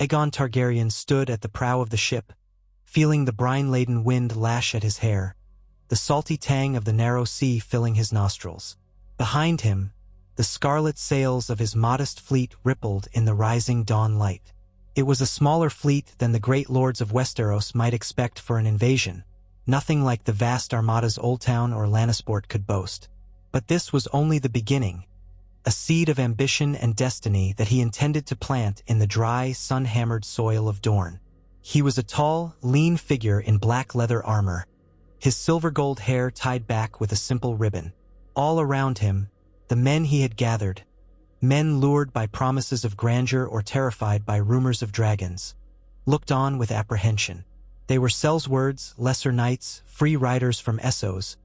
Aegon Targaryen stood at the prow of the ship, feeling the brine-laden wind lash at his hair, the salty tang of the narrow sea filling his nostrils. Behind him, the scarlet sails of his modest fleet rippled in the rising dawn light. It was a smaller fleet than the great lords of Westeros might expect for an invasion, nothing like the vast armadas Oldtown or Lannisport could boast. But this was only the beginning, a seed of ambition and destiny that he intended to plant in the dry, sun-hammered soil of Dorne. He was a tall, lean figure in black leather armor, his silver-gold hair tied back with a simple ribbon. All around him, the men he had gathered, men lured by promises of grandeur or terrified by rumors of dragons, looked on with apprehension. They were Sellswords, lesser knights, free riders from Essos,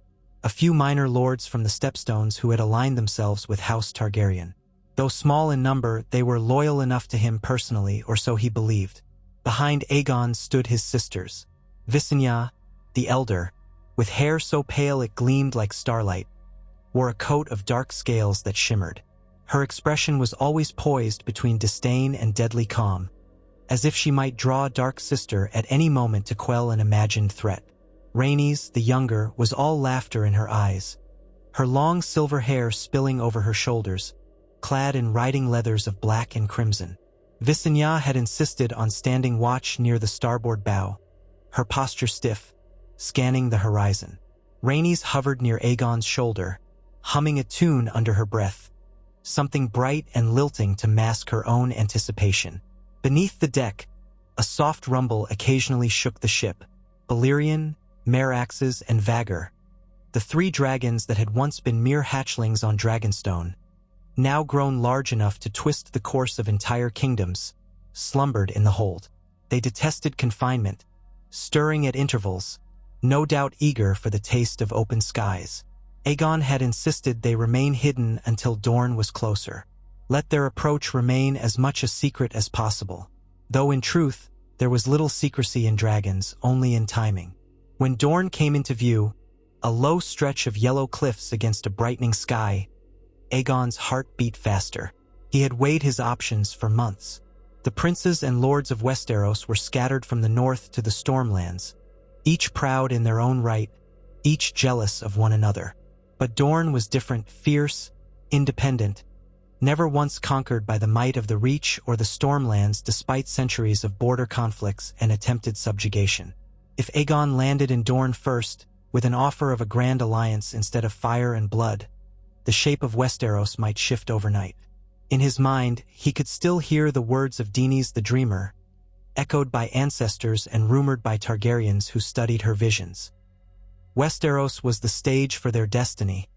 a few minor lords from the Stepstones who had aligned themselves with House Targaryen. Though small in number, they were loyal enough to him personally, or so he believed. Behind Aegon stood his sisters. Visenya, the elder, with hair so pale it gleamed like starlight, wore a coat of dark scales that shimmered. Her expression was always poised between disdain and deadly calm, as if she might draw a dark sister at any moment to quell an imagined threat. Rhaenys, the younger, was all laughter in her eyes, her long silver hair spilling over her shoulders, clad in riding leathers of black and crimson. Visenya had insisted on standing watch near the starboard bow, her posture stiff, scanning the horizon. Rhaenys hovered near Aegon's shoulder, humming a tune under her breath, something bright and lilting to mask her own anticipation. Beneath the deck, a soft rumble occasionally shook the ship. Balerion, Meraxes, and Vhagar, the three dragons that had once been mere hatchlings on Dragonstone, now grown large enough to twist the course of entire kingdoms, slumbered in the hold. They detested confinement, stirring at intervals, no doubt eager for the taste of open skies. Aegon had insisted they remain hidden until Dorne was closer. Let their approach remain as much a secret as possible. Though in truth, there was little secrecy in dragons, only in timing. When Dorne came into view, a low stretch of yellow cliffs against a brightening sky, Aegon's heart beat faster. He had weighed his options for months. The princes and lords of Westeros were scattered from the north to the stormlands, each proud in their own right, each jealous of one another. But Dorne was different, fierce, independent, never once conquered by the might of the Reach or the Stormlands despite centuries of border conflicts and attempted subjugation. If Aegon landed in Dorne first, with an offer of a grand alliance instead of fire and blood, the shape of Westeros might shift overnight. In his mind, he could still hear the words of Daenerys the Dreamer, echoed by ancestors and rumored by Targaryens who studied her visions. Westeros was the stage for their destiny,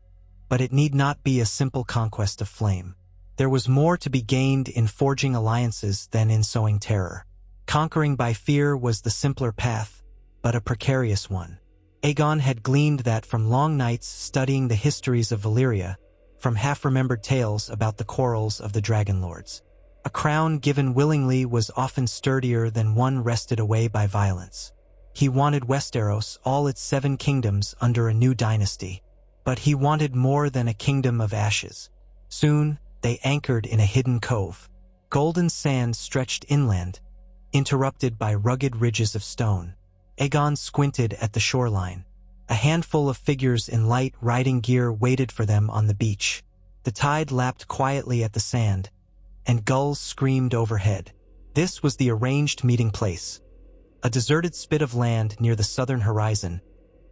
but it need not be a simple conquest of flame. There was more to be gained in forging alliances than in sowing terror. Conquering by fear was the simpler path, but a precarious one. Aegon had gleaned that from long nights studying the histories of Valyria, from half-remembered tales about the quarrels of the Dragon Lords. A crown given willingly was often sturdier than one wrested away by violence. He wanted Westeros, all its 7 kingdoms, under a new dynasty. But he wanted more than a kingdom of ashes. Soon, they anchored in a hidden cove. Golden sand stretched inland, interrupted by rugged ridges of stone. Aegon squinted at the shoreline. A handful of figures in light riding gear waited for them on the beach. The tide lapped quietly at the sand, and gulls screamed overhead. This was the arranged meeting place, a deserted spit of land near the southern horizon,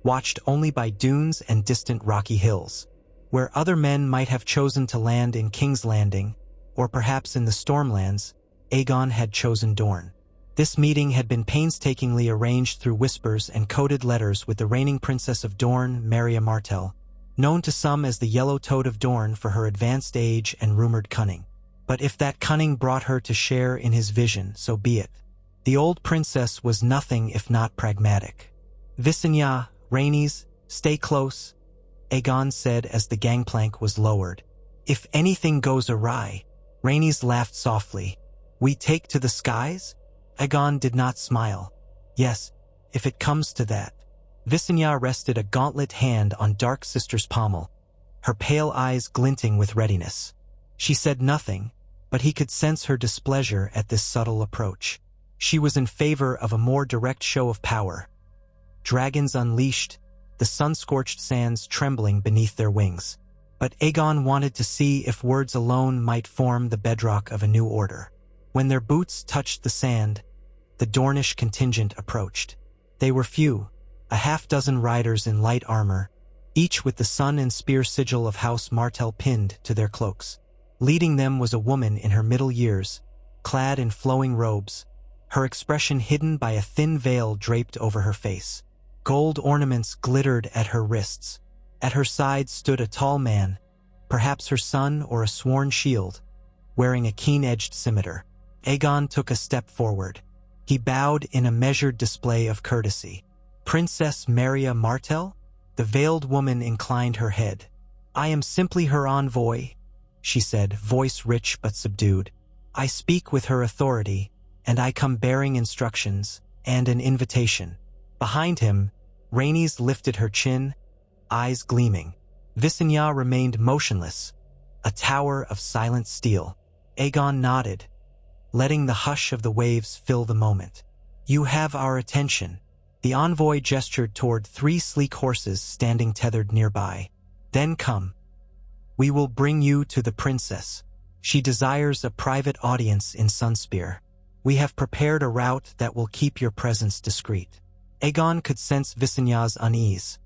watched only by dunes and distant rocky hills. Where other men might have chosen to land in King's Landing, or perhaps in the Stormlands, Aegon had chosen Dorne. This meeting had been painstakingly arranged through whispers and coded letters with the reigning princess of Dorne, Maria Martell, known to some as the Yellow Toad of Dorne for her advanced age and rumored cunning. But if that cunning brought her to share in his vision, so be it. The old princess was nothing if not pragmatic. Visenya, Rhaenys, stay close, Aegon said as the gangplank was lowered. If anything goes awry, Rhaenys laughed softly. We take to the skies? Aegon did not smile. Yes, if it comes to that. Visenya rested a gauntlet hand on Dark Sister's pommel, her pale eyes glinting with readiness. She said nothing, but he could sense her displeasure at this subtle approach. She was in favor of a more direct show of power. Dragons unleashed, the sun-scorched sands trembling beneath their wings. But Aegon wanted to see if words alone might form the bedrock of a new order. When their boots touched the sand, the Dornish contingent approached. They were few, a half-dozen riders in light armor, each with the sun and spear sigil of House Martell pinned to their cloaks. Leading them was a woman in her middle years, clad in flowing robes, her expression hidden by a thin veil draped over her face. Gold ornaments glittered at her wrists. At her side stood a tall man, perhaps her son or a sworn shield, wearing a keen-edged scimitar. Aegon took a step forward. He bowed in a measured display of courtesy. "Princess Maria Martell?" The veiled woman inclined her head. "I am simply her envoy," she said, voice rich but subdued. "I speak with her authority, and I come bearing instructions and an invitation." Behind him, Rhaenys lifted her chin, eyes gleaming. Visenya remained motionless, a tower of silent steel. Aegon nodded, letting the hush of the waves fill the moment. "You have our attention." The envoy gestured toward 3 sleek horses standing tethered nearby. "Then come. We will bring you to the princess. She desires a private audience in Sunspear. We have prepared a route that will keep your presence discreet." Aegon could sense Visenya's unease.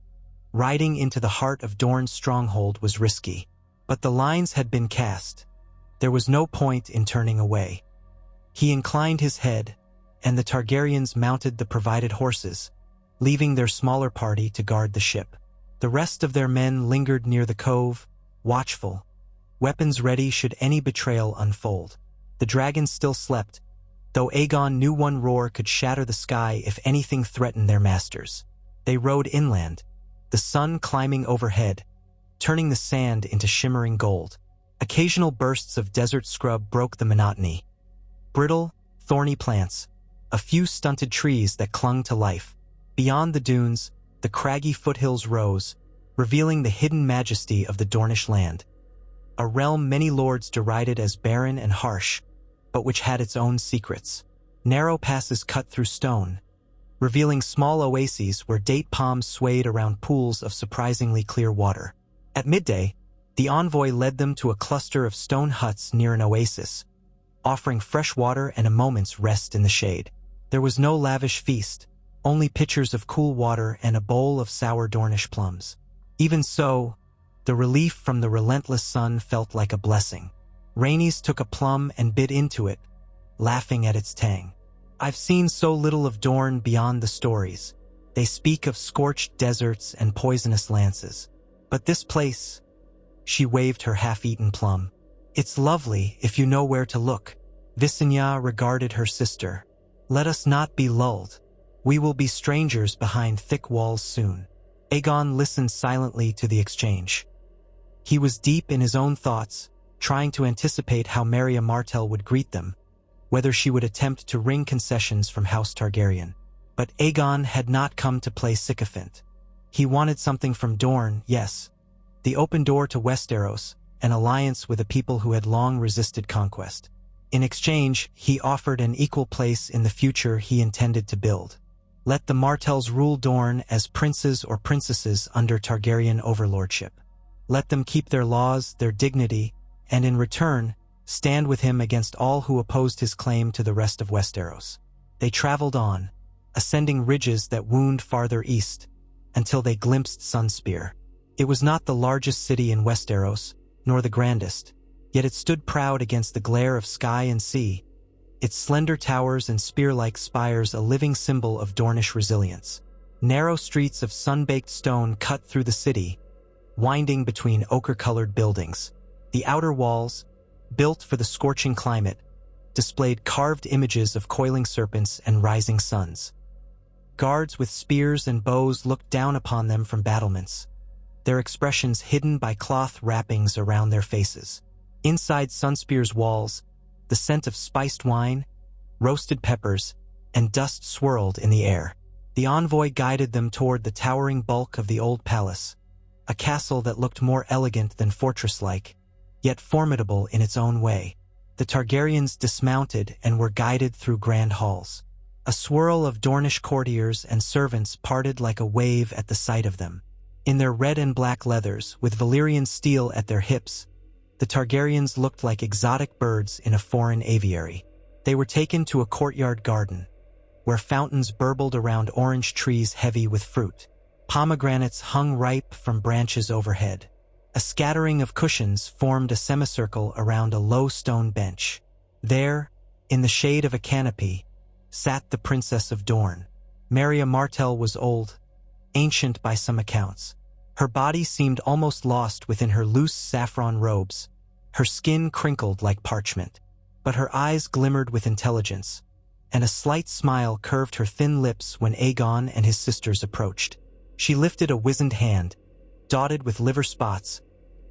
Riding into the heart of Dorne's stronghold was risky, but the lines had been cast. There was no point in turning away. He inclined his head, and the Targaryens mounted the provided horses, leaving their smaller party to guard the ship. The rest of their men lingered near the cove, watchful, weapons ready should any betrayal unfold. The dragons still slept, though Aegon knew one roar could shatter the sky if anything threatened their masters. They rode inland, the sun climbing overhead, turning the sand into shimmering gold. Occasional bursts of desert scrub broke the monotony. Brittle, thorny plants, a few stunted trees that clung to life. Beyond the dunes, the craggy foothills rose, revealing the hidden majesty of the Dornish land. A realm many lords derided as barren and harsh, but which had its own secrets. Narrow passes cut through stone, revealing small oases where date palms swayed around pools of surprisingly clear water. At midday, the envoy led them to a cluster of stone huts near an oasis, offering fresh water and a moment's rest in the shade. There was no lavish feast, only pitchers of cool water and a bowl of sour Dornish plums. Even so, the relief from the relentless sun felt like a blessing. Rhaenys took a plum and bit into it, laughing at its tang. "I've seen so little of Dorne beyond the stories. They speak of scorched deserts and poisonous lances. But this place," she waved her half-eaten plum, "it's lovely if you know where to look." Visenya regarded her sister. "Let us not be lulled. We will be strangers behind thick walls soon." Aegon listened silently to the exchange. He was deep in his own thoughts, trying to anticipate how Maria Martell would greet them, whether she would attempt to wring concessions from House Targaryen. But Aegon had not come to play sycophant. He wanted something from Dorne, yes, the open door to Westeros, an alliance with a people who had long resisted conquest. In exchange, he offered an equal place in the future he intended to build. Let the Martells rule Dorne as princes or princesses under Targaryen overlordship. Let them keep their laws, their dignity, and in return, stand with him against all who opposed his claim to the rest of Westeros. They traveled on, ascending ridges that wound farther east, until they glimpsed Sunspear. It was not the largest city in Westeros, nor the grandest, yet it stood proud against the glare of sky and sea, its slender towers and spear-like spires a living symbol of Dornish resilience. Narrow streets of sun-baked stone cut through the city, winding between ochre-colored buildings. The outer walls, built for the scorching climate, displayed carved images of coiling serpents and rising suns. Guards with spears and bows looked down upon them from battlements, their expressions hidden by cloth wrappings around their faces. Inside Sunspear's walls, the scent of spiced wine, roasted peppers, and dust swirled in the air. The envoy guided them toward the towering bulk of the old palace, a castle that looked more elegant than fortress-like, yet formidable in its own way. The Targaryens dismounted and were guided through grand halls. A swirl of Dornish courtiers and servants parted like a wave at the sight of them. In their red and black leathers, with Valyrian steel at their hips, the Targaryens looked like exotic birds in a foreign aviary. They were taken to a courtyard garden, where fountains burbled around orange trees heavy with fruit. Pomegranates hung ripe from branches overhead. A scattering of cushions formed a semicircle around a low stone bench. There, in the shade of a canopy, sat the Princess of Dorne. Maria Martell was old, ancient by some accounts. Her body seemed almost lost within her loose saffron robes, her skin crinkled like parchment. But her eyes glimmered with intelligence, and a slight smile curved her thin lips when Aegon and his sisters approached. She lifted a wizened hand, dotted with liver spots,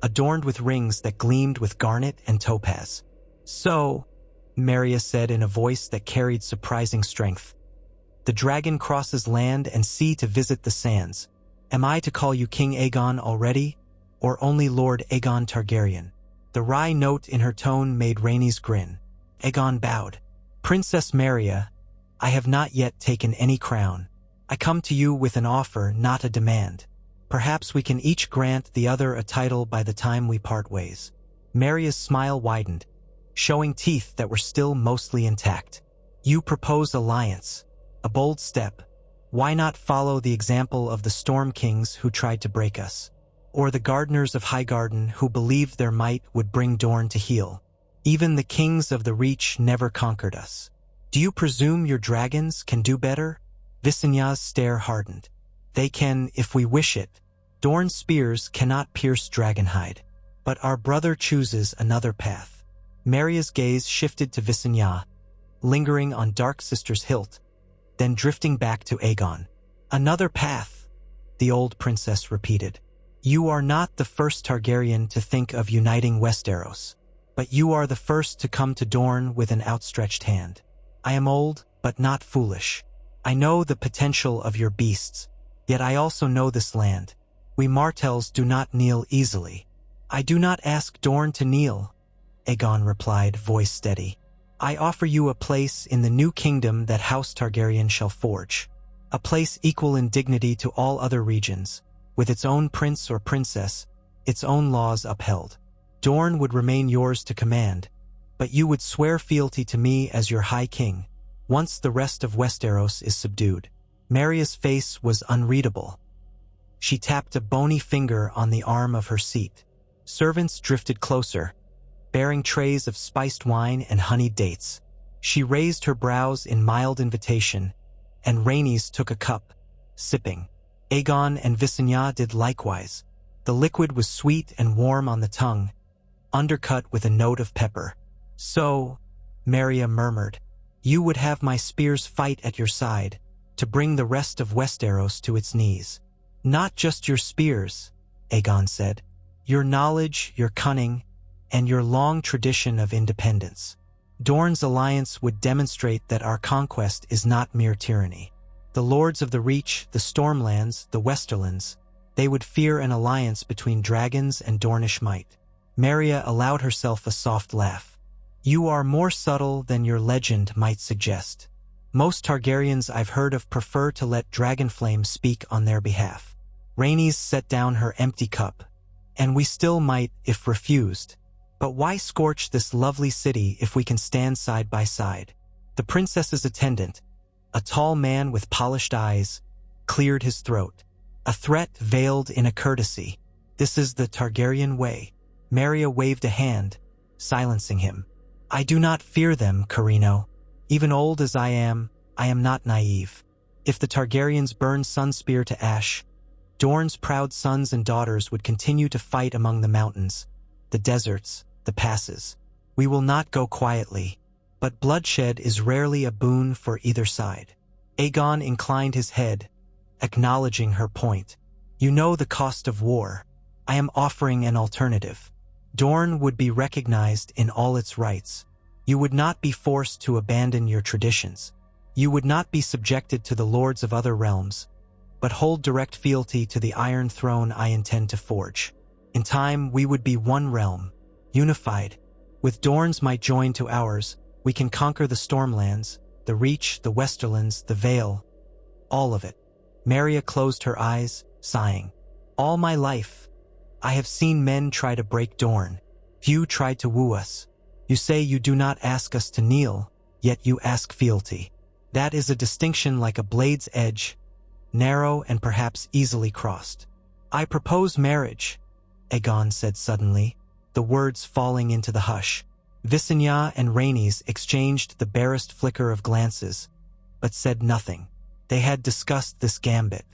adorned with rings that gleamed with garnet and topaz. "So," Maria said in a voice that carried surprising strength, "the dragon crosses land and sea to visit the sands. Am I to call you King Aegon already, or only Lord Aegon Targaryen?" The wry note in her tone made Rhaenys grin. Aegon bowed. "Princess Maria, I have not yet taken any crown. I come to you with an offer, not a demand. Perhaps we can each grant the other a title by the time we part ways." Maria's smile widened, showing teeth that were still mostly intact. "You propose alliance. A bold step. Why not follow the example of the Storm Kings who tried to break us? Or the gardeners of Highgarden who believed their might would bring Dorne to heel? Even the kings of the Reach never conquered us. Do you presume your dragons can do better?" Visenya's stare hardened. "They can, if we wish it. Dorne's spears cannot pierce dragonhide. But our brother chooses another path." Maria's gaze shifted to Visenya, lingering on Dark Sister's hilt, then drifting back to Aegon. "Another path," the old princess repeated. "You are not the first Targaryen to think of uniting Westeros. But you are the first to come to Dorne with an outstretched hand. I am old, but not foolish. I know the potential of your beasts, yet I also know this land. We Martells do not kneel easily." "I do not ask Dorne to kneel," Aegon replied, voice steady. "I offer you a place in the new kingdom that House Targaryen shall forge. A place equal in dignity to all other regions, with its own prince or princess, its own laws upheld. Dorne would remain yours to command, but you would swear fealty to me as your High King, once the rest of Westeros is subdued." Maria's face was unreadable. She tapped a bony finger on the arm of her seat. Servants drifted closer, bearing trays of spiced wine and honeyed dates. She raised her brows in mild invitation, and Rhaenys took a cup, sipping. Aegon and Visenya did likewise. The liquid was sweet and warm on the tongue, undercut with a note of pepper. "So," Maria murmured, "you would have my spears fight at your side, to bring the rest of Westeros to its knees." "Not just your spears," Aegon said. "Your knowledge, your cunning, and your long tradition of independence. Dorne's alliance would demonstrate that our conquest is not mere tyranny. The lords of the Reach, the Stormlands, the Westerlands, they would fear an alliance between dragons and Dornish might." Maria allowed herself a soft laugh. "You are more subtle than your legend might suggest. Most Targaryens I've heard of prefer to let Dragonflame speak on their behalf." Rhaenys set down her empty cup. "And we still might, if refused. But why scorch this lovely city if we can stand side by side?" The princess's attendant, a tall man with polished eyes, cleared his throat. A threat veiled in a courtesy. "This is the Targaryen way." Maria waved a hand, silencing him. "I do not fear them, Carino. Even old as I am not naive. If the Targaryens burn Sunspear to ash, Dorne's proud sons and daughters would continue to fight among the mountains, the deserts, the passes. We will not go quietly, but bloodshed is rarely a boon for either side." Aegon inclined his head, acknowledging her point. "You know the cost of war. I am offering an alternative. Dorne would be recognized in all its rights. You would not be forced to abandon your traditions. You would not be subjected to the lords of other realms, but hold direct fealty to the Iron Throne I intend to forge. In time, we would be one realm, unified, With Dorne's might joined to ours, we can conquer the Stormlands, the Reach, the Westerlands, the Vale. All of it. Maria closed her eyes, sighing. All my life, I have seen men try to break Dorne. Few tried to woo us. You say you do not ask us to kneel, yet you ask fealty. That is a distinction like a blade's edge, narrow and perhaps easily crossed. I propose marriage, Aegon said suddenly, the words falling into the hush. Visenya and Rhaenys exchanged the barest flicker of glances, but said nothing. They had discussed this gambit.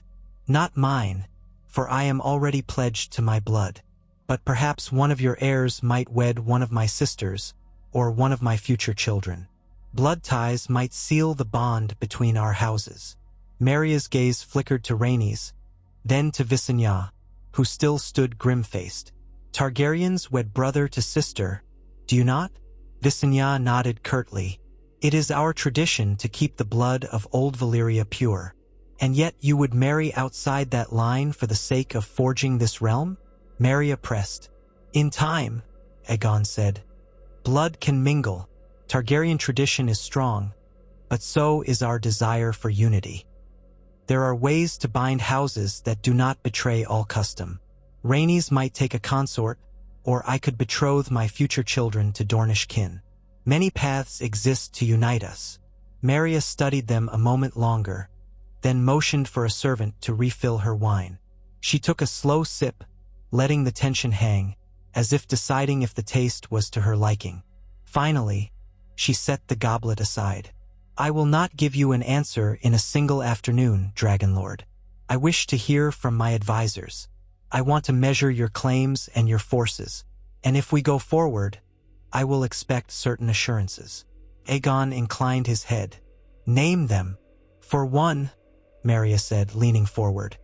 Not mine, for I am already pledged to my blood. But perhaps one of your heirs might wed one of my sisters, or one of my future children. Blood ties might seal the bond between our houses. Maria's gaze flickered to Rhaenys, then to Visenya, who still stood grim-faced. Targaryens wed brother to sister, do you not? Visenya nodded curtly. It is our tradition to keep the blood of old Valyria pure. And yet you would marry outside that line for the sake of forging this realm? Maria pressed. In time, Aegon said. Blood can mingle. Targaryen tradition is strong, but so is our desire for unity. There are ways to bind houses that do not betray all custom. Rhaenys might take a consort, or I could betroth my future children to Dornish kin. Many paths exist to unite us. Maria studied them a moment longer, then motioned for a servant to refill her wine. She took a slow sip, letting the tension hang, as if deciding if the taste was to her liking. Finally, she set the goblet aside. I will not give you an answer in a single afternoon, Dragonlord. I wish to hear from my advisors. I want to measure your claims and your forces, and if we go forward, I will expect certain assurances. Aegon inclined his head. Name them. For one, Maria said, leaning forward.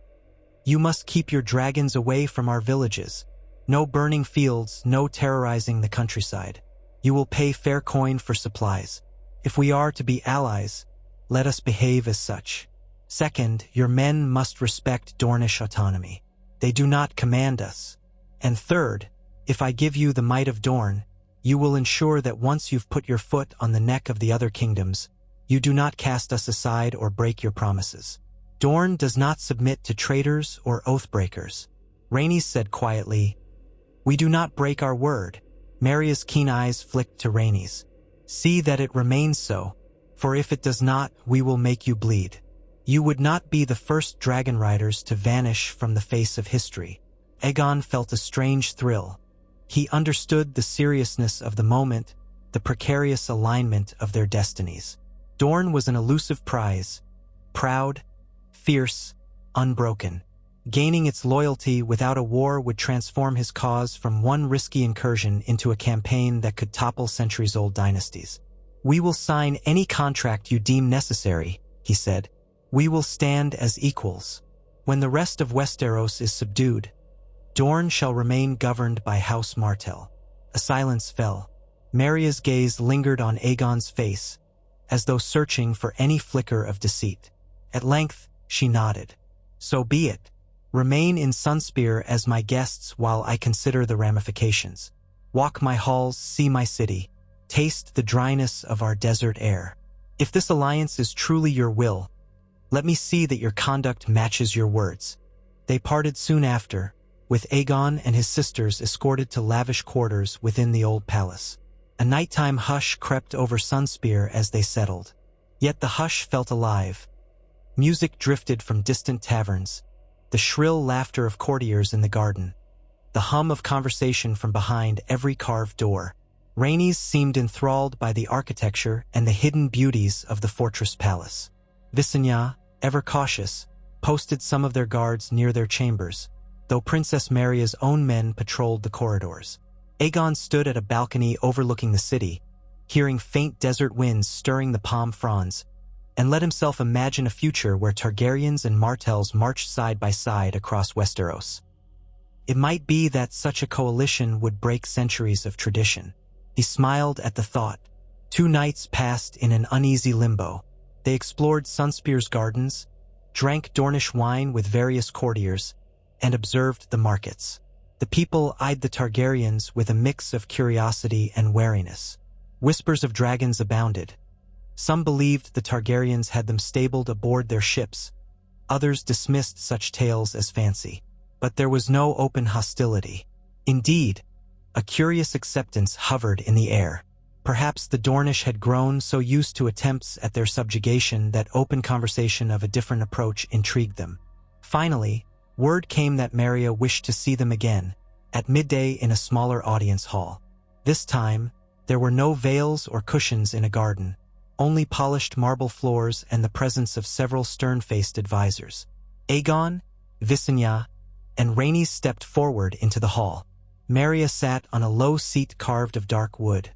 You must keep your dragons away from our villages. No burning fields, no terrorizing the countryside. You will pay fair coin for supplies. If we are to be allies, let us behave as such. Second, your men must respect Dornish autonomy. They do not command us. And third, if I give you the might of Dorne, you will ensure that once you've put your foot on the neck of the other kingdoms, you do not cast us aside or break your promises. Dorne does not submit to traitors or oath-breakers. Rhaenys said quietly, We do not break our word. Maria's keen eyes flicked to Rhaenys. See that it remains so, for if it does not, we will make you bleed. You would not be the first dragon riders to vanish from the face of history. Aegon felt a strange thrill. He understood the seriousness of the moment, the precarious alignment of their destinies. Dorne was an elusive prize, proud, fierce, unbroken. Gaining its loyalty without a war would transform his cause from one risky incursion into a campaign that could topple centuries-old dynasties. We will sign any contract you deem necessary, he said. We will stand as equals. When the rest of Westeros is subdued, Dorne shall remain governed by House Martell. A silence fell. Maria's gaze lingered on Aegon's face, as though searching for any flicker of deceit. At length, she nodded. So be it. Remain in Sunspear as my guests while I consider the ramifications. Walk my halls, see my city, taste the dryness of our desert air. If this alliance is truly your will, let me see that your conduct matches your words. They parted soon after, with Aegon and his sisters escorted to lavish quarters within the old palace. A nighttime hush crept over Sunspear as they settled. Yet the hush felt alive. Music drifted from distant taverns, the shrill laughter of courtiers in the garden, the hum of conversation from behind every carved door. Rhaenys seemed enthralled by the architecture and the hidden beauties of the fortress palace. Visenya, ever cautious, posted some of their guards near their chambers, though Princess Maria's own men patrolled the corridors. Aegon stood at a balcony overlooking the city, hearing faint desert winds stirring the palm fronds, and let himself imagine a future where Targaryens and Martells marched side by side across Westeros. It might be that such a coalition would break centuries of tradition. He smiled at the thought. 2 nights passed in an uneasy limbo. They explored Sunspear's gardens, drank Dornish wine with various courtiers, and observed the markets. The people eyed the Targaryens with a mix of curiosity and wariness. Whispers of dragons abounded. Some believed the Targaryens had them stabled aboard their ships. Others dismissed such tales as fancy. But there was no open hostility. Indeed, a curious acceptance hovered in the air. Perhaps the Dornish had grown so used to attempts at their subjugation that open conversation of a different approach intrigued them. Finally, word came that Maria wished to see them again, at midday in a smaller audience hall. This time, there were no veils or cushions in a garden, only polished marble floors and the presence of several stern-faced advisors. Aegon, Visenya, and Rhaenys stepped forward into the hall. Maria sat on a low seat carved of dark wood,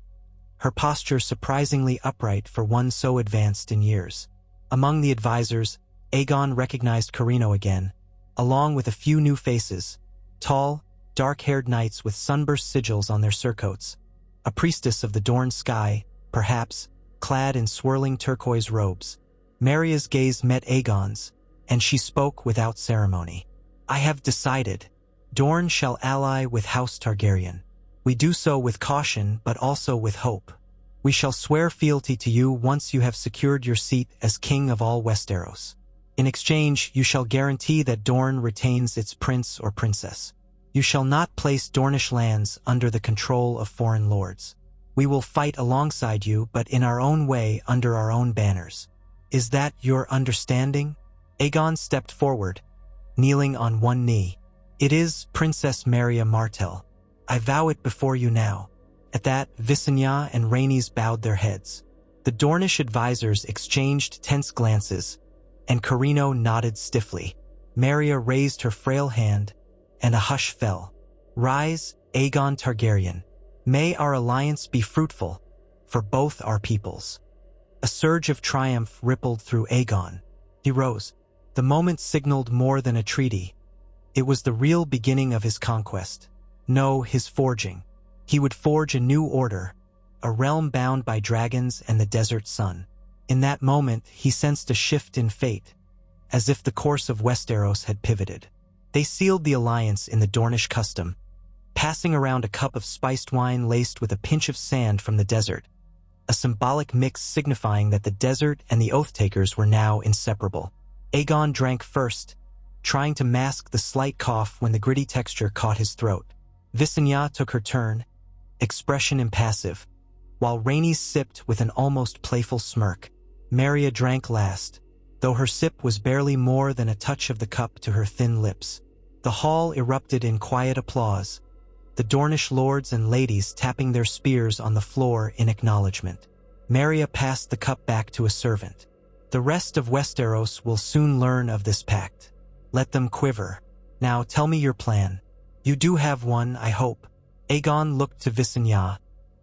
her posture surprisingly upright for one so advanced in years. Among the advisors, Aegon recognized Carino again, along with a few new faces, tall, dark-haired knights with sunburst sigils on their surcoats, a priestess of the Dorne sky, perhaps, clad in swirling turquoise robes. Maria's gaze met Aegon's, and she spoke without ceremony. "I have decided. Dorne shall ally with House Targaryen. We do so with caution, but also with hope. We shall swear fealty to you once you have secured your seat as king of all Westeros. In exchange, you shall guarantee that Dorne retains its prince or princess. You shall not place Dornish lands under the control of foreign lords. We will fight alongside you, but in our own way, under our own banners. Is that your understanding?" Aegon stepped forward, kneeling on one knee. "It is, Princess Maria Martell. I vow it before you now." At that, Visenya and Rhaenys bowed their heads. The Dornish advisors exchanged tense glances, and Carino nodded stiffly. Maria raised her frail hand, and a hush fell. "Rise, Aegon Targaryen. May our alliance be fruitful for both our peoples." A surge of triumph rippled through Aegon. He rose. The moment signaled more than a treaty. It was the real beginning of his conquest. No, his forging. He would forge a new order, a realm bound by dragons and the desert sun. In that moment, he sensed a shift in fate, as if the course of Westeros had pivoted. They sealed the alliance in the Dornish custom, passing around a cup of spiced wine laced with a pinch of sand from the desert, a symbolic mix signifying that the desert and the oath-takers were now inseparable. Aegon drank first, trying to mask the slight cough when the gritty texture caught his throat. Visenya took her turn, expression impassive, while Rhaenys sipped with an almost playful smirk. Maria drank last, though her sip was barely more than a touch of the cup to her thin lips. The hall erupted in quiet applause, the Dornish lords and ladies tapping their spears on the floor in acknowledgement. Maria passed the cup back to a servant. "The rest of Westeros will soon learn of this pact. Let them quiver. Now tell me your plan. You do have one, I hope." Aegon looked to Visenya,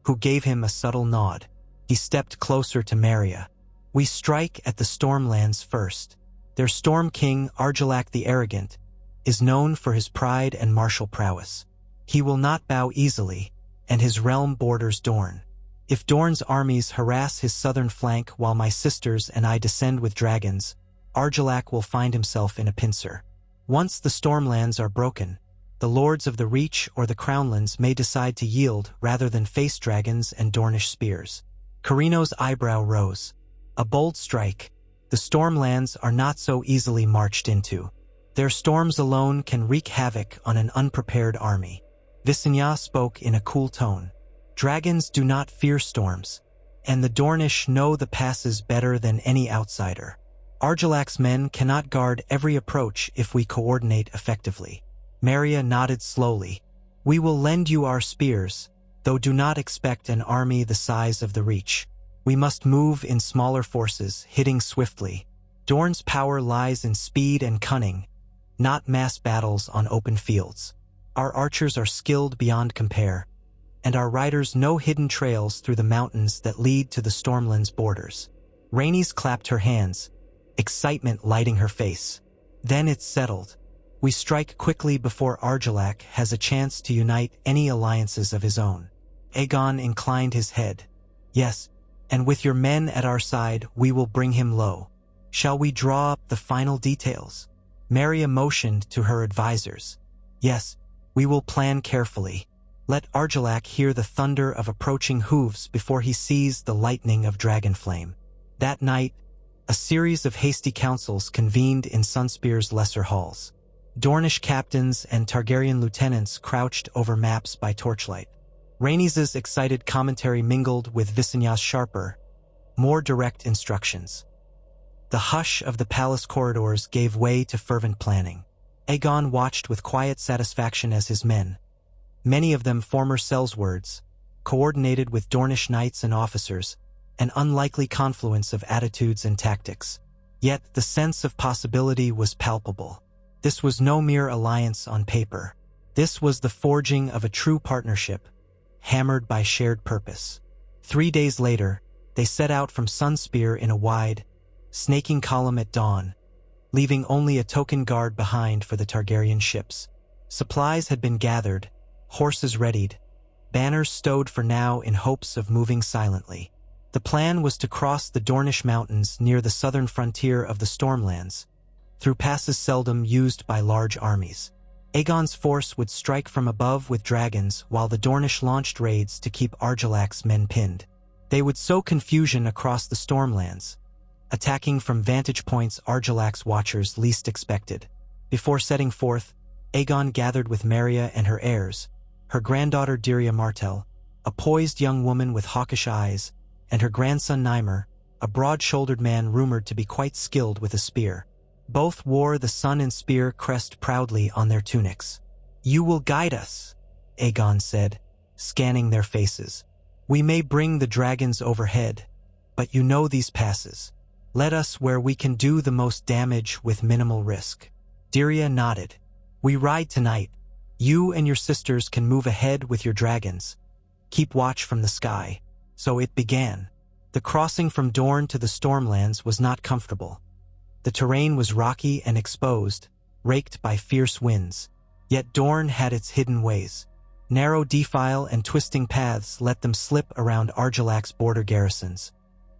who gave him a subtle nod. He stepped closer to Maria. "We strike at the stormlands first. Their Storm King, Argilac the Arrogant, is known for his pride and martial prowess. He will not bow easily, and his realm borders Dorne. If Dorne's armies harass his southern flank while my sisters and I descend with dragons, Argilac will find himself in a pincer. Once the stormlands are broken, the lords of the Reach or the Crownlands may decide to yield rather than face dragons and Dornish spears." Carino's eyebrow rose. "A bold strike. The stormlands are not so easily marched into. Their storms alone can wreak havoc on an unprepared army." Visenya spoke in a cool tone. "Dragons do not fear storms, and the Dornish know the passes better than any outsider. Argilac's men cannot guard every approach if we coordinate effectively." Maria nodded slowly. "We will lend you our spears, though do not expect an army the size of the Reach. We must move in smaller forces, hitting swiftly. Dorne's power lies in speed and cunning, not mass battles on open fields. Our archers are skilled beyond compare, and our riders know hidden trails through the mountains that lead to the Stormlands borders." Rhaenys clapped her hands, excitement lighting her face. "Then it's settled. We strike quickly before Argilac has a chance to unite any alliances of his own." Aegon inclined his head. "Yes, and with your men at our side, we will bring him low. Shall we draw up the final details?" Maria motioned to her advisors. "Yes, We will plan carefully. Let Argilac hear the thunder of approaching hooves before he sees the lightning of dragonflame. That night, a series of hasty councils convened in Sunspear's lesser halls. Dornish captains and Targaryen lieutenants crouched over maps by torchlight. Rhaenys' excited commentary mingled with Visenya's sharper, more direct instructions. The hush of the palace corridors gave way to fervent planning. Aegon watched with quiet satisfaction as his men, many of them former Sellswords, coordinated with Dornish knights and officers, an unlikely confluence of attitudes and tactics. Yet the sense of possibility was palpable. This was no mere alliance on paper. This was the forging of a true partnership, hammered by shared purpose. 3 days later, they set out from Sunspear in a wide, snaking column at dawn, leaving only a token guard behind for the Targaryen ships. Supplies had been gathered, horses readied, banners stowed for now in hopes of moving silently. The plan was to cross the Dornish mountains near the southern frontier of the Stormlands, through passes seldom used by large armies. Aegon's force would strike from above with dragons while the Dornish launched raids to keep Argilac's men pinned. They would sow confusion across the Stormlands, attacking from vantage points Argilac's watchers least expected. Before setting forth, Aegon gathered with Meria and her heirs, her granddaughter Dirya Martell, a poised young woman with hawkish eyes, and her grandson Nymer, a broad-shouldered man rumored to be quite skilled with a spear. Both wore the sun and spear crest proudly on their tunics. "You will guide us," Aegon said, scanning their faces. "We may bring the dragons overhead, but you know these passes. Let us where we can do the most damage with minimal risk." Dirya nodded. "We ride tonight. You and your sisters can move ahead with your dragons. Keep watch from the sky." So it began. The crossing from Dorne to the Stormlands was not comfortable. The terrain was rocky and exposed, raked by fierce winds. Yet Dorne had its hidden ways. Narrow defile and twisting paths let them slip around Argilac's border garrisons.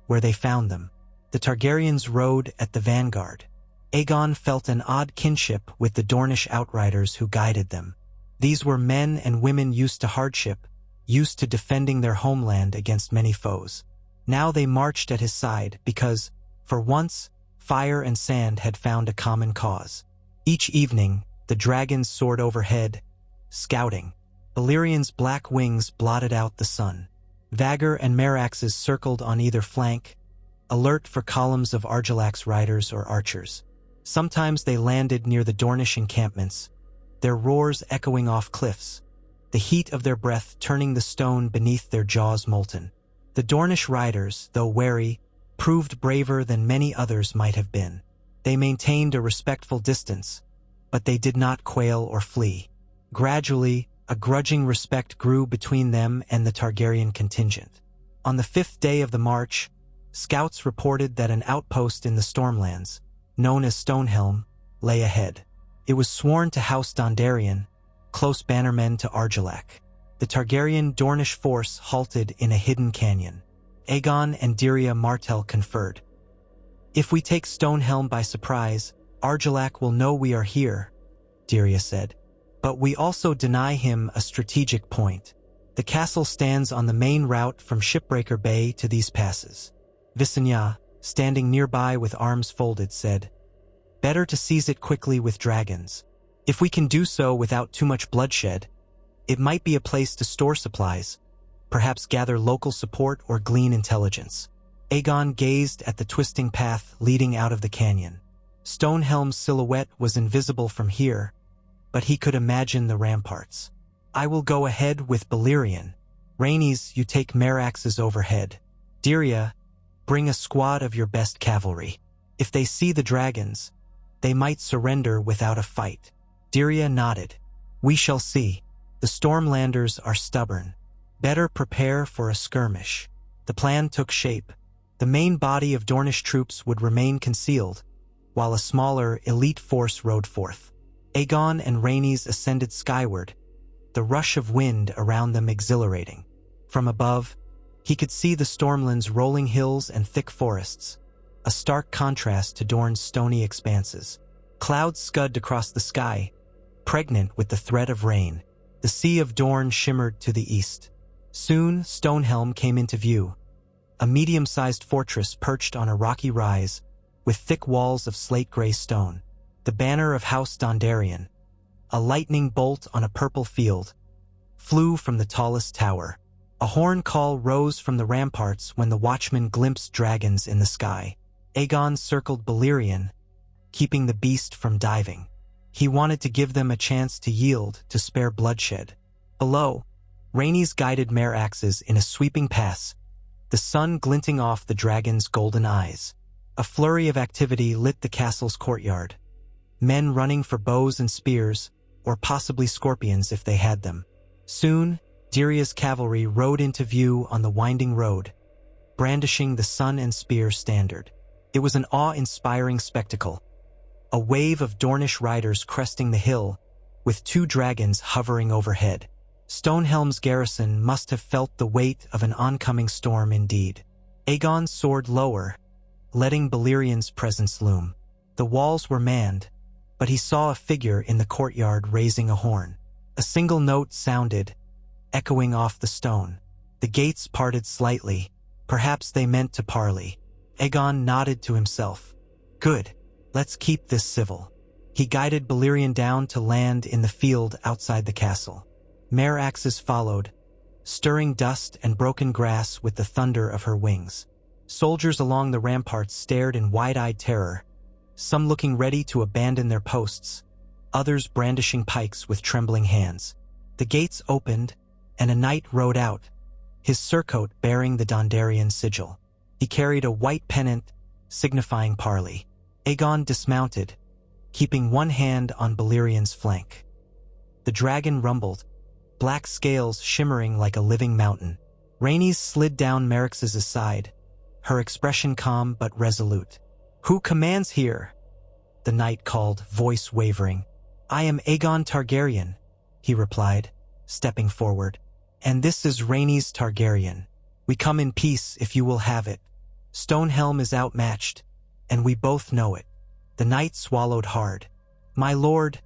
Where they found them, the Targaryens rode at the vanguard. Aegon felt an odd kinship with the Dornish outriders who guided them. These were men and women used to hardship, used to defending their homeland against many foes. Now they marched at his side because, for once, fire and sand had found a common cause. Each evening, the dragons soared overhead, scouting. Balyrion's black wings blotted out the sun. Vagor and Meraxes circled on either flank, alert for columns of Argilac's riders or archers. Sometimes they landed near the Dornish encampments, their roars echoing off cliffs, the heat of their breath turning the stone beneath their jaws molten. The Dornish riders, though wary, proved braver than many others might have been. They maintained a respectful distance, but they did not quail or flee. Gradually, a grudging respect grew between them and the Targaryen contingent. On the 5th day of the march, scouts reported that an outpost in the Stormlands, known as Stonehelm, lay ahead. It was sworn to house Dondarrion, close bannermen to Argilac. The Targaryen Dornish force halted in a hidden canyon. Aegon and Dirya Martell conferred. "If we take Stonehelm by surprise, Argilac will know we are here," Dirya said. "But we also deny him a strategic point. The castle stands on the main route from Shipbreaker Bay to these passes." Visenya, standing nearby with arms folded, said, "Better to seize it quickly with dragons. If we can do so without too much bloodshed, it might be a place to store supplies, perhaps gather local support or glean intelligence." Aegon gazed at the twisting path leading out of the canyon. Stonehelm's silhouette was invisible from here, but he could imagine the ramparts. "I will go ahead with Balerion. Rhaenys, you take Meraxes overhead. Dirya, bring a squad of your best cavalry. If they see the dragons, they might surrender without a fight." Dirya nodded. "We shall see. The Stormlanders are stubborn. Better prepare for a skirmish." The plan took shape. The main body of Dornish troops would remain concealed, while a smaller, elite force rode forth. Aegon and Rhaenys ascended skyward, the rush of wind around them exhilarating. From above, he could see the Stormlands' rolling hills and thick forests, a stark contrast to Dorne's stony expanses. Clouds scudded across the sky, pregnant with the threat of rain. The Sea of Dorne shimmered to the east. Soon, Stonehelm came into view, a medium-sized fortress perched on a rocky rise with thick walls of slate-gray stone. The banner of House Dondarrion, a lightning bolt on a purple field, flew from the tallest tower. A horn call rose from the ramparts when the watchmen glimpsed dragons in the sky. Aegon circled Balerion, keeping the beast from diving. He wanted to give them a chance to yield to spare bloodshed. Below, Rhaenys guided mare axes in a sweeping pass, the sun glinting off the dragon's golden eyes. A flurry of activity lit the castle's courtyard. Men running for bows and spears, or possibly scorpions if they had them. Soon, Diria's cavalry rode into view on the winding road, brandishing the sun and spear standard. It was an awe-inspiring spectacle. A wave of Dornish riders cresting the hill, with 2 dragons hovering overhead. Stonehelm's garrison must have felt the weight of an oncoming storm indeed. Aegon soared lower, letting Balerion's presence loom. The walls were manned, but he saw a figure in the courtyard raising a horn. A single note sounded, echoing off the stone. The gates parted slightly. Perhaps they meant to parley. Aegon nodded to himself. Good. Let's keep this civil. He guided Balerion down to land in the field outside the castle. Mare axes followed, stirring dust and broken grass with the thunder of her wings. Soldiers along the ramparts stared in wide-eyed terror, some looking ready to abandon their posts, others brandishing pikes with trembling hands. The gates opened, and a knight rode out, his surcoat bearing the Dondarrion sigil. He carried a white pennant, signifying parley. Aegon dismounted, keeping one hand on Balerion's flank. The dragon rumbled, black scales shimmering like a living mountain. Rhaenys slid down Merryx's side, her expression calm but resolute. "Who commands here?" the knight called, voice wavering. "I am Aegon Targaryen," he replied, stepping forward. "And this is Rhaenys Targaryen. We come in peace if you will have it. Stonehelm is outmatched, and we both know it." The knight swallowed hard. "My lord,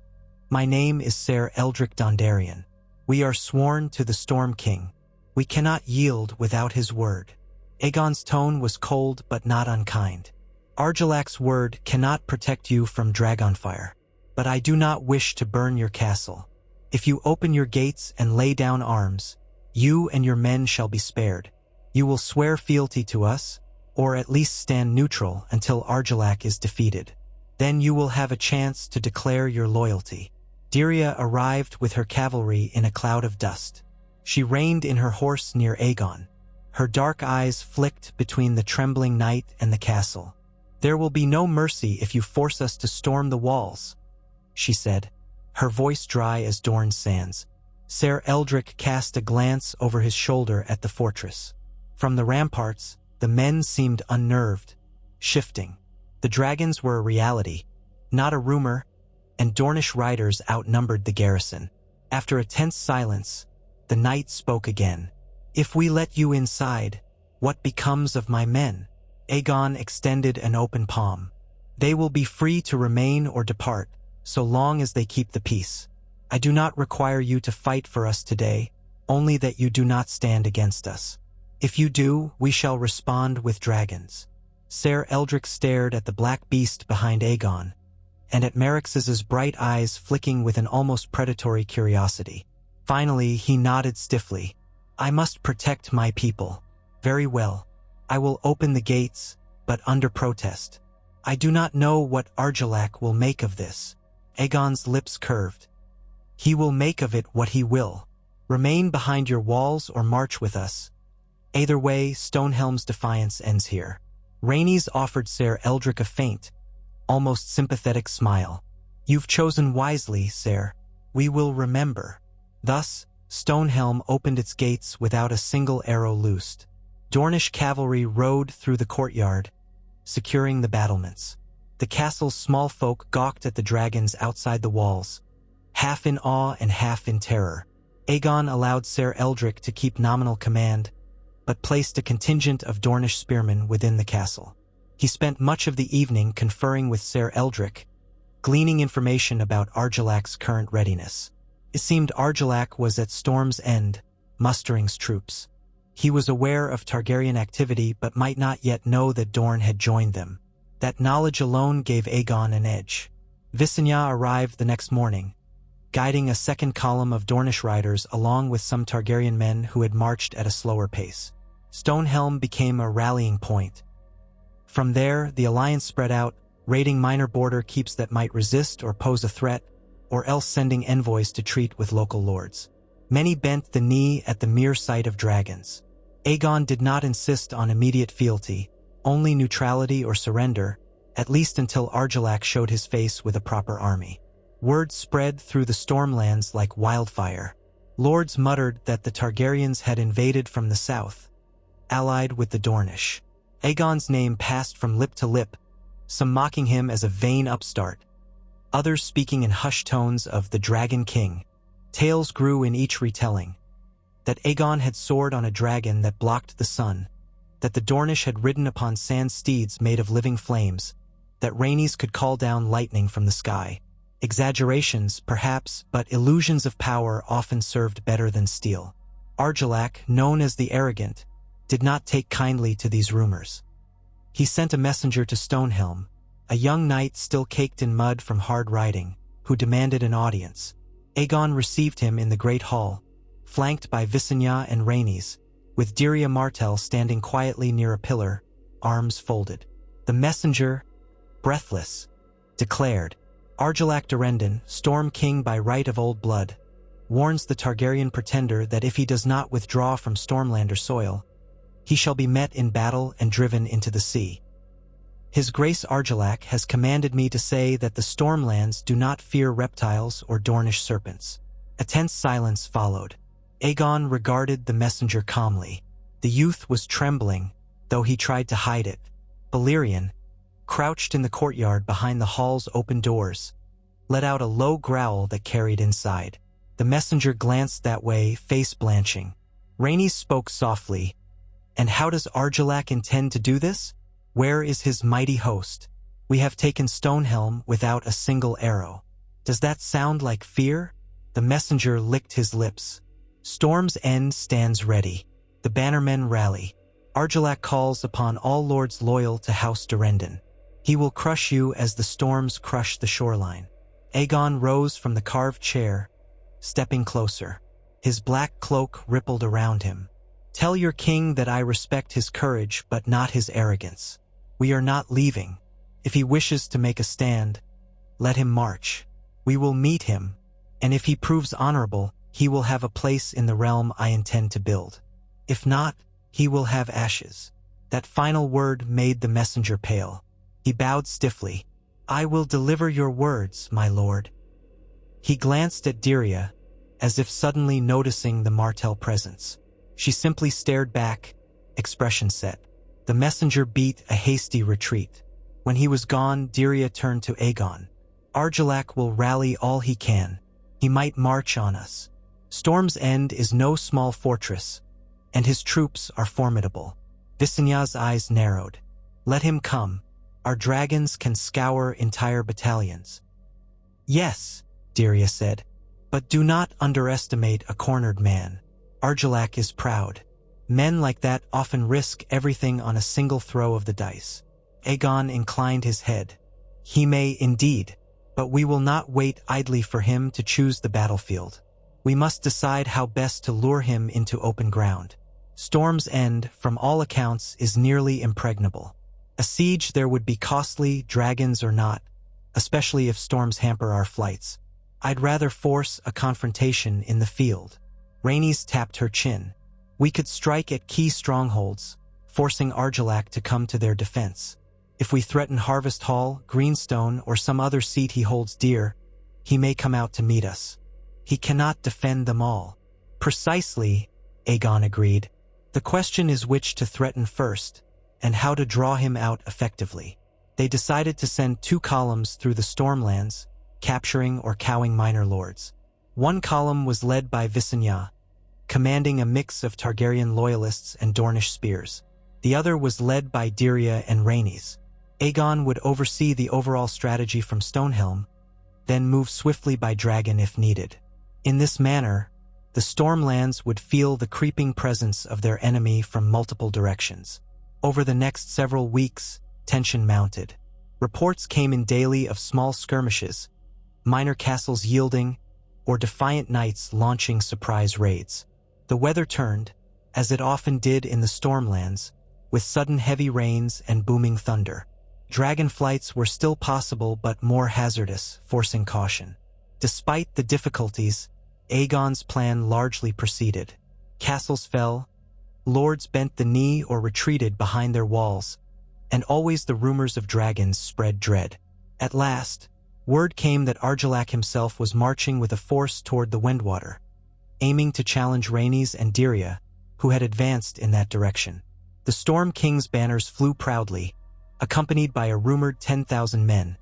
my name is Ser Eldrick Dondarrion. We are sworn to the Storm King. We cannot yield without his word." Aegon's tone was cold but not unkind. "Argilac's word cannot protect you from dragonfire, but I do not wish to burn your castle. If you open your gates and lay down arms, you and your men shall be spared. You will swear fealty to us, or at least stand neutral until Argilac is defeated. Then you will have a chance to declare your loyalty." Diria arrived with her cavalry in a cloud of dust. She reined in her horse near Aegon. Her dark eyes flicked between the trembling knight and the castle. "There will be no mercy if you force us to storm the walls," she said, her voice dry as Dorne's sands. Ser Eldrick cast a glance over his shoulder at the fortress. From the ramparts, the men seemed unnerved, shifting. The dragons were a reality, not a rumor, and Dornish riders outnumbered the garrison. After a tense silence, the knight spoke again. "If we let you inside, what becomes of my men?" Aegon extended an open palm. "They will be free to remain or depart, so long as they keep the peace. I do not require you to fight for us today, only that you do not stand against us. If you do, we shall respond with dragons." Ser Eldrick stared at the black beast behind Aegon, and at Merryx's bright eyes flicking with an almost predatory curiosity. Finally, he nodded stiffly. "I must protect my people. Very well. I will open the gates, but under protest. I do not know what Argilac will make of this." Aegon's lips curved. "He will make of it what he will. Remain behind your walls or march with us. Either way, Stonehelm's defiance ends here." Rhaenys offered Ser Eldrick a faint, almost sympathetic smile. "You've chosen wisely, Ser. We will remember." Thus, Stonehelm opened its gates without a single arrow loosed. Dornish cavalry rode through the courtyard, securing the battlements. The castle's small folk gawked at the dragons outside the walls, half in awe and half in terror. Aegon allowed Ser Eldrick to keep nominal command, but placed a contingent of Dornish spearmen within the castle. He spent much of the evening conferring with Ser Eldrick, gleaning information about Argilac's current readiness. It seemed Argilac was at storm's end, mustering troops. He was aware of Targaryen activity but might not yet know that Dorne had joined them. That knowledge alone gave Aegon an edge. Visenya arrived the next morning, guiding a second column of Dornish riders along with some Targaryen men who had marched at a slower pace. Stonehelm became a rallying point. From there, the alliance spread out, raiding minor border keeps that might resist or pose a threat, or else sending envoys to treat with local lords. Many bent the knee at the mere sight of dragons. Aegon did not insist on immediate fealty, only neutrality or surrender, at least until Argilac showed his face with a proper army. Word spread through the stormlands like wildfire. Lords muttered that the Targaryens had invaded from the south, allied with the Dornish. Aegon's name passed from lip to lip, some mocking him as a vain upstart, others speaking in hushed tones of the Dragon King. Tales grew in each retelling. That Aegon had soared on a dragon that blocked the sun, that the Dornish had ridden upon sand steeds made of living flames, that Rhaenys could call down lightning from the sky. Exaggerations, perhaps, but illusions of power often served better than steel. Argilac, known as the Arrogant, did not take kindly to these rumors. He sent a messenger to Stonehelm, a young knight still caked in mud from hard riding, who demanded an audience. Aegon received him in the great hall, flanked by Visenya and Rhaenys, with Dyria Martell standing quietly near a pillar, arms folded. The messenger, breathless, declared, "Argilac Durendon, Storm King by right of old blood, warns the Targaryen pretender that if he does not withdraw from Stormlander soil, he shall be met in battle and driven into the sea. His Grace Argilac has commanded me to say that the Stormlands do not fear reptiles or Dornish serpents." A tense silence followed. Aegon regarded the messenger calmly. The youth was trembling, though he tried to hide it. Balerion, crouched in the courtyard behind the hall's open doors, let out a low growl that carried inside. The messenger glanced that way, face blanching. Rhaenys spoke softly. "And how does Argilac intend to do this? Where is his mighty host? We have taken Stonehelm without a single arrow. Does that sound like fear?" The messenger licked his lips. "Storm's End stands ready. The bannermen rally. Argilac calls upon all lords loyal to House Durendon. He will crush you as the storms crush the shoreline." Aegon rose from the carved chair, stepping closer. His black cloak rippled around him. "Tell your king that I respect his courage but not his arrogance. We are not leaving. If he wishes to make a stand, let him march. We will meet him, and if he proves honorable, he will have a place in the realm I intend to build. If not, he will have ashes." That final word made the messenger pale. He bowed stiffly. "I will deliver your words, my lord." He glanced at Dyria, as if suddenly noticing the Martell presence. She simply stared back, expression set. The messenger beat a hasty retreat. When he was gone, Dyria turned to Aegon. "Argilac will rally all he can. He might march on us. Storm's End is no small fortress, and his troops are formidable." Visenya's eyes narrowed. "Let him come. Our dragons can scour entire battalions." "Yes," Dyria said, "but do not underestimate a cornered man. Argilac is proud. Men like that often risk everything on a single throw of the dice." Aegon inclined his head. "He may indeed, but we will not wait idly for him to choose the battlefield. We must decide how best to lure him into open ground. Storm's End, from all accounts, is nearly impregnable. A siege there would be costly, dragons or not, especially if storms hamper our flights. I'd rather force a confrontation in the field." Rhaenys tapped her chin. "We could strike at key strongholds, forcing Argilac to come to their defense. If we threaten Harvest Hall, Greenstone, or some other seat he holds dear, he may come out to meet us. He cannot defend them all." "Precisely," Aegon agreed. "The question is which to threaten first, and how to draw him out effectively." They decided to send 2 columns through the Stormlands, capturing or cowing minor lords. One column was led by Visenya, commanding a mix of Targaryen loyalists and Dornish spears. The other was led by Dyria and Rhaenys. Aegon would oversee the overall strategy from Stonehelm, then move swiftly by dragon if needed. In this manner, the stormlands would feel the creeping presence of their enemy from multiple directions. Over the next several weeks, tension mounted. Reports came in daily of small skirmishes, minor castles yielding, or defiant knights launching surprise raids. The weather turned, as it often did in the stormlands, with sudden heavy rains and booming thunder. Dragon flights were still possible but more hazardous, forcing caution. Despite the difficulties, Aegon's plan largely proceeded. Castles fell, lords bent the knee or retreated behind their walls, and always the rumors of dragons spread dread. At last, word came that Argilac himself was marching with a force toward the Windwater, aiming to challenge Rhaenys and Dyria, who had advanced in that direction. The Storm King's banners flew proudly, accompanied by a rumored 10,000 men.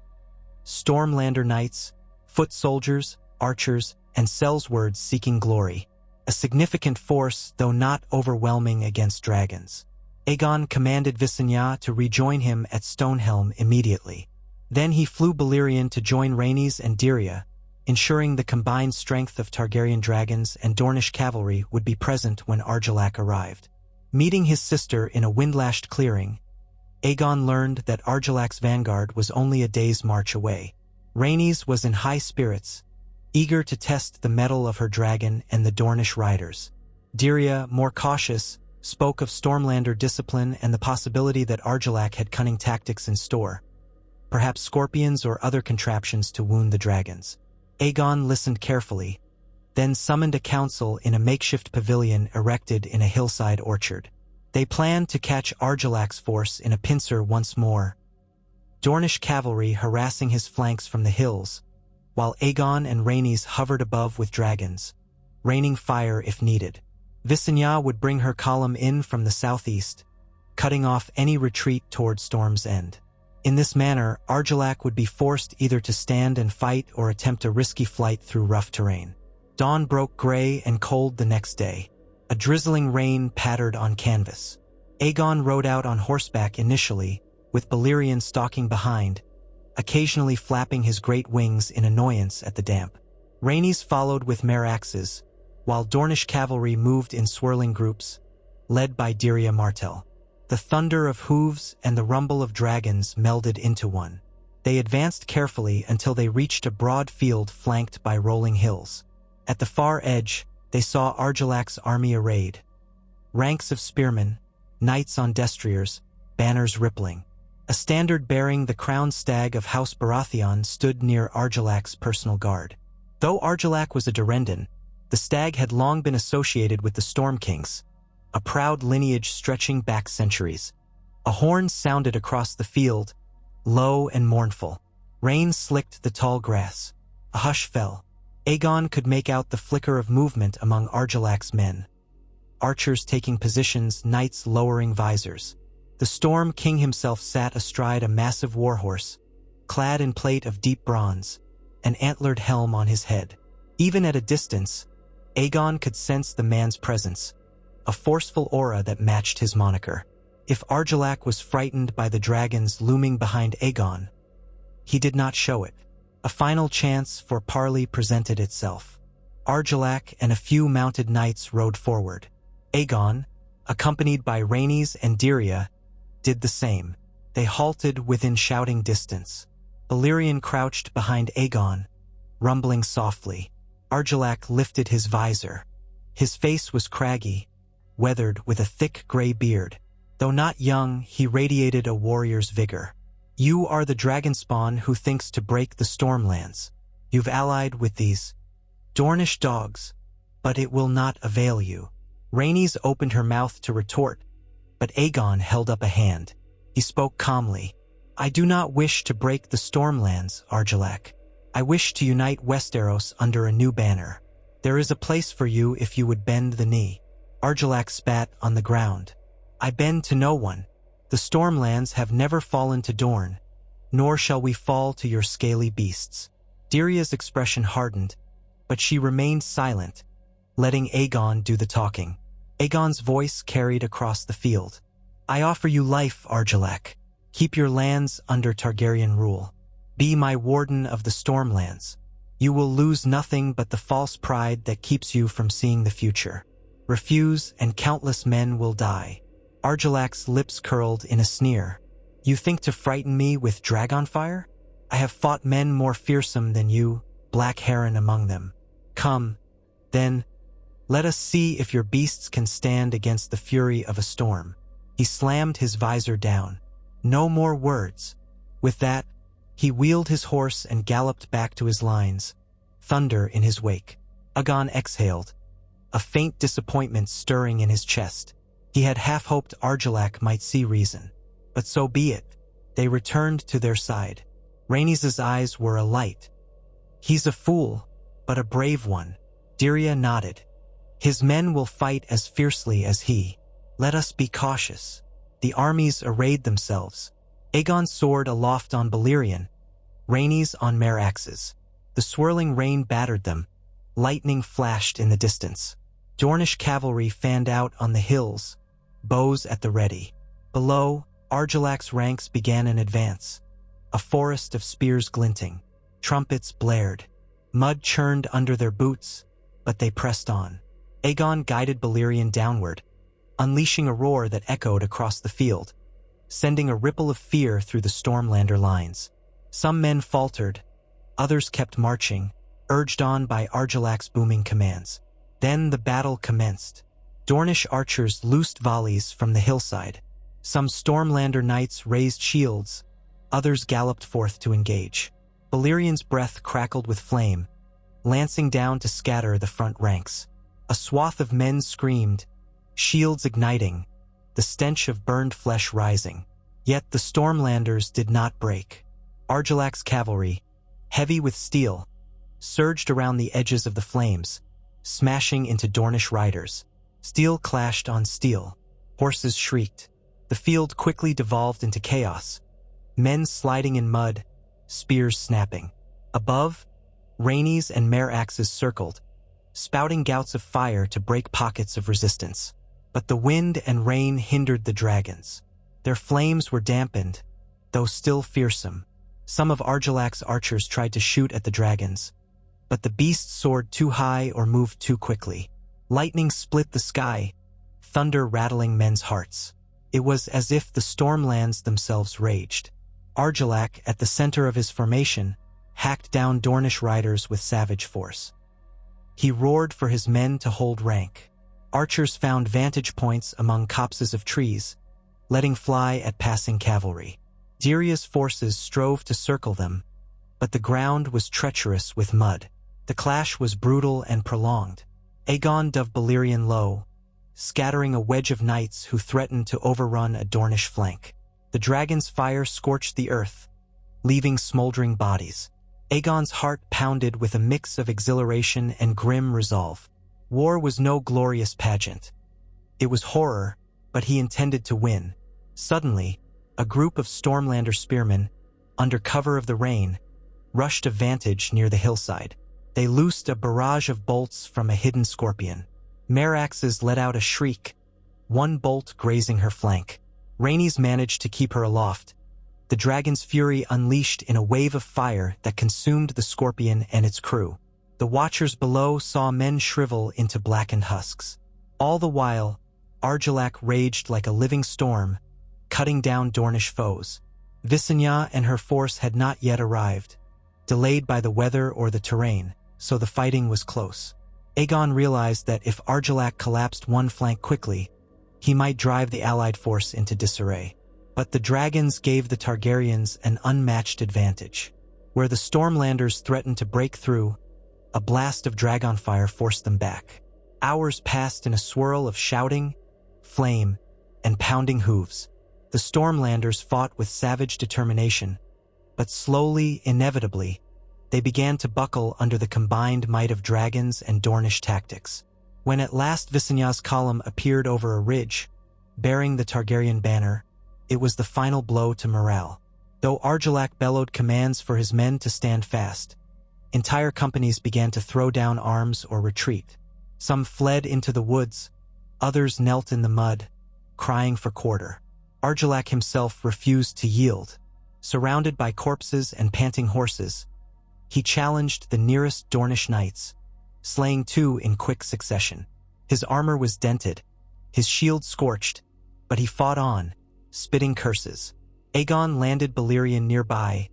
Stormlander knights, foot soldiers, archers, and sellswords seeking glory. A significant force, though not overwhelming against dragons. Aegon commanded Visenya to rejoin him at Stonehelm immediately. Then he flew Balerion to join Rhaenys and Dyria, ensuring the combined strength of Targaryen dragons and Dornish cavalry would be present when Argilac arrived. Meeting his sister in a wind-lashed clearing, Aegon learned that Argilac's vanguard was only a day's march away. Rhaenys was in high spirits, eager to test the mettle of her dragon and the Dornish riders. Dyria, more cautious, spoke of Stormlander discipline and the possibility that Argilac had cunning tactics in store, perhaps scorpions or other contraptions to wound the dragons. Aegon listened carefully, then summoned a council in a makeshift pavilion erected in a hillside orchard. They planned to catch Argilac's force in a pincer once more, Dornish cavalry harassing his flanks from the hills, while Aegon and Rhaenys hovered above with dragons, raining fire if needed. Visenya would bring her column in from the southeast, cutting off any retreat toward Storm's End. In this manner, Argilac would be forced either to stand and fight or attempt a risky flight through rough terrain. Dawn broke gray and cold the next day. A drizzling rain pattered on canvas. Aegon rode out on horseback initially, with Balerion stalking behind, occasionally flapping his great wings in annoyance at the damp. Rhaenys followed with mare-axes, while Dornish cavalry moved in swirling groups, led by Dyria Martell. The thunder of hooves and the rumble of dragons melded into one. They advanced carefully until they reached a broad field flanked by rolling hills. At the far edge, they saw Argilac's army arrayed. Ranks of spearmen, knights on destriers, banners rippling. A standard bearing the crowned stag of House Baratheon stood near Argilac's personal guard. Though Argilac was a Durrandon, the stag had long been associated with the Storm Kings, a proud lineage stretching back centuries. A horn sounded across the field, low and mournful. Rain slicked the tall grass. A hush fell. Aegon could make out the flicker of movement among Argilac's men. Archers taking positions, knights lowering visors. The Storm King himself sat astride a massive warhorse, clad in plate of deep bronze, an antlered helm on his head. Even at a distance, Aegon could sense the man's presence, a forceful aura that matched his moniker. If Argilac was frightened by the dragons looming behind Aegon, he did not show it. A final chance for parley presented itself. Argilac and a few mounted knights rode forward. Aegon, accompanied by Rhaenys and Dyria, did the same. They halted within shouting distance. Balerion crouched behind Aegon, rumbling softly. Argilac lifted his visor. His face was craggy, weathered with a thick gray beard. Though not young, he radiated a warrior's vigor. You are the dragon spawn who thinks to break the stormlands. You've allied with these Dornish dogs, but it will not avail you. Rhaenys opened her mouth to retort, but Aegon held up a hand. He spoke calmly. I do not wish to break the stormlands, Argilac. I wish to unite Westeros under a new banner. There is a place for you if you would bend the knee. Argilac spat on the ground. I bend to no one. The stormlands have never fallen to Dorne, nor shall we fall to your scaly beasts. Dyria's expression hardened, but she remained silent, letting Aegon do the talking. Aegon's voice carried across the field. I offer you life, Argilac. Keep your lands under Targaryen rule. Be my warden of the stormlands. You will lose nothing but the false pride that keeps you from seeing the future. Refuse, and countless men will die. Argilac's lips curled in a sneer. You think to frighten me with dragonfire? I have fought men more fearsome than you, Black Heron among them. Come, then, let us see if your beasts can stand against the fury of a storm. He slammed his visor down. No more words. With that, he wheeled his horse and galloped back to his lines, thunder in his wake. Aegon exhaled, a faint disappointment stirring in his chest. He had half hoped Argilac might see reason. But so be it. They returned to their side. Rhaenys' eyes were alight. He's a fool, but a brave one. Dyria nodded. His men will fight as fiercely as he. Let us be cautious. The armies arrayed themselves. Aegon soared aloft on Balerion, Rhaenys on mare axes. The swirling rain battered them. Lightning flashed in the distance. Dornish cavalry fanned out on the hills, bows at the ready. Below, Argilac's ranks began an advance. A forest of spears glinting. Trumpets blared. Mud churned under their boots, but they pressed on. Aegon guided Balerion downward, unleashing a roar that echoed across the field, sending a ripple of fear through the Stormlander lines. Some men faltered, others kept marching, urged on by Argilac's booming commands. Then the battle commenced. Dornish archers loosed volleys from the hillside. Some Stormlander knights raised shields, others galloped forth to engage. Balerion's breath crackled with flame, lancing down to scatter the front ranks. A swath of men screamed, shields igniting, the stench of burned flesh rising. Yet the Stormlanders did not break. Argilac's cavalry, heavy with steel, surged around the edges of the flames, smashing into Dornish riders. Steel clashed on steel. Horses shrieked. The field quickly devolved into chaos. Men sliding in mud, spears snapping. Above, Rhaenys and mare axes circled, spouting gouts of fire to break pockets of resistance. But the wind and rain hindered the dragons. Their flames were dampened, though still fearsome. Some of Argilac's archers tried to shoot at the dragons, but the beasts soared too high or moved too quickly. Lightning split the sky, thunder rattling men's hearts. It was as if the stormlands themselves raged. Argilac, at the center of his formation, hacked down Dornish riders with savage force. He roared for his men to hold rank. Archers found vantage points among copses of trees, letting fly at passing cavalry. Dyria's forces strove to circle them, but the ground was treacherous with mud. The clash was brutal and prolonged. Aegon dove Balerion low, scattering a wedge of knights who threatened to overrun a Dornish flank. The dragon's fire scorched the earth, leaving smoldering bodies. Aegon's heart pounded with a mix of exhilaration and grim resolve. War was no glorious pageant. It was horror, but he intended to win. Suddenly, a group of Stormlander spearmen, under cover of the rain, rushed a vantage near the hillside. They loosed a barrage of bolts from a hidden scorpion. Mare axes let out a shriek, one bolt grazing her flank. Rhaenys managed to keep her aloft, the dragon's fury unleashed in a wave of fire that consumed the scorpion and its crew. The watchers below saw men shrivel into blackened husks. All the while, Argilac raged like a living storm, cutting down Dornish foes. Visenya and her force had not yet arrived, delayed by the weather or the terrain, so the fighting was close. Aegon realized that if Argilac collapsed one flank quickly, he might drive the allied force into disarray. But the dragons gave the Targaryens an unmatched advantage. Where the Stormlanders threatened to break through, a blast of dragonfire forced them back. Hours passed in a swirl of shouting, flame, and pounding hooves. The Stormlanders fought with savage determination, but slowly, inevitably, they began to buckle under the combined might of dragons and Dornish tactics. When at last Visenya's column appeared over a ridge, bearing the Targaryen banner, it was the final blow to morale. Though Argilac bellowed commands for his men to stand fast, entire companies began to throw down arms or retreat. Some fled into the woods, others knelt in the mud, crying for quarter. Argilac himself refused to yield. Surrounded by corpses and panting horses, He challenged the nearest Dornish knights, slaying 2 in quick succession. His armor was dented, his shield scorched, but he fought on, spitting curses. Aegon landed Balerion nearby,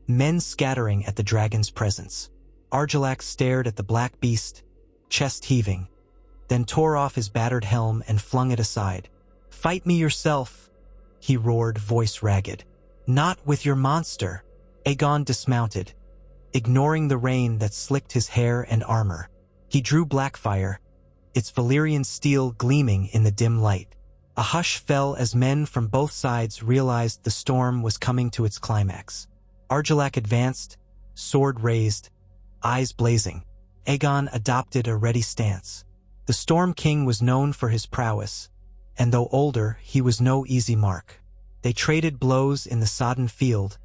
men scattering at the dragon's presence. Argilac stared at the black beast, chest heaving, then tore off his battered helm and flung it aside. "Fight me yourself," he roared, voice ragged. "Not with your monster." Aegon dismounted, ignoring the rain that slicked his hair and armor. He drew Blackfire, its Valyrian steel gleaming in the dim light. A hush fell as men from both sides realized the storm was coming to its climax. Argilac advanced, sword raised, eyes blazing. Aegon adopted a ready stance. The Storm King was known for his prowess, and though older, he was no easy mark. They traded blows in the sodden field,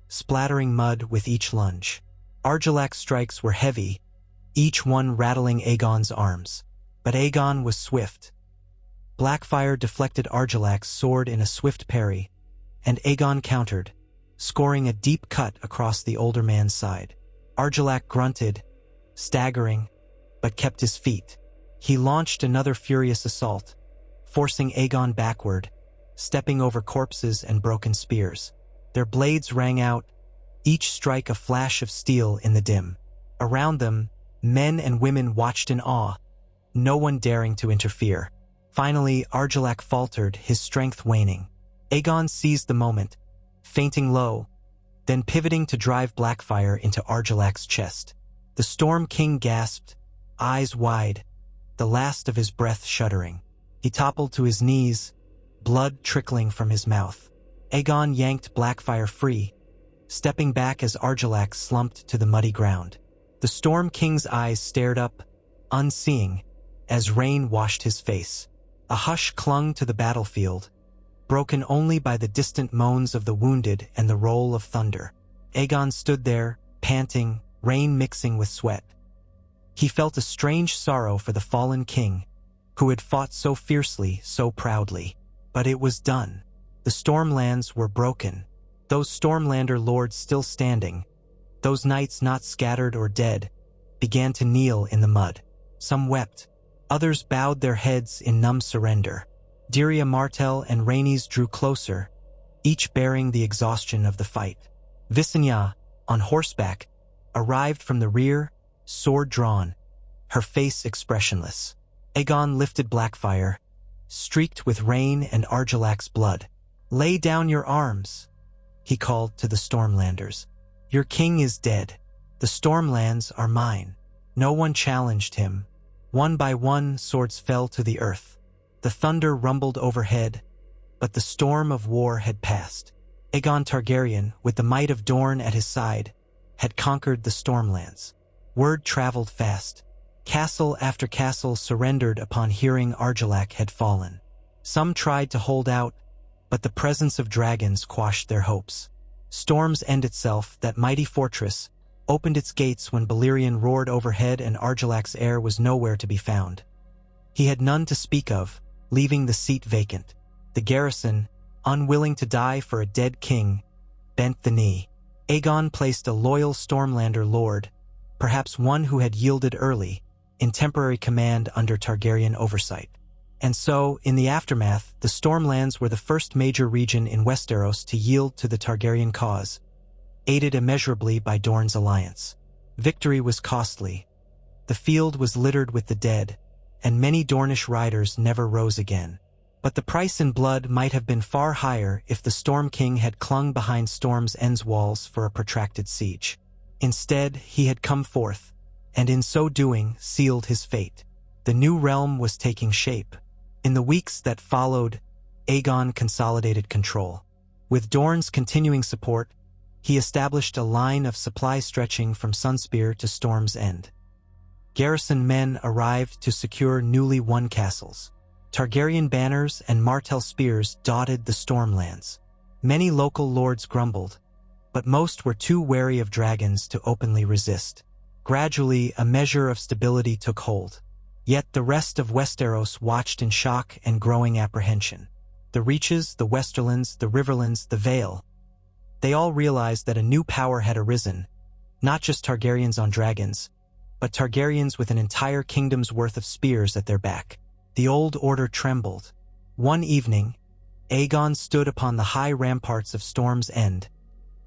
splattering mud with each lunge. Argilac's strikes were heavy, each one rattling Aegon's arms. But Aegon was swift. Blackfire deflected Argilac's sword in a swift parry, and Aegon countered, scoring a deep cut across the older man's side. Argilac grunted, staggering, but kept his feet. He launched another furious assault, forcing Aegon backward, stepping over corpses and broken spears. Their blades rang out, each strike a flash of steel in the dim. Around them, men and women watched in awe, no one daring to interfere. Finally, Argilac faltered, his strength waning. Aegon seized the moment, feinting low, then pivoting to drive Blackfire into Argilac's chest. The Storm King gasped, eyes wide, the last of his breath shuddering. He toppled to his knees, blood trickling from his mouth. Aegon yanked Blackfire free, stepping back as Argilac slumped to the muddy ground. The Storm King's eyes stared up, unseeing, as rain washed his face. A hush clung to the battlefield, broken only by the distant moans of the wounded and the roll of thunder. Aegon stood there, panting, rain mixing with sweat. He felt a strange sorrow for the fallen king, who had fought so fiercely, so proudly. But it was done. The stormlands were broken, those Stormlander lords still standing, those knights not scattered or dead, began to kneel in the mud. Some wept, others bowed their heads in numb surrender. Dyria Martell and Rhaenys drew closer, each bearing the exhaustion of the fight. Visenya, on horseback, arrived from the rear, sword drawn, her face expressionless. Aegon lifted Blackfire, streaked with rain and Argilac's blood. "Lay down your arms," he called to the Stormlanders. "Your king is dead. The Stormlands are mine." No one challenged him. One by one, swords fell to the earth. The thunder rumbled overhead, but the storm of war had passed. Aegon Targaryen, with the might of Dorne at his side, had conquered the Stormlands. Word traveled fast. Castle after castle surrendered upon hearing Argilac had fallen. Some tried to hold out, but the presence of dragons quashed their hopes. Storm's End itself, that mighty fortress, opened its gates when Balerion roared overhead and Argilac's heir was nowhere to be found. He had none to speak of, leaving the seat vacant. The garrison, unwilling to die for a dead king, bent the knee. Aegon placed a loyal Stormlander lord, perhaps one who had yielded early, in temporary command under Targaryen oversight. And so, in the aftermath, the Stormlands were the first major region in Westeros to yield to the Targaryen cause, aided immeasurably by Dorne's alliance. Victory was costly. The field was littered with the dead, and many Dornish riders never rose again. But the price in blood might have been far higher if the Storm King had clung behind Storm's End's walls for a protracted siege. Instead, he had come forth, and in so doing, sealed his fate. The new realm was taking shape. In the weeks that followed, Aegon consolidated control. With Dorne's continuing support, he established a line of supply stretching from Sunspear to Storm's End. Garrison men arrived to secure newly won castles. Targaryen banners and Martell spears dotted the Stormlands. Many local lords grumbled, but most were too wary of dragons to openly resist. Gradually, a measure of stability took hold. Yet the rest of Westeros watched in shock and growing apprehension. The Reaches, the Westerlands, the Riverlands, the Vale. They all realized that a new power had arisen, Not just Targaryens on dragons, but Targaryens with an entire kingdom's worth of spears at their back. The old order trembled. One evening, Aegon stood upon the high ramparts of Storm's End,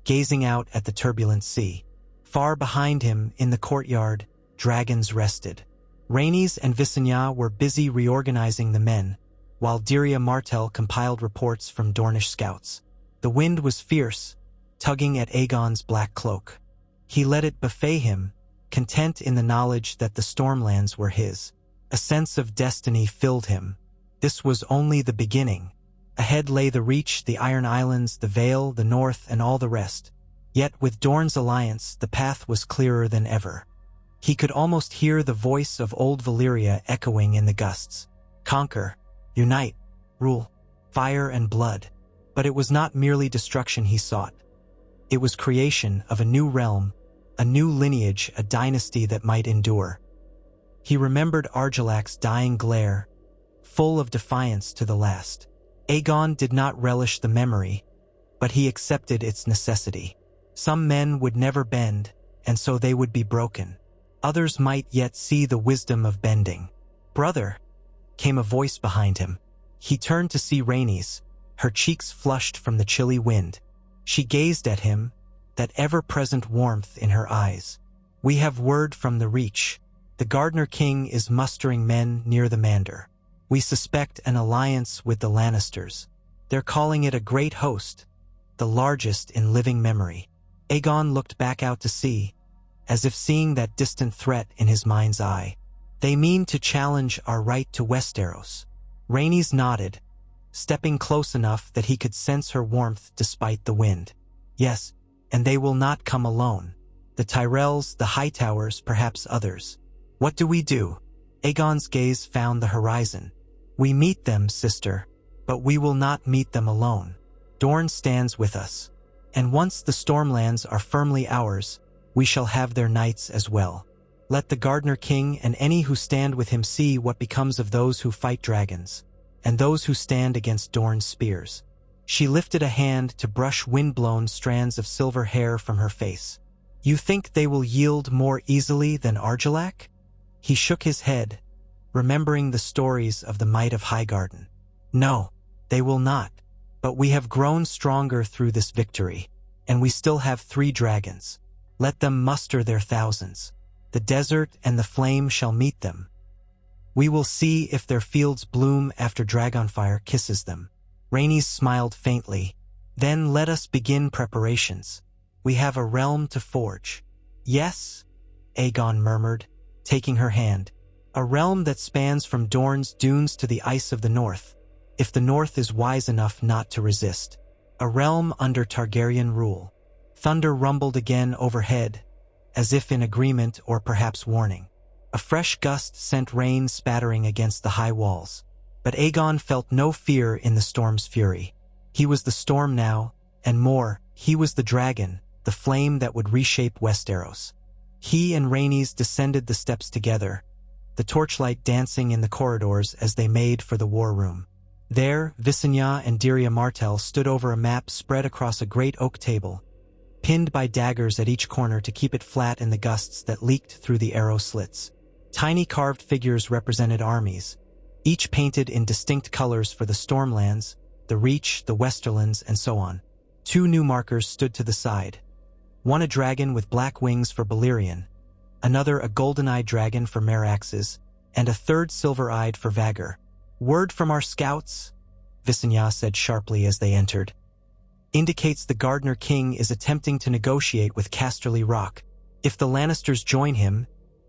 gazing out at the turbulent sea. Far behind him, in the courtyard, dragons rested. Rhaenys and Visenya were busy reorganizing the men, while Dyria Martell compiled reports from Dornish scouts. The wind was fierce, tugging at Aegon's black cloak. He let it buffet him, content in the knowledge that the stormlands were his. A sense of destiny filled him. This was only the beginning. Ahead lay the Reach, the Iron Islands, the Vale, the North, and all the rest. Yet with Dorne's alliance, the path was clearer than ever. He could almost hear the voice of old Valyria echoing in the gusts. Conquer, unite, rule, fire and blood. But it was not merely destruction he sought. It was creation of a new realm, a new lineage, a dynasty that might endure. He remembered Argilac's dying glare, full of defiance to the last. Aegon did not relish the memory, but he accepted its necessity. Some men would never bend, and so they would be broken. Others might yet see the wisdom of bending. "Brother," came a voice behind him. He turned to see Rhaenys, her cheeks flushed from the chilly wind. She gazed at him, that ever-present warmth in her eyes. "We have word from the Reach. The Gardener King is mustering men near the Mander. We suspect an alliance with the Lannisters. They're calling it a great host, the largest in living memory." Aegon looked back out to sea, as if seeing that distant threat in his mind's eye. "They mean to challenge our right to Westeros." Rhaenys nodded, stepping close enough that he could sense her warmth despite the wind. "Yes, and they will not come alone. The Tyrells, the Hightowers, perhaps others. What do we do?" Aegon's gaze found the horizon. "We meet them, sister, but we will not meet them alone. Dorne stands with us, and once the Stormlands are firmly ours, we shall have their knights as well. Let the Gardener King and any who stand with him see what becomes of those who fight dragons, and those who stand against Dorne's spears." She lifted a hand to brush wind-blown strands of silver hair from her face. "You think they will yield more easily than Argilac?" He shook his head, remembering the stories of the might of Highgarden. "No, they will not. But we have grown stronger through this victory, and we still have 3 dragons. Let them muster their thousands. The desert and the flame shall meet them. We will see if their fields bloom after Dragonfire kisses them." Rhaenys smiled faintly. "Then let us begin preparations. We have a realm to forge." "Yes," Aegon murmured, taking her hand. "A realm that spans from Dorne's dunes to the ice of the north, if the north is wise enough not to resist. A realm under Targaryen rule." Thunder rumbled again overhead, as if in agreement or perhaps warning. A fresh gust sent rain spattering against the high walls. But Aegon felt no fear in the storm's fury. He was the storm now, and more, he was the dragon, the flame that would reshape Westeros. He and Rhaenys descended the steps together, the torchlight dancing in the corridors as they made for the war room. There, Visenya and Dyria Martell stood over a map spread across a great oak table, pinned by daggers at each corner to keep it flat in the gusts that leaked through the arrow slits. Tiny carved figures represented armies, each painted in distinct colors for the Stormlands, the Reach, the Westerlands, and so on. 2 new markers stood to the side. One a dragon with black wings for Balerion, another a golden-eyed dragon for Meraxes, and a third silver-eyed for Vhagar. "Word from our scouts," Visenya said sharply as they entered, "indicates the Gardener King is attempting to negotiate with Casterly Rock. If the Lannisters join him,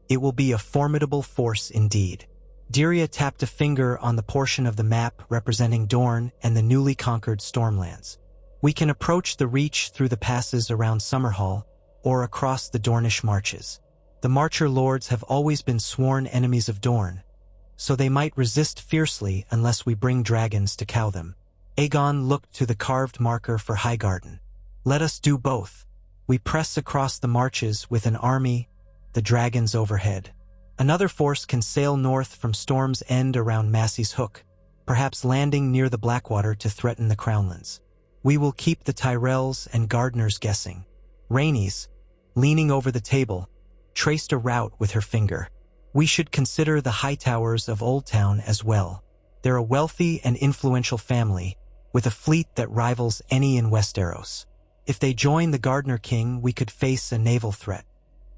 it will be a formidable force indeed." Dyria tapped a finger on the portion of the map representing Dorne and the newly conquered Stormlands. "We can approach the Reach through the passes around Summerhall or across the Dornish marches. The Marcher Lords have always been sworn enemies of Dorne, so they might resist fiercely unless we bring dragons to cow them." Aegon looked to the carved marker for Highgarden. "Let us do both. We press across the marches with an army, the dragons overhead. Another force can sail north from Storm's End around Massey's Hook, perhaps landing near the Blackwater to threaten the Crownlands. We will keep the Tyrells and Gardeners guessing." Rhaenys, leaning over the table, traced a route with her finger. We should consider the Hightowers of Old Town as well. They're a wealthy and influential family, with a fleet that rivals any in Westeros. If they join the Gardener King, we could face a naval threat.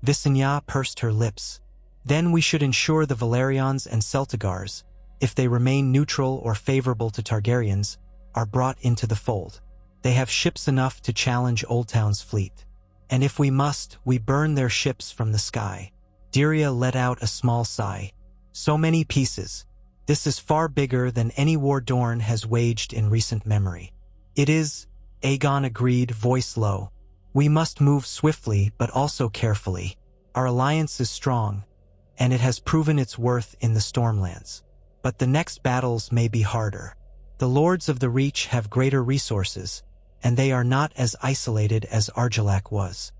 Visenya pursed her lips. Then we should ensure the Valerians and Celtigars, if they remain neutral or favorable to Targaryens, are brought into the fold. They have ships enough to challenge Old Town's fleet. And if we must, we burn their ships from the sky. Dyria let out a small sigh. So many pieces. This is far bigger than any war Dorne has waged in recent memory. It is, Aegon agreed, voice low. We must move swiftly, but also carefully. Our alliance is strong, and it has proven its worth in the stormlands. But the next battles may be harder. The Lords of the Reach have greater resources, and they are not as isolated as Argilac was.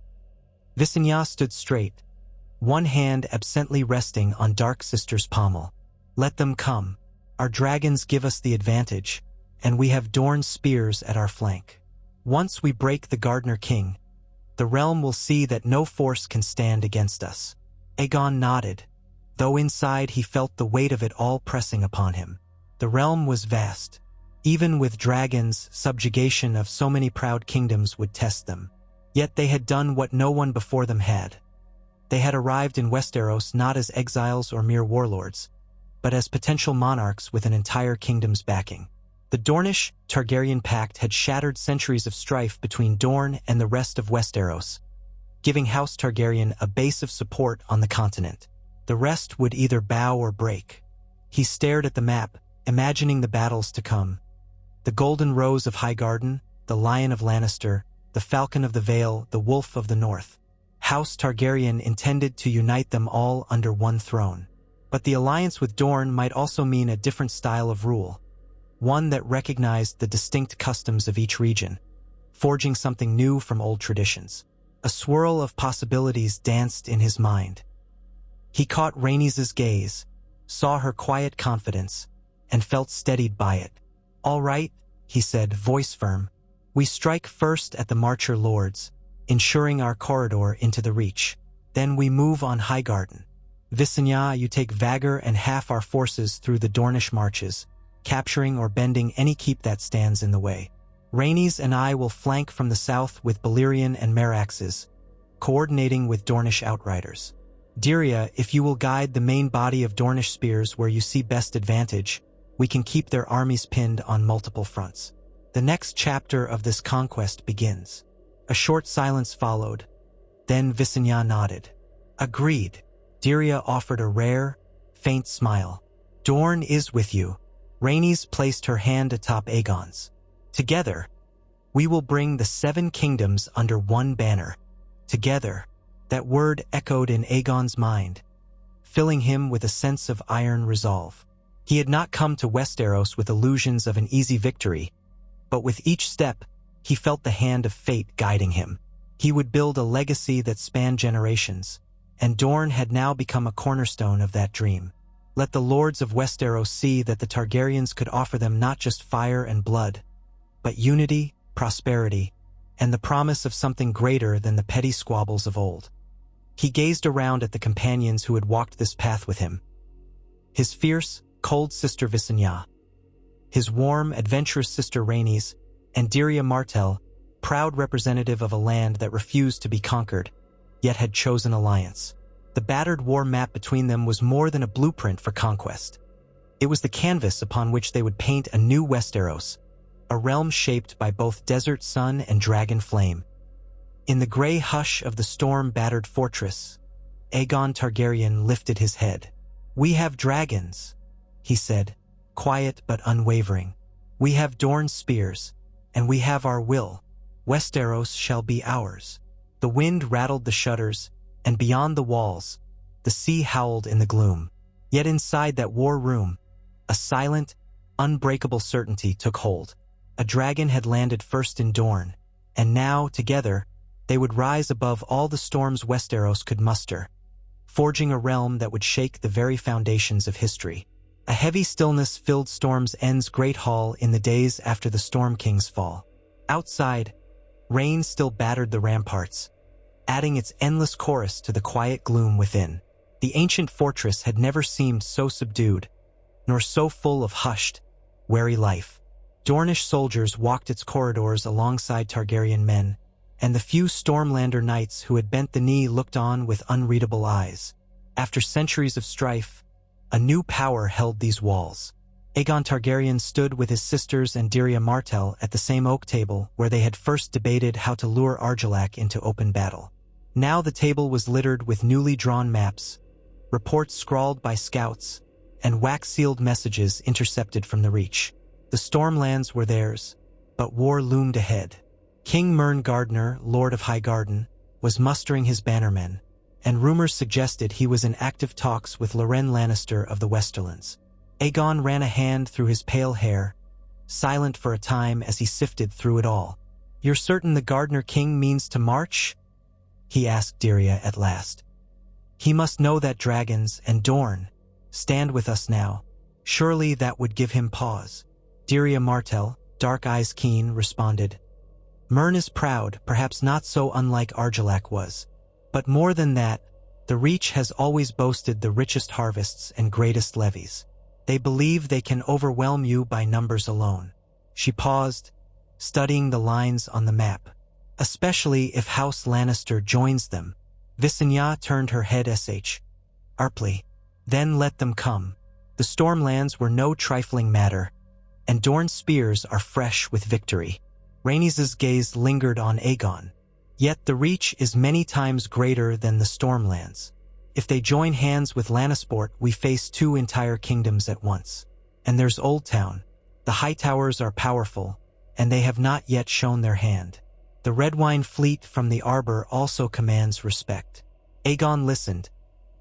Visenya stood straight, one hand absently resting on Dark Sister's pommel. Let them come. Our dragons give us the advantage, and we have Dorne spears at our flank. Once we break the Gardener King, the realm will see that no force can stand against us. Aegon nodded, though inside he felt the weight of it all pressing upon him. The realm was vast. Even with dragons, subjugation of so many proud kingdoms would test them. Yet they had done what no one before them had. They had arrived in Westeros not as exiles or mere warlords, but as potential monarchs with an entire kingdom's backing. The Dornish-Targaryen pact had shattered centuries of strife between Dorne and the rest of Westeros, giving House Targaryen a base of support on the continent. The rest would either bow or break. He stared at the map, imagining the battles to come. The Golden Rose of Highgarden, the Lion of Lannister, the Falcon of the Vale, the Wolf of the North. House Targaryen intended to unite them all under one throne. But the alliance with Dorne might also mean a different style of rule, one that recognized the distinct customs of each region, forging something new from old traditions. A swirl of possibilities danced in his mind. He caught Rhaenys' gaze, saw her quiet confidence, and felt steadied by it. "All right," he said, voice firm. "We strike first at the Marcher Lords, ensuring our corridor into the Reach. Then we move on Highgarden. Visenya, you take Vhagar and half our forces through the Dornish marches, capturing or bending any keep that stands in the way. Rhaenys and I will flank from the south with Balerion and Meraxes, coordinating with Dornish outriders. Dyria, if you will guide the main body of Dornish spears where you see best advantage, we can keep their armies pinned on multiple fronts." The next chapter of this conquest begins. A short silence followed. Then Visenya nodded. "Agreed." Dyria offered a rare, faint smile. "Dorne is with you." Rhaenys placed her hand atop Aegon's. "Together, we will bring the 7 kingdoms under one banner." Together, that word echoed in Aegon's mind, filling him with a sense of iron resolve. He had not come to Westeros with illusions of an easy victory, but with each step, he felt the hand of fate guiding him. He would build a legacy that spanned generations, and Dorne had now become a cornerstone of that dream. Let the lords of Westeros see that the Targaryens could offer them not just fire and blood, but unity, prosperity, and the promise of something greater than the petty squabbles of old. He gazed around at the companions who had walked this path with him. His fierce, cold sister Visenya, his warm, adventurous sister Rhaenys, and Dyria Martell, proud representative of a land that refused to be conquered, yet had chosen alliance. The battered war map between them was more than a blueprint for conquest. It was the canvas upon which they would paint a new Westeros, a realm shaped by both desert sun and dragon flame. In the gray hush of the storm-battered fortress, Aegon Targaryen lifted his head. "We have dragons," he said, quiet but unwavering. "We have Dorne spears, and we have our will. Westeros shall be ours." The wind rattled the shutters, and beyond the walls, the sea howled in the gloom. Yet inside that war room, a silent, unbreakable certainty took hold. A dragon had landed first in Dorne, and now, together, they would rise above all the storms Westeros could muster, forging a realm that would shake the very foundations of history. A heavy stillness filled Storm's End's great hall in the days after the Storm King's fall. Outside, rain still battered the ramparts, adding its endless chorus to the quiet gloom within. The ancient fortress had never seemed so subdued, nor so full of hushed, wary life. Dornish soldiers walked its corridors alongside Targaryen men, and the few Stormlander knights who had bent the knee looked on with unreadable eyes. After centuries of strife, a new power held these walls. Aegon Targaryen stood with his sisters and Dirya Martell at the same oak table where they had first debated how to lure Argilac into open battle. Now the table was littered with newly drawn maps, reports scrawled by scouts, and wax-sealed messages intercepted from the Reach. The Stormlands were theirs, but war loomed ahead. King Mern Gardner, Lord of Highgarden, was mustering his bannermen, and rumors suggested he was in active talks with Loren Lannister of the Westerlands. Aegon ran a hand through his pale hair, silent for a time as he sifted through it all. "You're certain the Gardner King means to march?" he asked Dirya at last. "He must know that dragons and Dorne stand with us now. Surely that would give him pause." Dirya Martell, dark eyes keen, responded, "Mern is proud, perhaps not so unlike Argilac was. But more than that, the Reach has always boasted the richest harvests and greatest levies. They believe they can overwhelm you by numbers alone." She paused, studying the lines on the map. "Especially if House Lannister joins them." Visenya turned her head sharply. "Then let them come. The Stormlands were no trifling matter, and Dorne's spears are fresh with victory." Rhaenys' gaze lingered on Aegon. "Yet the Reach is many times greater than the Stormlands. If they join hands with Lannisport, we face two entire kingdoms at once. And there's Oldtown. The Hightowers are powerful, and they have not yet shown their hand. The Redwyne fleet from the Arbor also commands respect." Aegon listened,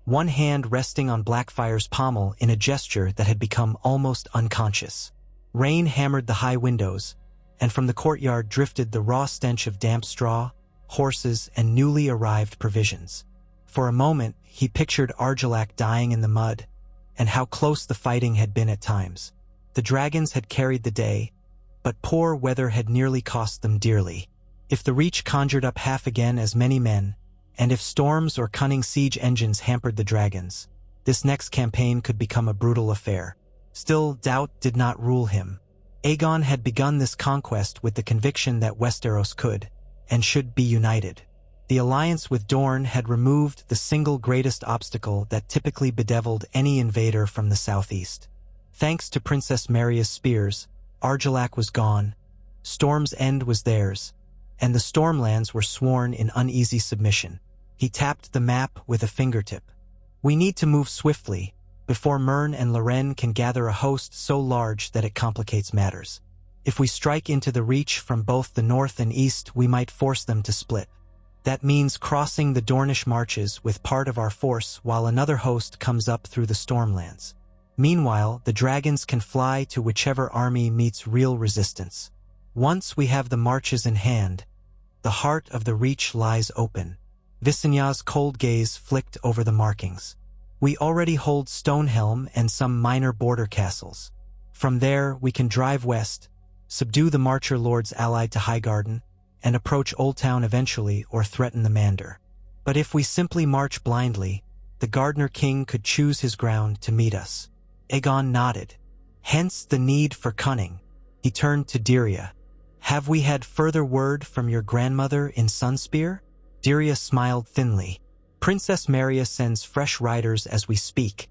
one hand resting on Blackfire's pommel in a gesture that had become almost unconscious. Rain hammered the high windows, and from the courtyard drifted the raw stench of damp straw, horses, and newly arrived provisions. For a moment, he pictured Argilac dying in the mud, and how close the fighting had been at times. The dragons had carried the day, but poor weather had nearly cost them dearly. If the Reach conjured up half again as many men, and if storms or cunning siege engines hampered the dragons, this next campaign could become a brutal affair. Still, doubt did not rule him. Aegon had begun this conquest with the conviction that Westeros could, and should be united. The alliance with Dorne had removed the single greatest obstacle that typically bedeviled any invader from the southeast. Thanks to Princess Maria's spears, Argilac was gone, Storm's End was theirs, and the Stormlands were sworn in uneasy submission. He tapped the map with a fingertip. "We need to move swiftly, before Mern and Loren can gather a host so large that it complicates matters. If we strike into the Reach from both the north and east, we might force them to split. That means crossing the Dornish marches with part of our force while another host comes up through the Stormlands. Meanwhile, the dragons can fly to whichever army meets real resistance. Once we have the marches in hand, the heart of the Reach lies open." Visenya's cold gaze flicked over the markings. "We already hold Stonehelm and some minor border castles. From there, we can drive west, subdue the Marcher lords allied to Highgarden, and approach Oldtown eventually or threaten the Mander. But if we simply march blindly, the Gardner King could choose his ground to meet us." Aegon nodded. "Hence the need for cunning." He turned to Dirya. "Have we had further word from your grandmother in Sunspear?" Dirya smiled thinly. "Princess Maria sends fresh riders as we speak,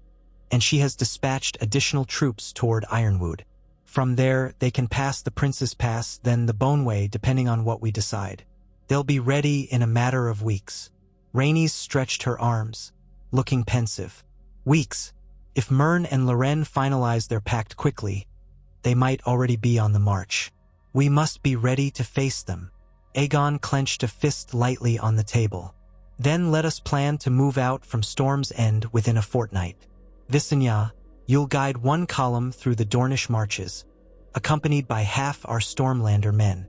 and she has dispatched additional troops toward Ironwood. From there, they can pass the Prince's Pass, then the Boneway, depending on what we decide. They'll be ready in a matter of weeks." Rhaenys stretched her arms, looking pensive. "Weeks? If Mern and Loren finalize their pact quickly, they might already be on the march. We must be ready to face them." Aegon clenched a fist lightly on the table. "Then let us plan to move out from Storm's End within a fortnight. Visenya, you'll guide one column through the Dornish marches, accompanied by half our Stormlander men.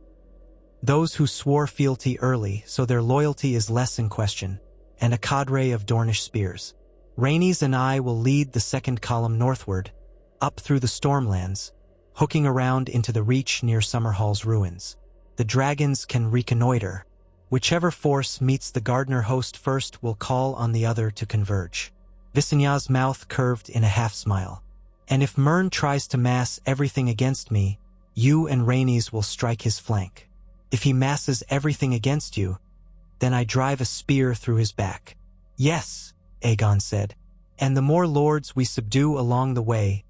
Those who swore fealty early, so their loyalty is less in question, and a cadre of Dornish spears. Rhaenys and I will lead the second column northward, up through the Stormlands, hooking around into the Reach near Summerhall's ruins. The dragons can reconnoiter, Whichever force meets the Gardener host first will call on the other to converge. Visenya's mouth curved in a half-smile. And if Mern tries to mass everything against me, you and Rhaenys will strike his flank. If he masses everything against you, then I drive a spear through his back. Yes, Aegon said. And the more lords we subdue along the way,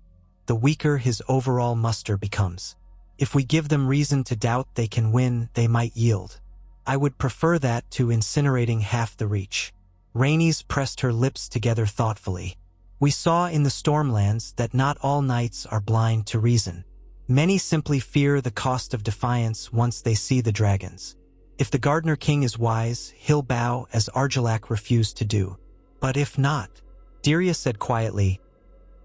the weaker his overall muster becomes. If we give them reason to doubt they can win, they might yield. I would prefer that to incinerating half the reach. Rhaenys pressed her lips together thoughtfully. We saw in the stormlands that not all knights are blind to reason. Many simply fear the cost of defiance once they see the dragons. If the Gardener King is wise, he'll bow as Argilac refused to do. But if not, Dyria said quietly,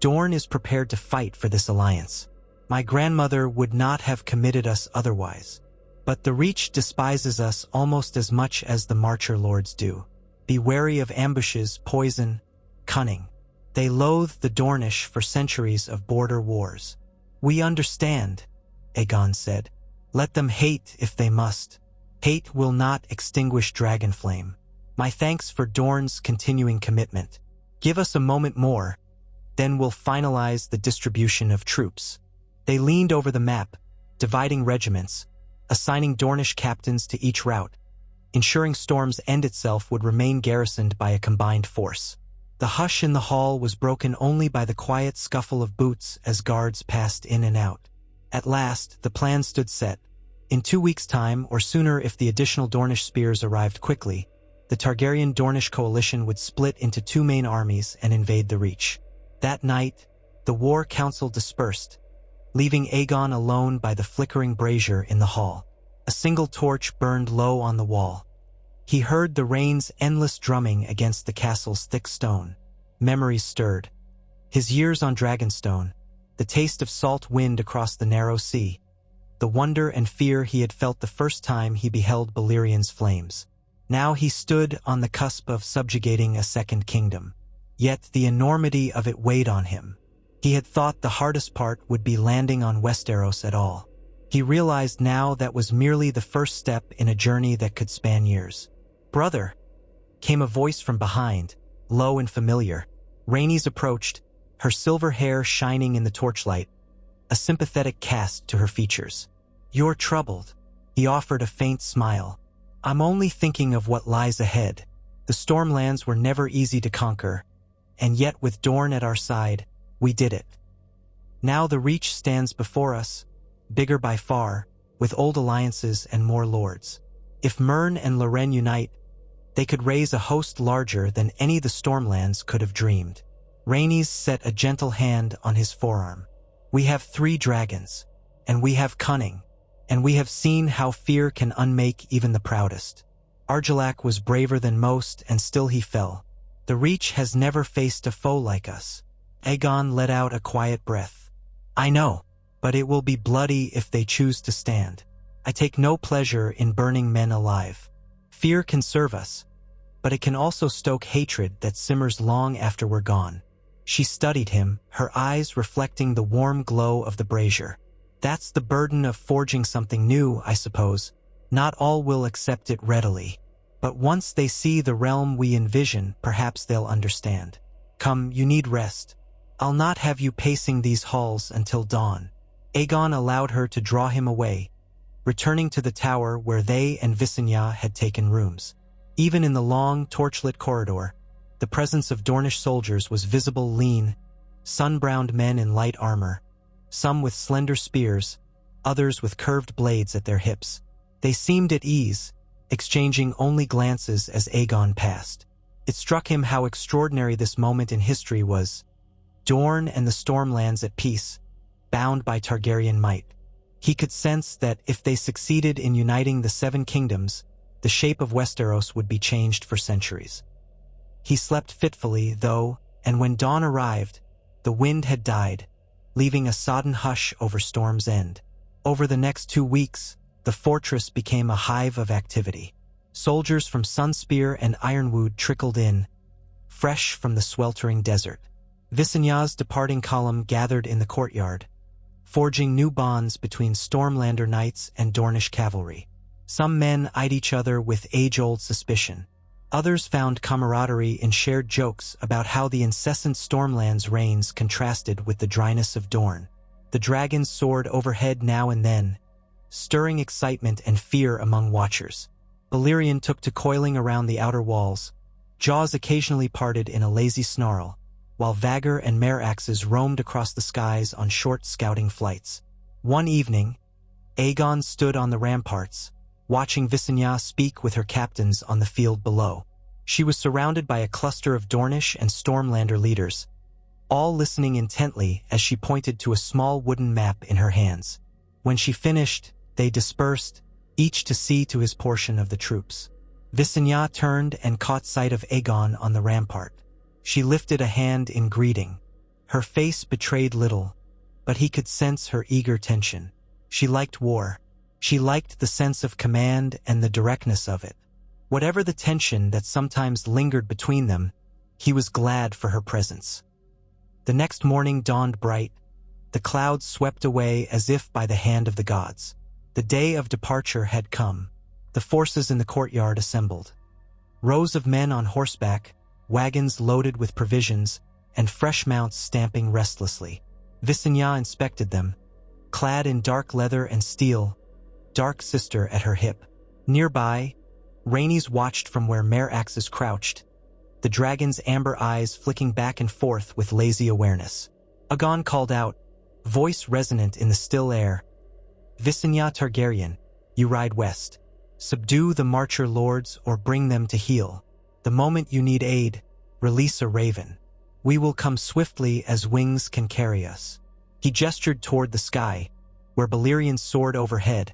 Dorne is prepared to fight for this alliance. My grandmother would not have committed us otherwise. But the Reach despises us almost as much as the Marcher Lords do. Be wary of ambushes, poison, cunning. They loathed the Dornish for centuries of border wars. We understand, Aegon said. Let them hate if they must. Hate will not extinguish Dragonflame. My thanks for Dorne's continuing commitment. Give us a moment more, then we'll finalize the distribution of troops. They leaned over the map, dividing regiments, assigning Dornish captains to each route, ensuring Storm's End itself would remain garrisoned by a combined force. The hush in the hall was broken only by the quiet scuffle of boots as guards passed in and out. At last, the plan stood set. In 2 weeks' time, or sooner if the additional Dornish spears arrived quickly, the Targaryen-Dornish coalition would split into 2 main armies and invade the Reach. That night, the war council dispersed, leaving Aegon alone by the flickering brazier in the hall. A single torch burned low on the wall. He heard the rain's endless drumming against the castle's thick stone. Memories stirred. His years on Dragonstone, the taste of salt wind across the narrow sea, the wonder and fear he had felt the first time he beheld Balerian's flames. Now he stood on the cusp of subjugating a second kingdom. Yet the enormity of it weighed on him. He had thought the hardest part would be landing on Westeros at all. He realized now that was merely the first step in a journey that could span years. "Brother," came a voice from behind, low and familiar. Rhaenys approached, her silver hair shining in the torchlight, a sympathetic cast to her features. "You're troubled." He offered a faint smile. "I'm only thinking of what lies ahead. The stormlands were never easy to conquer, and yet with Dorne at our side, we did it. Now the Reach stands before us, bigger by far, with old alliances and more lords. If Mern and Loren unite, they could raise a host larger than any the Stormlands could have dreamed." Rhaenys set a gentle hand on his forearm. "We have 3 dragons, and we have cunning, and we have seen how fear can unmake even the proudest. Argilac was braver than most, and still he fell. The Reach has never faced a foe like us." Aegon let out a quiet breath. "I know, but it will be bloody if they choose to stand. I take no pleasure in burning men alive. Fear can serve us, but it can also stoke hatred that simmers long after we're gone." She studied him, her eyes reflecting the warm glow of the brazier. "That's the burden of forging something new, I suppose. Not all will accept it readily. But once they see the realm we envision, perhaps they'll understand. Come, you need rest. I'll not have you pacing these halls until dawn." Aegon allowed her to draw him away, returning to the tower where they and Visenya had taken rooms. Even in the long, torchlit corridor, the presence of Dornish soldiers was visible. Lean, sun-browned men in light armor, some with slender spears, others with curved blades at their hips. They seemed at ease, exchanging only glances as Aegon passed. It struck him how extraordinary this moment in history was. Dorne and the Stormlands at peace, bound by Targaryen might. He could sense that if they succeeded in uniting the 7 kingdoms, the shape of Westeros would be changed for centuries. He slept fitfully, though, and when dawn arrived, the wind had died, leaving a sodden hush over Storm's End. Over the next 2 weeks, the fortress became a hive of activity. Soldiers from Sunspear and Ironwood trickled in, fresh from the sweltering desert. Visenya's departing column gathered in the courtyard, forging new bonds between Stormlander knights and Dornish cavalry. Some men eyed each other with age-old suspicion. Others found camaraderie in shared jokes about how the incessant Stormlands rains contrasted with the dryness of Dorne. The dragons soared overhead now and then, stirring excitement and fear among watchers. Balerion took to coiling around the outer walls, jaws occasionally parted in a lazy snarl, while Vagor and Meraxes roamed across the skies on short scouting flights. One evening, Aegon stood on the ramparts, watching Visenya speak with her captains on the field below. She was surrounded by a cluster of Dornish and Stormlander leaders, all listening intently as she pointed to a small wooden map in her hands. When she finished, they dispersed, each to see to his portion of the troops. Visenya turned and caught sight of Aegon on the rampart. She lifted a hand in greeting. Her face betrayed little, but he could sense her eager tension. She liked war. She liked the sense of command and the directness of it. Whatever the tension that sometimes lingered between them, he was glad for her presence. The next morning dawned bright. The clouds swept away as if by the hand of the gods. The day of departure had come. The forces in the courtyard assembled. Rows of men on horseback, wagons loaded with provisions, and fresh mounts stamping restlessly. Visenya inspected them, clad in dark leather and steel, dark sister at her hip. Nearby, Rhaenys watched from where Meraxes crouched, the dragon's amber eyes flicking back and forth with lazy awareness. Aegon called out, voice resonant in the still air, Visenya Targaryen, you ride west. Subdue the Marcher lords or bring them to heel. The moment you need aid, release a raven. We will come swiftly as wings can carry us. He gestured toward the sky, where Balerion soared overhead,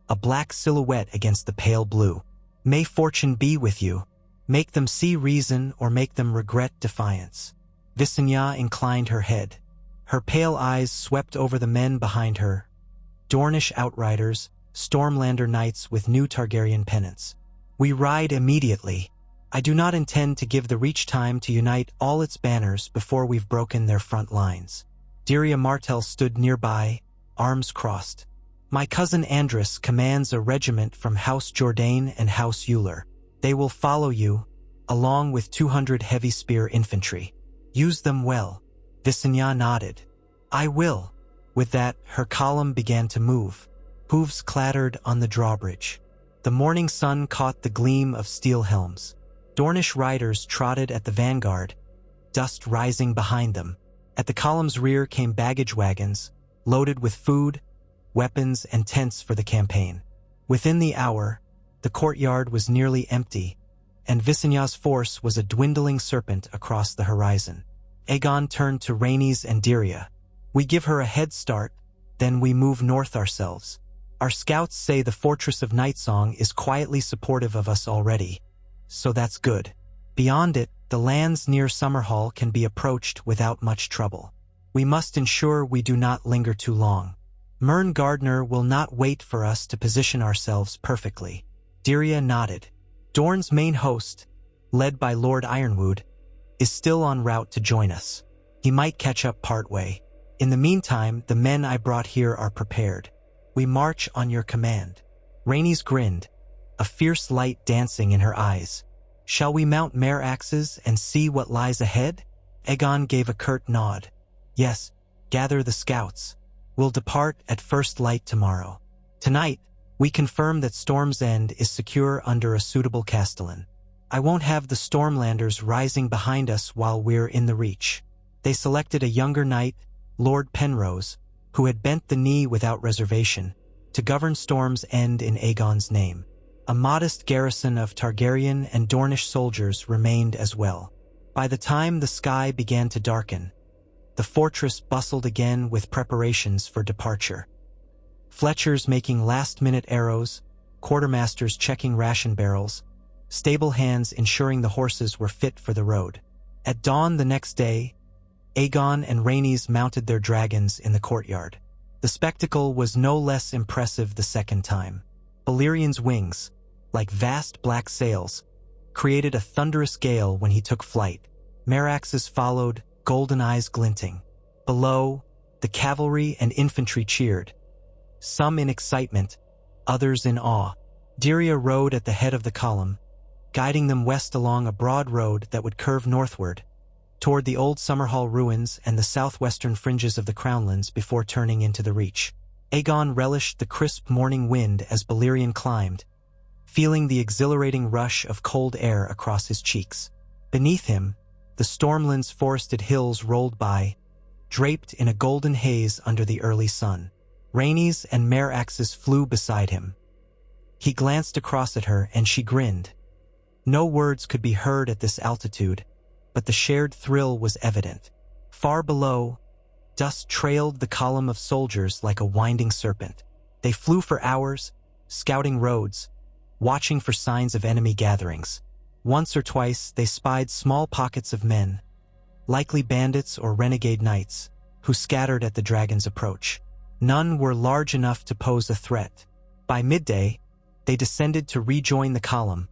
a black silhouette against the pale blue. May fortune be with you. Make them see reason or make them regret defiance. Visenya inclined her head. Her pale eyes swept over the men behind her, Dornish outriders, Stormlander knights with new Targaryen pennants. We ride immediately. I do not intend to give the Reach time to unite all its banners before we've broken their front lines. Dyria Martell stood nearby, arms crossed. My cousin Andris commands a regiment from House Jourdain and House Euler. They will follow you, along with 200 heavy spear infantry. Use them well. Visenya nodded. I will. With that, her column began to move. Hooves clattered on the drawbridge. The morning sun caught the gleam of steel helms. Dornish riders trotted at the vanguard, dust rising behind them. At the column's rear came baggage wagons, loaded with food, weapons, and tents for the campaign. Within the hour, the courtyard was nearly empty, and Visenya's force was a dwindling serpent across the horizon. Aegon turned to Rhaenys and Dyria. We give her a head start, then we move north ourselves. Our scouts say the fortress of Nightsong is quietly supportive of us already, so that's good. Beyond it, the lands near Summerhall can be approached without much trouble. We must ensure we do not linger too long. Mern Gardner will not wait for us to position ourselves perfectly. Dyria nodded. Dorne's main host, led by Lord Ironwood, is still en route to join us. He might catch up partway. In the meantime, the men I brought here are prepared. We march on your command. Rhaenys grinned, a fierce light dancing in her eyes. Shall we mount Meraxes and see what lies ahead? Aegon gave a curt nod. Yes, gather the scouts. We'll depart at first light tomorrow. Tonight, we confirm that Storm's End is secure under a suitable castellan. I won't have the Stormlanders rising behind us while we're in the Reach. They selected a younger knight, Lord Penrose, who had bent the knee without reservation, to govern Storm's End in Aegon's name. A modest garrison of Targaryen and Dornish soldiers remained as well. By the time the sky began to darken, the fortress bustled again with preparations for departure. Fletchers making last-minute arrows, quartermasters checking ration barrels, stable hands ensuring the horses were fit for the road. At dawn the next day, Aegon and Rhaenys mounted their dragons in the courtyard. The spectacle was no less impressive the second time. Balerion's wings, like vast black sails, created a thunderous gale when he took flight. Meraxes followed, golden eyes glinting. Below, the cavalry and infantry cheered, some in excitement, others in awe. Dirya rode at the head of the column, guiding them west along a broad road that would curve northward, toward the old Summerhall ruins and the southwestern fringes of the Crownlands before turning into the Reach. Aegon relished the crisp morning wind as Balerion climbed, feeling the exhilarating rush of cold air across his cheeks. Beneath him, the Stormlands' forested hills rolled by, draped in a golden haze under the early sun. Rhaenys and Meraxes flew beside him. He glanced across at her and she grinned. No words could be heard at this altitude, but the shared thrill was evident. Far below, dust trailed the column of soldiers like a winding serpent. They flew for hours, scouting roads, watching for signs of enemy gatherings. Once or twice they spied small pockets of men, likely bandits or renegade knights, who scattered at the dragon's approach. None were large enough to pose a threat. By midday, they descended to rejoin the column,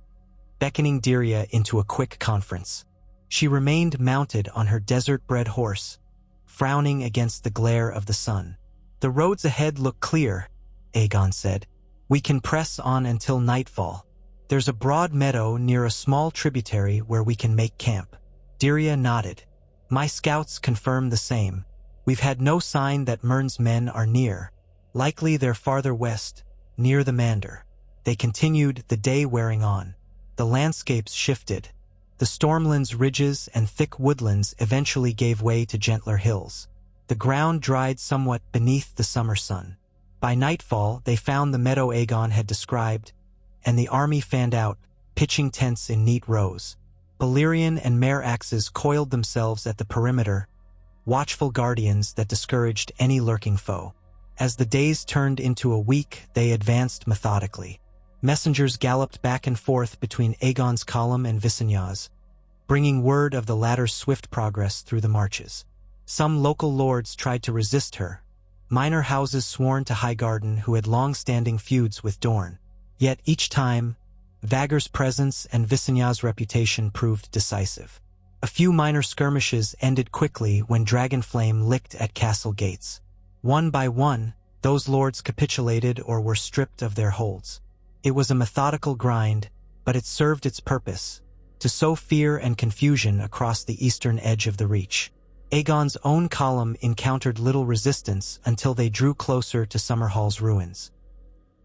beckoning Dirya into a quick conference. She remained mounted on her desert-bred horse, frowning against the glare of the sun. "The roads ahead look clear," Aegon said. "We can press on until nightfall. There's a broad meadow near a small tributary where we can make camp." Dirya nodded. "My scouts confirm the same. We've had no sign that Mern's men are near. Likely they're farther west, near the Mander." They continued, the day wearing on. The landscapes shifted. The Stormlands' ridges and thick woodlands eventually gave way to gentler hills. The ground dried somewhat beneath the summer sun. By nightfall, they found the meadow Aegon had described, and the army fanned out, pitching tents in neat rows. Balerion and Meraxes coiled themselves at the perimeter, watchful guardians that discouraged any lurking foe. As the days turned into a week, they advanced methodically. Messengers galloped back and forth between Aegon's column and Visenya's, bringing word of the latter's swift progress through the marches. Some local lords tried to resist her, minor houses sworn to Highgarden who had long-standing feuds with Dorne. Yet each time, Vagar's presence and Visenya's reputation proved decisive. A few minor skirmishes ended quickly when Dragonflame licked at castle gates. One by one, those lords capitulated or were stripped of their holds. It was a methodical grind, but it served its purpose, to sow fear and confusion across the eastern edge of the Reach. Aegon's own column encountered little resistance until they drew closer to Summerhall's ruins.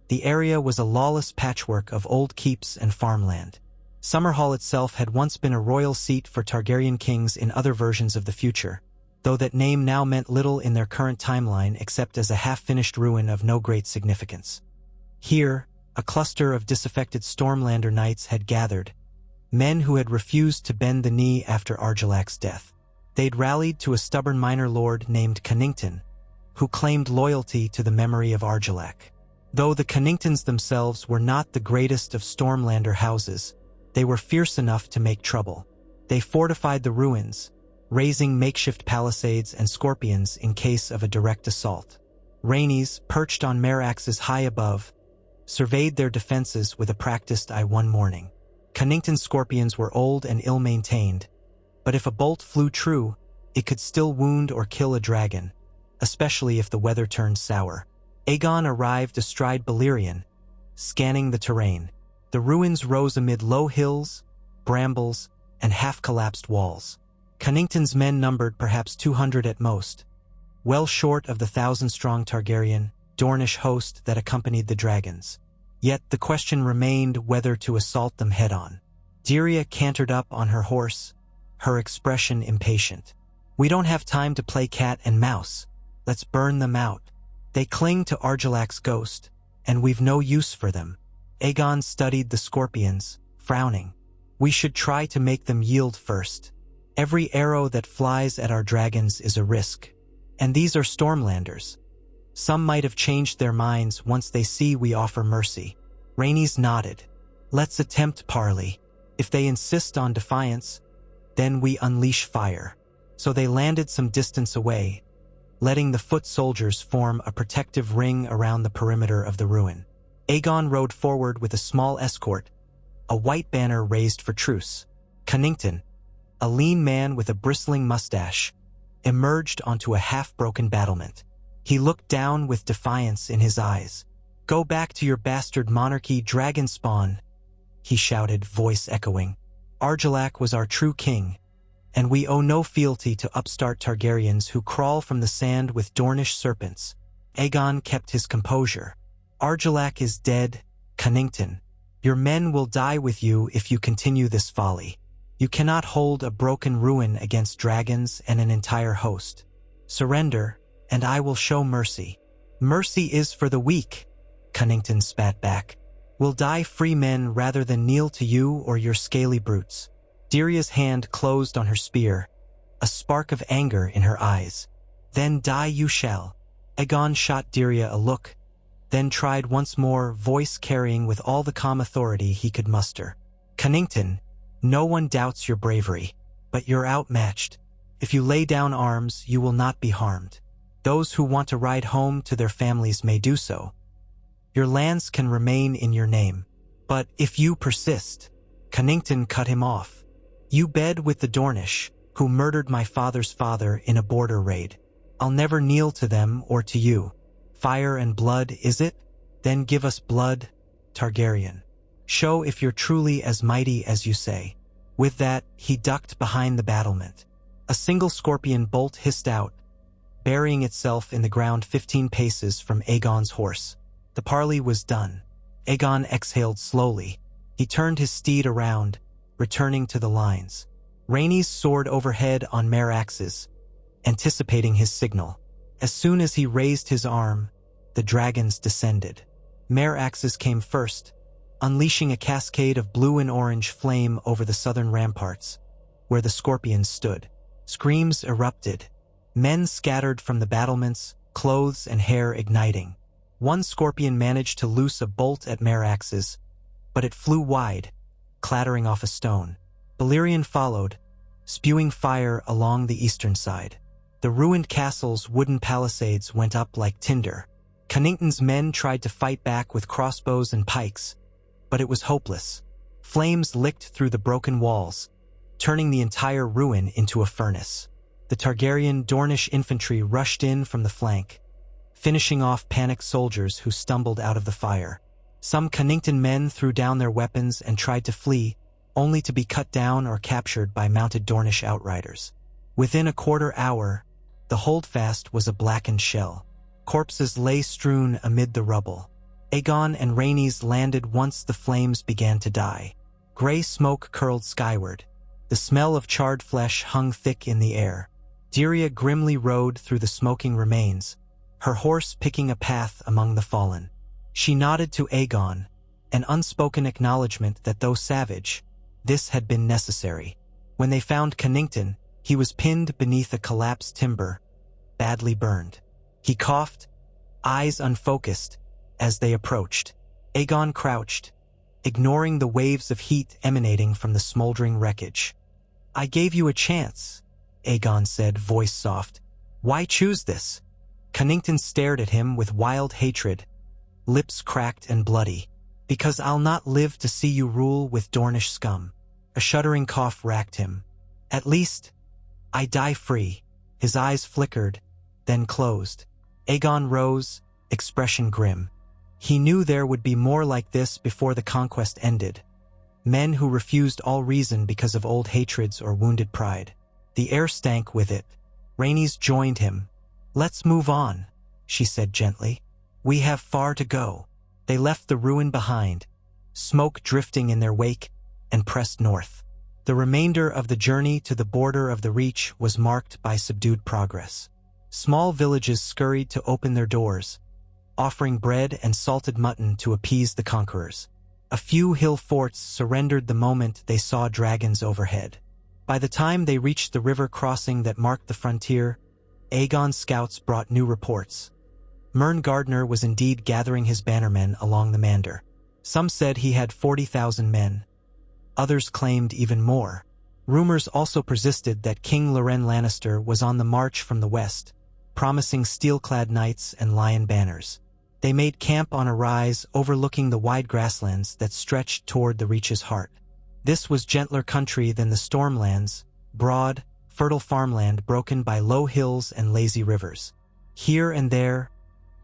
The area was a lawless patchwork of old keeps and farmland. Summerhall itself had once been a royal seat for Targaryen kings in other versions of the future, though that name now meant little in their current timeline except as a half-finished ruin of no great significance. Here, a cluster of disaffected Stormlander knights had gathered, men who had refused to bend the knee after Argilac's death. They'd rallied to a stubborn minor lord named Connington, who claimed loyalty to the memory of Argilac. Though the Conningtons themselves were not the greatest of Stormlander houses, they were fierce enough to make trouble. They fortified the ruins, raising makeshift palisades and scorpions in case of a direct assault. Rhaenys, perched on Meraxes high above, surveyed their defenses with a practiced eye one morning. Connington's scorpions were old and ill-maintained, but if a bolt flew true, it could still wound or kill a dragon, especially if the weather turned sour. Aegon arrived astride Balerion, scanning the terrain. The ruins rose amid low hills, brambles, and half-collapsed walls. Connington's men numbered perhaps 200 at most, well short of the 1,000-strong Targaryen, Dornish host that accompanied the dragons. Yet the question remained whether to assault them head-on. Dirya cantered up on her horse, her expression impatient. "We don't have time to play cat and mouse. Let's burn them out. They cling to Argilac's ghost, and we've no use for them." Aegon studied the scorpions, frowning. "We should try to make them yield first. Every arrow that flies at our dragons is a risk. And these are Stormlanders. Some might have changed their minds once they see we offer mercy." Rhaenys nodded. "Let's attempt parley. If they insist on defiance, then we unleash fire." So they landed some distance away, letting the foot soldiers form a protective ring around the perimeter of the ruin. Aegon rode forward with a small escort, a white banner raised for truce. Connington, a lean man with a bristling mustache, emerged onto a half-broken battlement. He looked down with defiance in his eyes. "Go back to your bastard monarchy, dragon spawn," he shouted, voice echoing. "Argilac was our true king, and we owe no fealty to upstart Targaryens who crawl from the sand with Dornish serpents." Aegon kept his composure. "Argilac is dead, Cunnington. Your men will die with you if you continue this folly. You cannot hold a broken ruin against dragons and an entire host. Surrender, and I will show mercy." "Mercy is for the weak," Cunnington spat back. "We'll die free men rather than kneel to you or your scaly brutes." Diria's hand closed on her spear, a spark of anger in her eyes. "Then die you shall." Aegon shot Diria a look, then tried once more, voice carrying with all the calm authority he could muster. "Cunnington, no one doubts your bravery, but you're outmatched. If you lay down arms, you will not be harmed. Those who want to ride home to their families may do so. Your lands can remain in your name. But if you persist," Cunnington cut him off. "You bed with the Dornish, who murdered my father's father in a border raid. I'll never kneel to them or to you. Fire and blood, is it? Then give us blood, Targaryen. Show if you're truly as mighty as you say." With that, he ducked behind the battlement. A single scorpion bolt hissed out, burying itself in the ground 15 paces from Aegon's horse. The parley was done. Aegon exhaled slowly. He turned his steed around, returning to the lines. Rhaenys soared overhead on mare axes, anticipating his signal. As soon as he raised his arm, the dragons descended. Mare axes came first, unleashing a cascade of blue and orange flame over the southern ramparts, where the scorpions stood. Screams erupted. Men scattered from the battlements, clothes and hair igniting. One scorpion managed to loose a bolt at mare axes, but it flew wide, clattering off a stone. Balerion followed, spewing fire along the eastern side. The ruined castle's wooden palisades went up like tinder. Cunnington's men tried to fight back with crossbows and pikes, but it was hopeless. Flames licked through the broken walls, turning the entire ruin into a furnace. The Targaryen Dornish infantry rushed in from the flank, finishing off panicked soldiers who stumbled out of the fire. Some Cunnington men threw down their weapons and tried to flee, only to be cut down or captured by mounted Dornish outriders. Within a quarter hour, the holdfast was a blackened shell. Corpses lay strewn amid the rubble. Aegon and Rhaenys landed once the flames began to die. Gray smoke curled skyward. The smell of charred flesh hung thick in the air. Diria grimly rode through the smoking remains, her horse picking a path among the fallen. She nodded to Aegon, an unspoken acknowledgement that though savage, this had been necessary. When they found Cunnington, he was pinned beneath a collapsed timber, badly burned. He coughed, eyes unfocused, as they approached. Aegon crouched, ignoring the waves of heat emanating from the smoldering wreckage. "I gave you a chance," Aegon said, voice soft. "Why choose this?" Cunnington stared at him with wild hatred, lips cracked and bloody. "Because I'll not live to see you rule with Dornish scum." A shuddering cough racked him. "At least, I die free." His eyes flickered, then closed. Aegon rose, expression grim. He knew there would be more like this before the conquest ended. Men who refused all reason because of old hatreds or wounded pride. The air stank with it. Rhaenys joined him. "Let's move on," she said gently. "We have far to go." They left the ruin behind, smoke drifting in their wake, and pressed north. The remainder of the journey to the border of the Reach was marked by subdued progress. Small villages scurried to open their doors, offering bread and salted mutton to appease the conquerors. A few hill forts surrendered the moment they saw dragons overhead. By the time they reached the river crossing that marked the frontier, Aegon's scouts brought new reports. Mern Gardner was indeed gathering his bannermen along the Mander. Some said he had 40,000 men. Others claimed even more. Rumors also persisted that King Loren Lannister was on the march from the west, promising steel-clad knights and lion banners. They made camp on a rise overlooking the wide grasslands that stretched toward the Reach's heart. This was gentler country than the stormlands, broad, fertile farmland broken by low hills and lazy rivers. Here and there,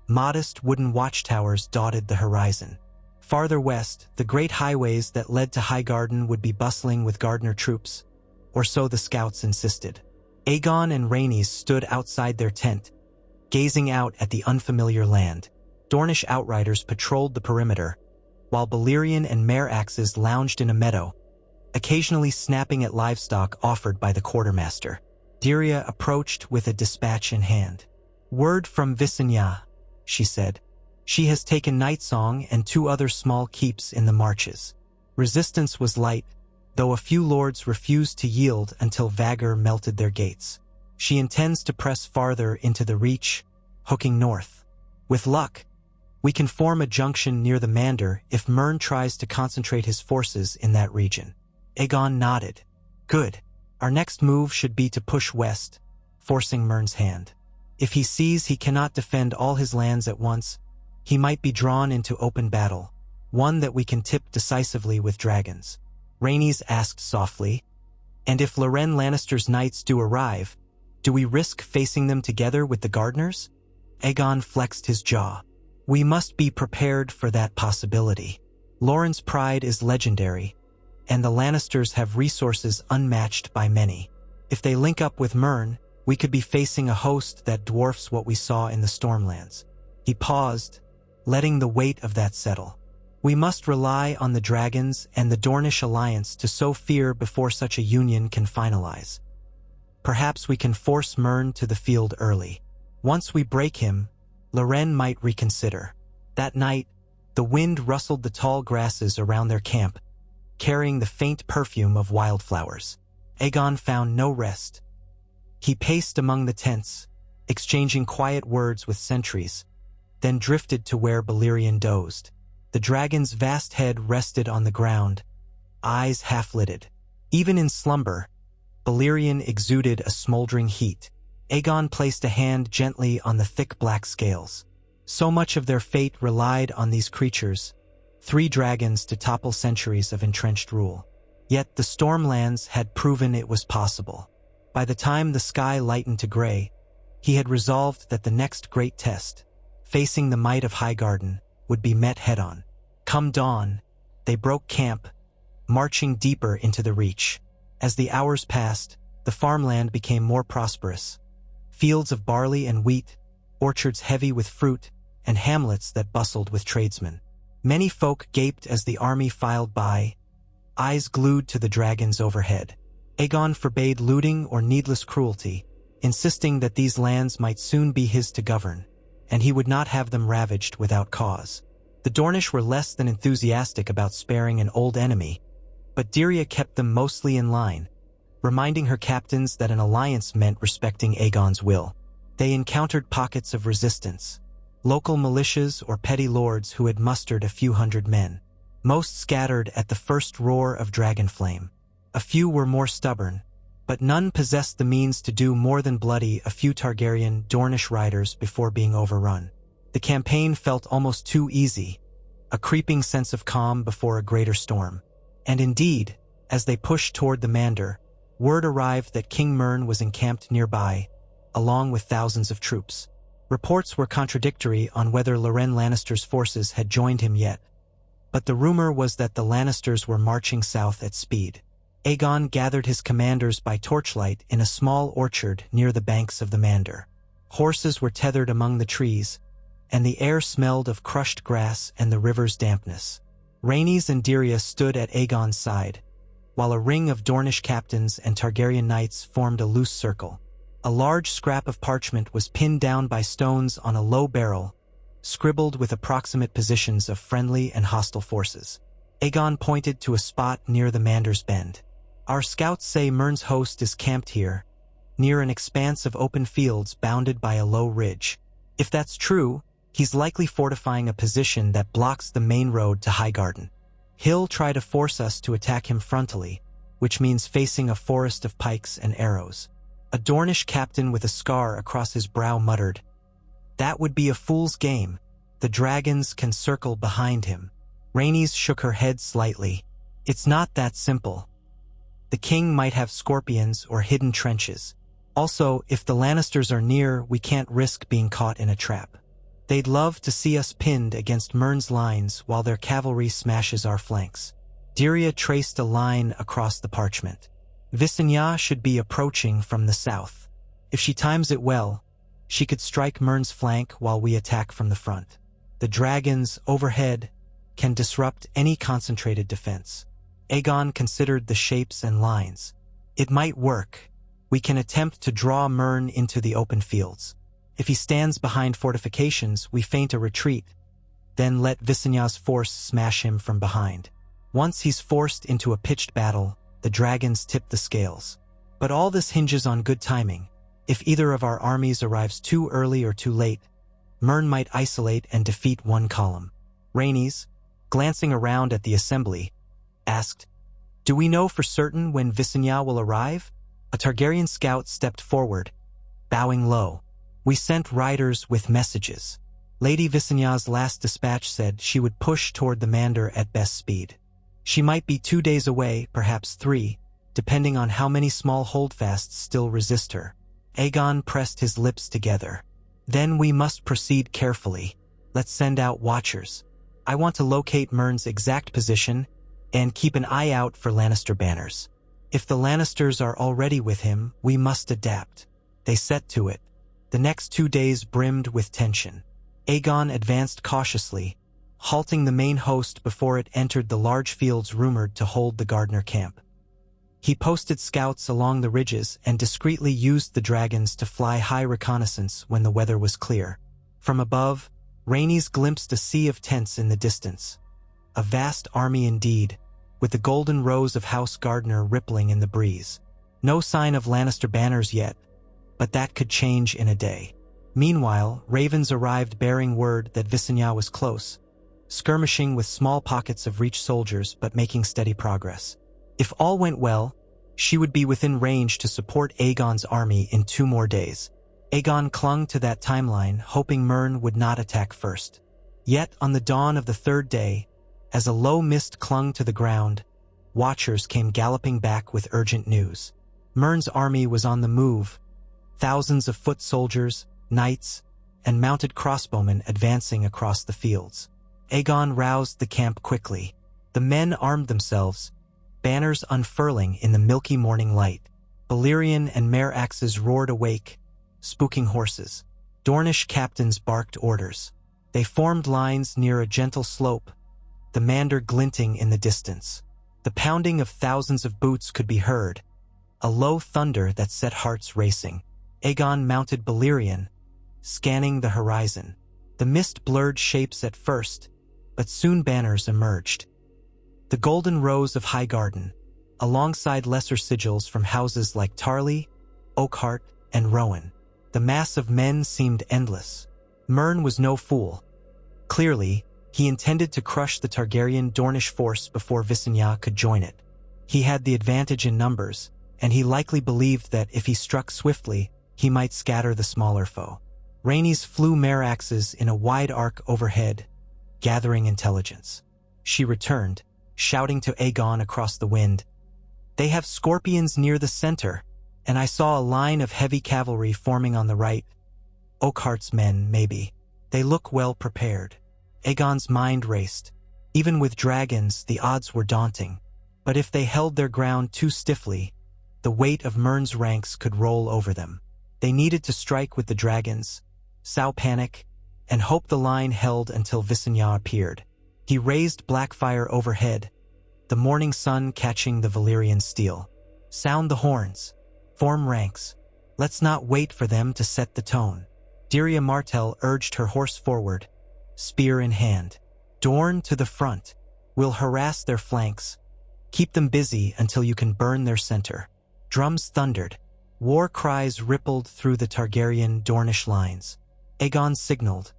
Modest wooden watchtowers dotted the horizon. Farther west, the great highways that led to Highgarden would be bustling with Gardener troops, or so the scouts insisted. Aegon and Rhaenys stood outside their tent, gazing out at the unfamiliar land. Dornish outriders patrolled the perimeter, while Balerion and mare axes lounged in a meadow, occasionally snapping at livestock offered by the quartermaster. Dyria approached with a dispatch in hand. "Word from Visenya," she said. "She has taken Nightsong and 2 other small keeps in the marches." Resistance was light, though a few lords refused to yield until Vagor melted their gates. She intends to press farther into the Reach, hooking north. "With luck, we can form a junction near the Mander if Mern tries to concentrate his forces in that region." Aegon nodded. "Good. Our next move should be to push west, forcing Mern's hand. If he sees he cannot defend all his lands at once, he might be drawn into open battle, one that we can tip decisively with dragons." Rhaenys asked softly, "And if Loren Lannister's knights do arrive, do we risk facing them together with the Gardeners?" Aegon flexed his jaw. "We must be prepared for that possibility. Loren's pride is legendary, and the Lannisters have resources unmatched by many. If they link up with Mern, we could be facing a host that dwarfs what we saw in the Stormlands." He paused, letting the weight of that settle. "We must rely on the dragons and the Dornish alliance to sow fear before such a union can finalize. Perhaps we can force Mern to the field early. Once we break him, Loren might reconsider." That night, the wind rustled the tall grasses around their camp, carrying the faint perfume of wildflowers. Aegon found no rest. He paced among the tents, exchanging quiet words with sentries, then drifted to where Balerion dozed. The dragon's vast head rested on the ground, eyes half-lidded. Even in slumber, Balerion exuded a smoldering heat. Aegon placed a hand gently on the thick black scales. So much of their fate relied on these creatures, 3 dragons to topple centuries of entrenched rule. Yet the Stormlands had proven it was possible. By the time the sky lightened to gray, he had resolved that the next great test, facing the might of Highgarden, would be met head-on. Come dawn, they broke camp, marching deeper into the Reach. As the hours passed, the farmland became more prosperous. Fields of barley and wheat, orchards heavy with fruit, and hamlets that bustled with tradesmen. Many folk gaped as the army filed by, eyes glued to the dragons overhead. Aegon forbade looting or needless cruelty, insisting that these lands might soon be his to govern, and he would not have them ravaged without cause. The Dornish were less than enthusiastic about sparing an old enemy, but Dyria kept them mostly in line, reminding her captains that an alliance meant respecting Aegon's will. They encountered pockets of resistance, local militias or petty lords who had mustered a few hundred men. Most scattered at the first roar of Dragonflame. A few were more stubborn, but none possessed the means to do more than bloody a few Targaryen Dornish riders before being overrun. The campaign felt almost too easy, a creeping sense of calm before a greater storm. And indeed, as they pushed toward the Mander, word arrived that King Mern was encamped nearby, along with thousands of troops. Reports were contradictory on whether Loren Lannister's forces had joined him yet, but the rumor was that the Lannisters were marching south at speed. Aegon gathered his commanders by torchlight in a small orchard near the banks of the Mander. Horses were tethered among the trees, and the air smelled of crushed grass and the river's dampness. Rhaenys and Dyria stood at Aegon's side, while a ring of Dornish captains and Targaryen knights formed a loose circle. A large scrap of parchment was pinned down by stones on a low barrel, scribbled with approximate positions of friendly and hostile forces. Aegon pointed to a spot near the Mander's Bend. "Our scouts say Mern's host is camped here, near an expanse of open fields bounded by a low ridge. If that's true, he's likely fortifying a position that blocks the main road to Highgarden. He'll try to force us to attack him frontally, which means facing a forest of pikes and arrows." A Dornish captain with a scar across his brow muttered, "That would be a fool's game. The dragons can circle behind him." Rhaenys shook her head slightly. "It's not that simple. The king might have scorpions or hidden trenches. Also, if the Lannisters are near, we can't risk being caught in a trap." They'd love to see us pinned against Mern's lines while their cavalry smashes our flanks. Dirya traced a line across the parchment. Visenya should be approaching from the south. If she times it well, she could strike Mern's flank while we attack from the front. The dragons overhead can disrupt any concentrated defense. Aegon considered the shapes and lines. It might work. We can attempt to draw Mern into the open fields. If he stands behind fortifications, we feint a retreat, then let Visenya's force smash him from behind. Once he's forced into a pitched battle, the dragons tip the scales. But all this hinges on good timing. If either of our armies arrives too early or too late, Mern might isolate and defeat one column. Rhaenys, glancing around at the assembly, asked, "Do we know for certain when Visenya will arrive?" A Targaryen scout stepped forward, bowing low. "We sent riders with messages. Lady Visenya's last dispatch said she would push toward the Mander at best speed. She might be 2 days away, perhaps 3, depending on how many small holdfasts still resist her." Aegon pressed his lips together. "Then we must proceed carefully. Let's send out watchers. I want to locate Mern's exact position and keep an eye out for Lannister banners. If the Lannisters are already with him, we must adapt." They set to it. The next 2 days brimmed with tension. Aegon advanced cautiously, halting the main host before it entered the large fields rumored to hold the Gardener camp. He posted scouts along the ridges and discreetly used the dragons to fly high reconnaissance when the weather was clear. From above, Rhaenys glimpsed a sea of tents in the distance. A vast army indeed, with the golden rose of House Gardener rippling in the breeze. No sign of Lannister banners yet, but that could change in a day. Meanwhile, ravens arrived bearing word that Visenya was close, skirmishing with small pockets of Reach soldiers but making steady progress. If all went well, she would be within range to support Aegon's army in 2 more days. Aegon clung to that timeline, hoping Mern would not attack first. Yet, on the dawn of the 3rd day, as a low mist clung to the ground, watchers came galloping back with urgent news. Mern's army was on the move, thousands of foot soldiers, knights, and mounted crossbowmen advancing across the fields. Aegon roused the camp quickly. The men armed themselves, banners unfurling in the milky morning light. Valyrian and mare axes roared awake, spooking horses. Dornish captains barked orders. They formed lines near a gentle slope, the Mander glinting in the distance. The pounding of thousands of boots could be heard, a low thunder that set hearts racing. Aegon mounted Valyrian, scanning the horizon. The mist blurred shapes at first, but soon banners emerged. The golden rose of Highgarden, alongside lesser sigils from houses like Tarly, Oakhart, and Rowan. The mass of men seemed endless. Mern was no fool. Clearly, he intended to crush the Targaryen Dornish force before Visenya could join it. He had the advantage in numbers, and he likely believed that if he struck swiftly, he might scatter the smaller foe. Rhaenys flew mare axes in a wide arc overhead, gathering intelligence. She returned, shouting to Aegon across the wind, "They have scorpions near the center, and I saw a line of heavy cavalry forming on the right. Oakhart's men, maybe. They look well prepared." Aegon's mind raced. Even with dragons, the odds were daunting. But if they held their ground too stiffly, the weight of Mern's ranks could roll over them. They needed to strike with the dragons, sow panic, and hope the line held until Visenya appeared. He raised Blackfire overhead, the morning sun catching the Valyrian steel. "Sound the horns. Form ranks. Let's not wait for them to set the tone." Dirya Martell urged her horse forward, spear in hand. "Dorne to the front. We'll harass their flanks. Keep them busy until you can burn their center." Drums thundered. War cries rippled through the Targaryen Dornish lines. Aegon signaled,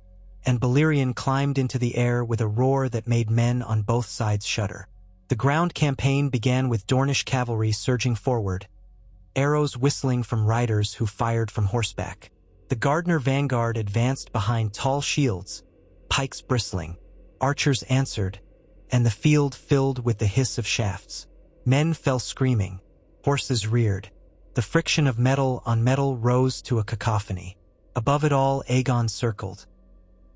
and Valyrian climbed into the air with a roar that made men on both sides shudder. The ground campaign began with Dornish cavalry surging forward, arrows whistling from riders who fired from horseback. The Gardener vanguard advanced behind tall shields, pikes bristling. Archers answered, and the field filled with the hiss of shafts. Men fell screaming. Horses reared. The friction of metal on metal rose to a cacophony. Above it all, Aegon circled,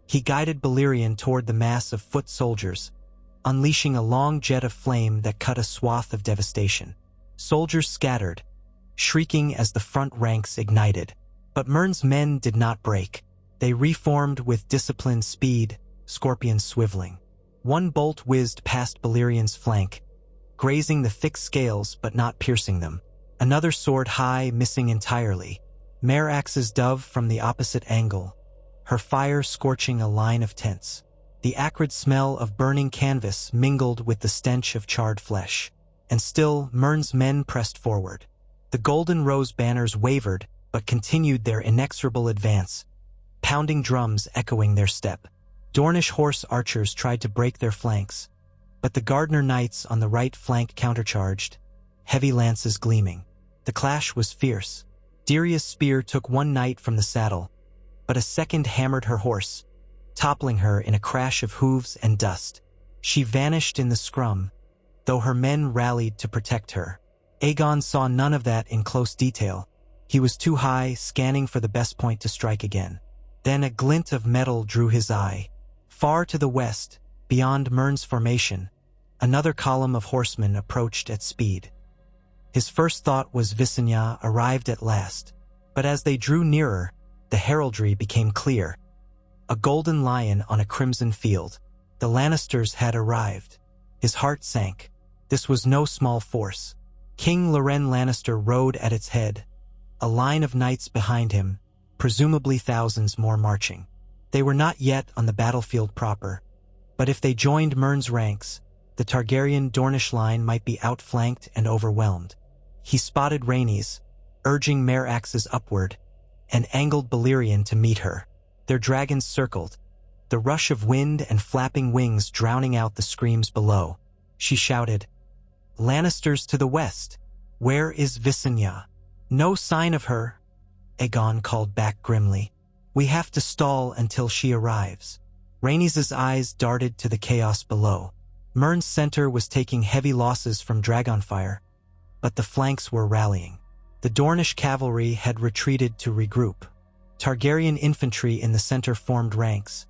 He guided Balerion toward the mass of foot soldiers, unleashing a long jet of flame that cut a swath of devastation. Soldiers scattered, shrieking as the front ranks ignited. But Mern's men did not break. They reformed with disciplined speed, scorpions swiveling. One bolt whizzed past Balerion's flank, grazing the thick scales but not piercing them. Another soared high, missing entirely. Merax's dove from the opposite angle, her fire scorching a line of tents. The acrid smell of burning canvas mingled with the stench of charred flesh. And still, Mern's men pressed forward. The golden rose banners wavered, but continued their inexorable advance, pounding drums echoing their step. Dornish horse archers tried to break their flanks, but the Gardner knights on the right flank countercharged, heavy lances gleaming. The clash was fierce. Diria's spear took one knight from the saddle, but a second hammered her horse, toppling her in a crash of hooves and dust. She vanished in the scrum, though her men rallied to protect her. Aegon saw none of that in close detail. He was too high, scanning for the best point to strike again. Then a glint of metal drew his eye. Far to the west, beyond Mern's formation, another column of horsemen approached at speed. His first thought was Visenya arrived at last, but as they drew nearer, the heraldry became clear. A golden lion on a crimson field. The Lannisters had arrived. His heart sank. This was no small force. King Loren Lannister rode at its head, a line of knights behind him, presumably thousands more marching. They were not yet on the battlefield proper, but if they joined Mern's ranks, the Targaryen Dornish line might be outflanked and overwhelmed. He spotted Rhaenys, urging Merax's upward, and angled Balerion to meet her. Their dragons circled, the rush of wind and flapping wings drowning out the screams below. She shouted, "Lannisters to the west! Where is Visenya?" "No sign of her," Aegon called back grimly. "We have to stall until she arrives." Rhaenys' eyes darted to the chaos below. Mern's center was taking heavy losses from dragonfire, but the flanks were rallying. The Dornish cavalry had retreated to regroup. Targaryen infantry in the center formed ranks,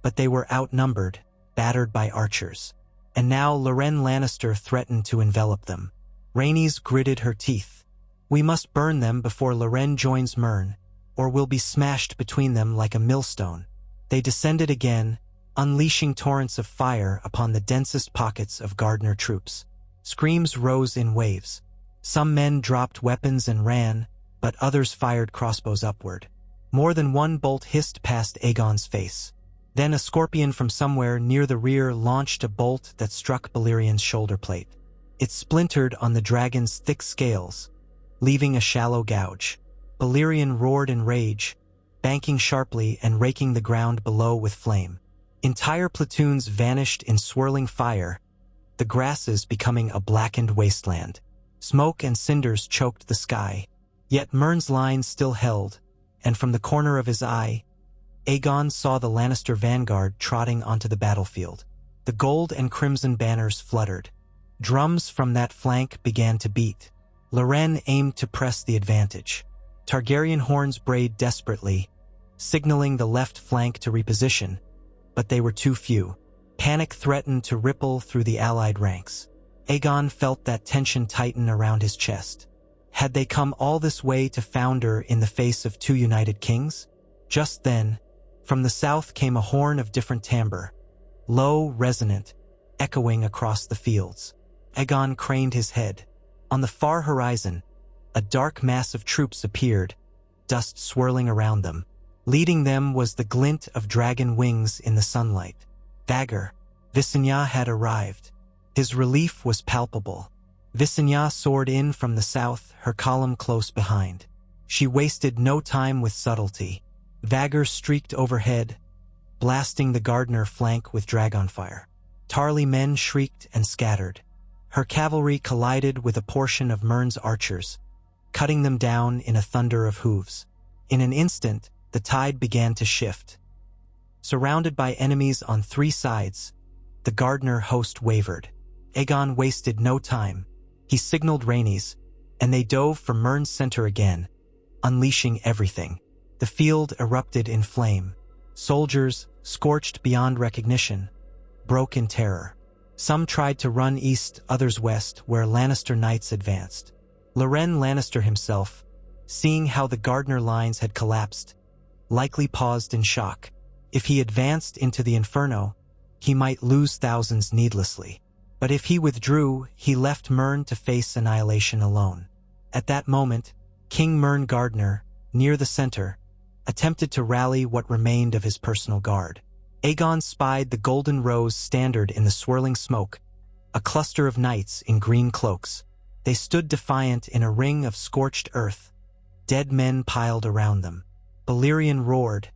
but they were outnumbered, battered by archers. And now Loren Lannister threatened to envelop them. Rhaenys gritted her teeth. "We must burn them before Loren joins Mern, or we'll be smashed between them like a millstone." They descended again, unleashing torrents of fire upon the densest pockets of Gardner troops. Screams rose in waves. Some men dropped weapons and ran, but others fired crossbows upward. More than one bolt hissed past Aegon's face. Then a scorpion from somewhere near the rear launched a bolt that struck Balerion's shoulder plate. It splintered on the dragon's thick scales, leaving a shallow gouge. Balerion roared in rage, banking sharply and raking the ground below with flame. Entire platoons vanished in swirling fire, the grasses becoming a blackened wasteland. Smoke and cinders choked the sky. Yet Mern's line still held, and from the corner of his eye, Aegon saw the Lannister vanguard trotting onto the battlefield. The gold and crimson banners fluttered. Drums from that flank began to beat. Loren aimed to press the advantage. Targaryen horns brayed desperately, signaling the left flank to reposition, but they were too few. Panic threatened to ripple through the allied ranks. Aegon felt that tension tighten around his chest. Had they come all this way to founder in the face of two united kings? Just then, from the south came a horn of different timbre, low, resonant, echoing across the fields. Aegon craned his head. On the far horizon, a dark mass of troops appeared, dust swirling around them. Leading them was the glint of dragon wings in the sunlight. Dagger, Visenya had arrived. His relief was palpable. Visenya soared in from the south, her column close behind. She wasted no time with subtlety. Vagger streaked overhead, blasting the Gardner flank with dragonfire. Tarly men shrieked and scattered. Her cavalry collided with a portion of Mern's archers, cutting them down in a thunder of hooves. In an instant, the tide began to shift. Surrounded by enemies on three sides, the Gardner host wavered. Aegon wasted no time. He signaled Rhaenys, and they dove for Mern's center again, unleashing everything. The field erupted in flame. Soldiers, scorched beyond recognition, broke in terror. Some tried to run east, others west, where Lannister knights advanced. Loren Lannister himself, seeing how the Gardner lines had collapsed, likely paused in shock. If he advanced into the Inferno, he might lose thousands needlessly. But if he withdrew, he left Mern to face annihilation alone. At that moment, King Mern Gardner, near the center, attempted to rally what remained of his personal guard. Aegon spied the Golden Rose standard in the swirling smoke, a cluster of knights in green cloaks. They stood defiant in a ring of scorched earth, dead men piled around them. Balerion roared,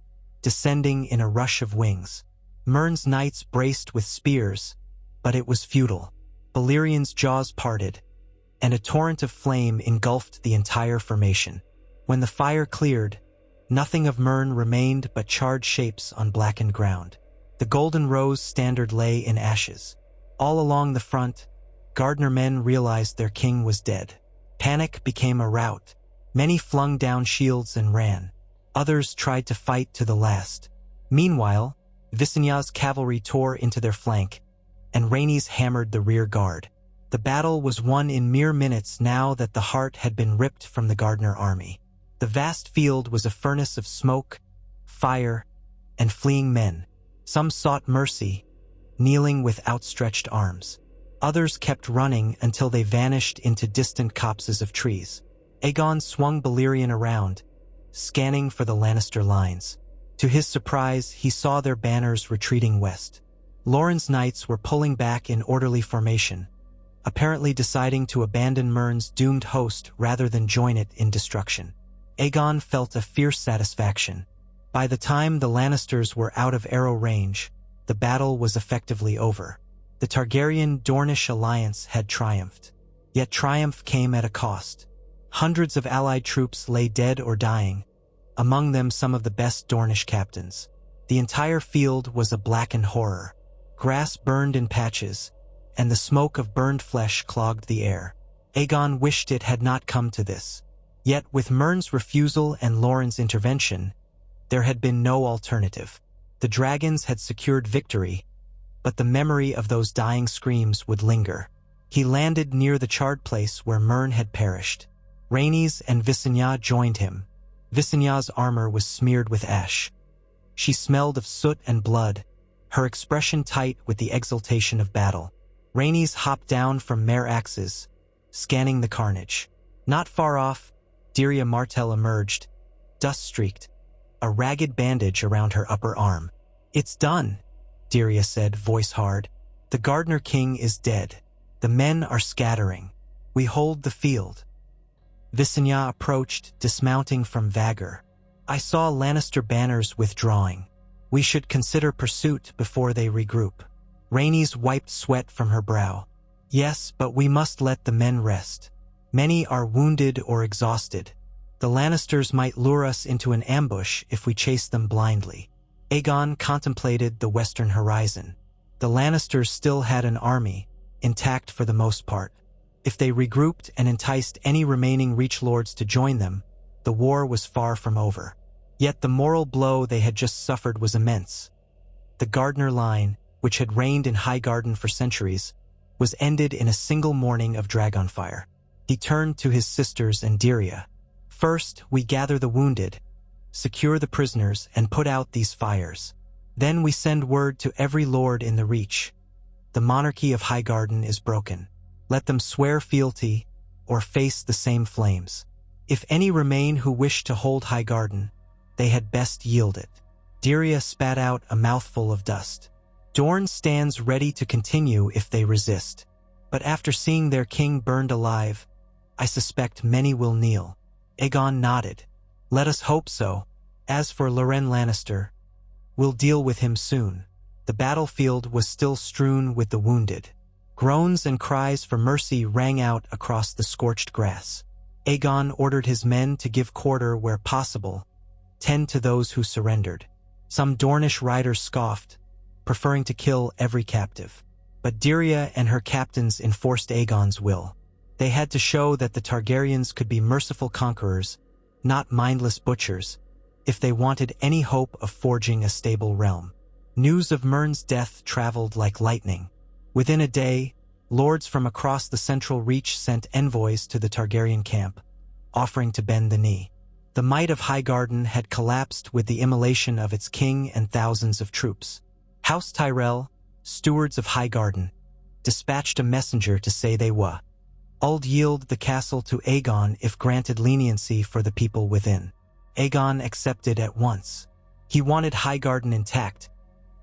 descending in a rush of wings. Mern's knights braced with spears, but it was futile. Balerion's jaws parted, and a torrent of flame engulfed the entire formation. When the fire cleared, nothing of Mern remained but charred shapes on blackened ground. The Golden Rose standard lay in ashes. All along the front, Gardner men realized their king was dead. Panic became a rout. Many flung down shields and ran. Others tried to fight to the last. Meanwhile, Visenya's cavalry tore into their flank, and Rhaenys hammered the rear guard. The battle was won in mere minutes now that the heart had been ripped from the Gardner army. The vast field was a furnace of smoke, fire, and fleeing men. Some sought mercy, kneeling with outstretched arms. Others kept running until they vanished into distant copses of trees. Aegon swung Balerion around, scanning for the Lannister lines. To his surprise, he saw their banners retreating west. Loren's knights were pulling back in orderly formation, apparently deciding to abandon Mern's doomed host rather than join it in destruction. Aegon felt a fierce satisfaction. By the time the Lannisters were out of arrow range, the battle was effectively over. The Targaryen-Dornish alliance had triumphed. Yet triumph came at a cost. Hundreds of allied troops lay dead or dying, among them some of the best Dornish captains. The entire field was a blackened horror. Grass burned in patches, and the smoke of burned flesh clogged the air. Aegon wished it had not come to this. Yet with Mern's refusal and Loren's intervention, there had been no alternative. The dragons had secured victory, but the memory of those dying screams would linger. He landed near the charred place where Mern had perished. Rhaenys and Visenya joined him. Visenya's armor was smeared with ash. She smelled of soot and blood, her expression tight with the exultation of battle. Rhaenys hopped down from mare axes, scanning the carnage. Not far off, Dirya Martell emerged, dust-streaked, a ragged bandage around her upper arm. "It's done," Dirya said, voice hard. "The Gardner King is dead. The men are scattering. We hold the field." Visenya approached, dismounting from Vagor. "I saw Lannister banners withdrawing. We should consider pursuit before they regroup." Rhaenys wiped sweat from her brow. "Yes, but we must let the men rest. Many are wounded or exhausted. The Lannisters might lure us into an ambush if we chase them blindly." Aegon contemplated the western horizon. The Lannisters still had an army, intact for the most part. If they regrouped and enticed any remaining Reach Lords to join them, the war was far from over. Yet the moral blow they had just suffered was immense. The Gardner line, which had reigned in Highgarden for centuries, was ended in a single morning of dragonfire. He turned to his sisters and Dirya. "First, we gather the wounded, secure the prisoners, and put out these fires. Then we send word to every lord in the Reach. The monarchy of Highgarden is broken. Let them swear fealty or face the same flames. If any remain who wish to hold Highgarden, they had best yield it." Dirya spat out a mouthful of dust. "Dorne stands ready to continue if they resist. But after seeing their king burned alive, I suspect many will kneel." Aegon nodded. "Let us hope so. As for Loren Lannister, we'll deal with him soon." The battlefield was still strewn with the wounded. Groans and cries for mercy rang out across the scorched grass. Aegon ordered his men to give quarter where possible, tend to those who surrendered. Some Dornish riders scoffed, preferring to kill every captive. But Dirya and her captains enforced Aegon's will. They had to show that the Targaryens could be merciful conquerors, not mindless butchers, if they wanted any hope of forging a stable realm. News of Mern's death traveled like lightning. Within a day, lords from across the Central Reach sent envoys to the Targaryen camp, offering to bend the knee. The might of Highgarden had collapsed with the immolation of its king and thousands of troops. House Tyrell, stewards of Highgarden, dispatched a messenger to say they would yield the castle to Aegon if granted leniency for the people within. Aegon accepted at once. He wanted Highgarden intact,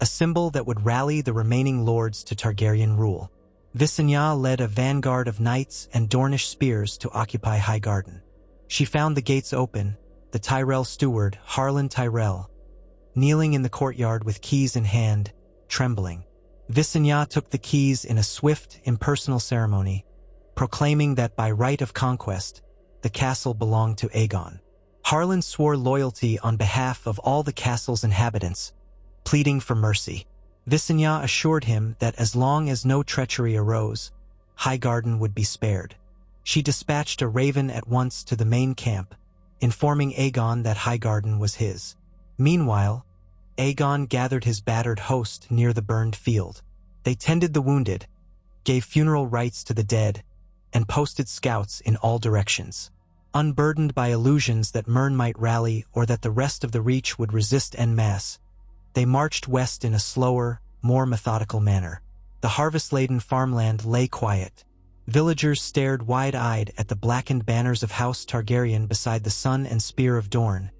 a symbol that would rally the remaining lords to Targaryen rule. Visenya led a vanguard of knights and Dornish spears to occupy Highgarden. She found the gates open, the Tyrell steward, Harlan Tyrell, kneeling in the courtyard with keys in hand, trembling. Visenya took the keys in a swift, impersonal ceremony, proclaiming that by right of conquest, the castle belonged to Aegon. Harlan swore loyalty on behalf of all the castle's inhabitants, pleading for mercy. Visenya assured him that as long as no treachery arose, Highgarden would be spared. She dispatched a raven at once to the main camp, informing Aegon that Highgarden was his. Meanwhile, Aegon gathered his battered host near the burned field. They tended the wounded, gave funeral rites to the dead, and posted scouts in all directions. Unburdened by illusions that Mern might rally or that the rest of the Reach would resist en masse, they marched west in a slower, more methodical manner. The harvest-laden farmland lay quiet. Villagers stared wide-eyed at the blackened banners of House Targaryen beside the sun and spear of Dorne,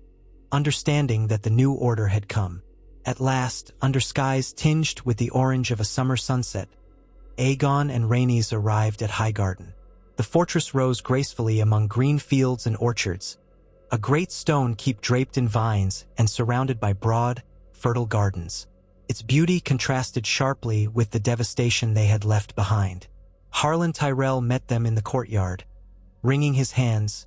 understanding that the new order had come. At last, under skies tinged with the orange of a summer sunset, Aegon and Rhaenys arrived at Highgarden. The fortress rose gracefully among green fields and orchards, a great stone keep draped in vines and surrounded by broad, fertile gardens. Its beauty contrasted sharply with the devastation they had left behind. Harlan Tyrell met them in the courtyard, wringing his hands,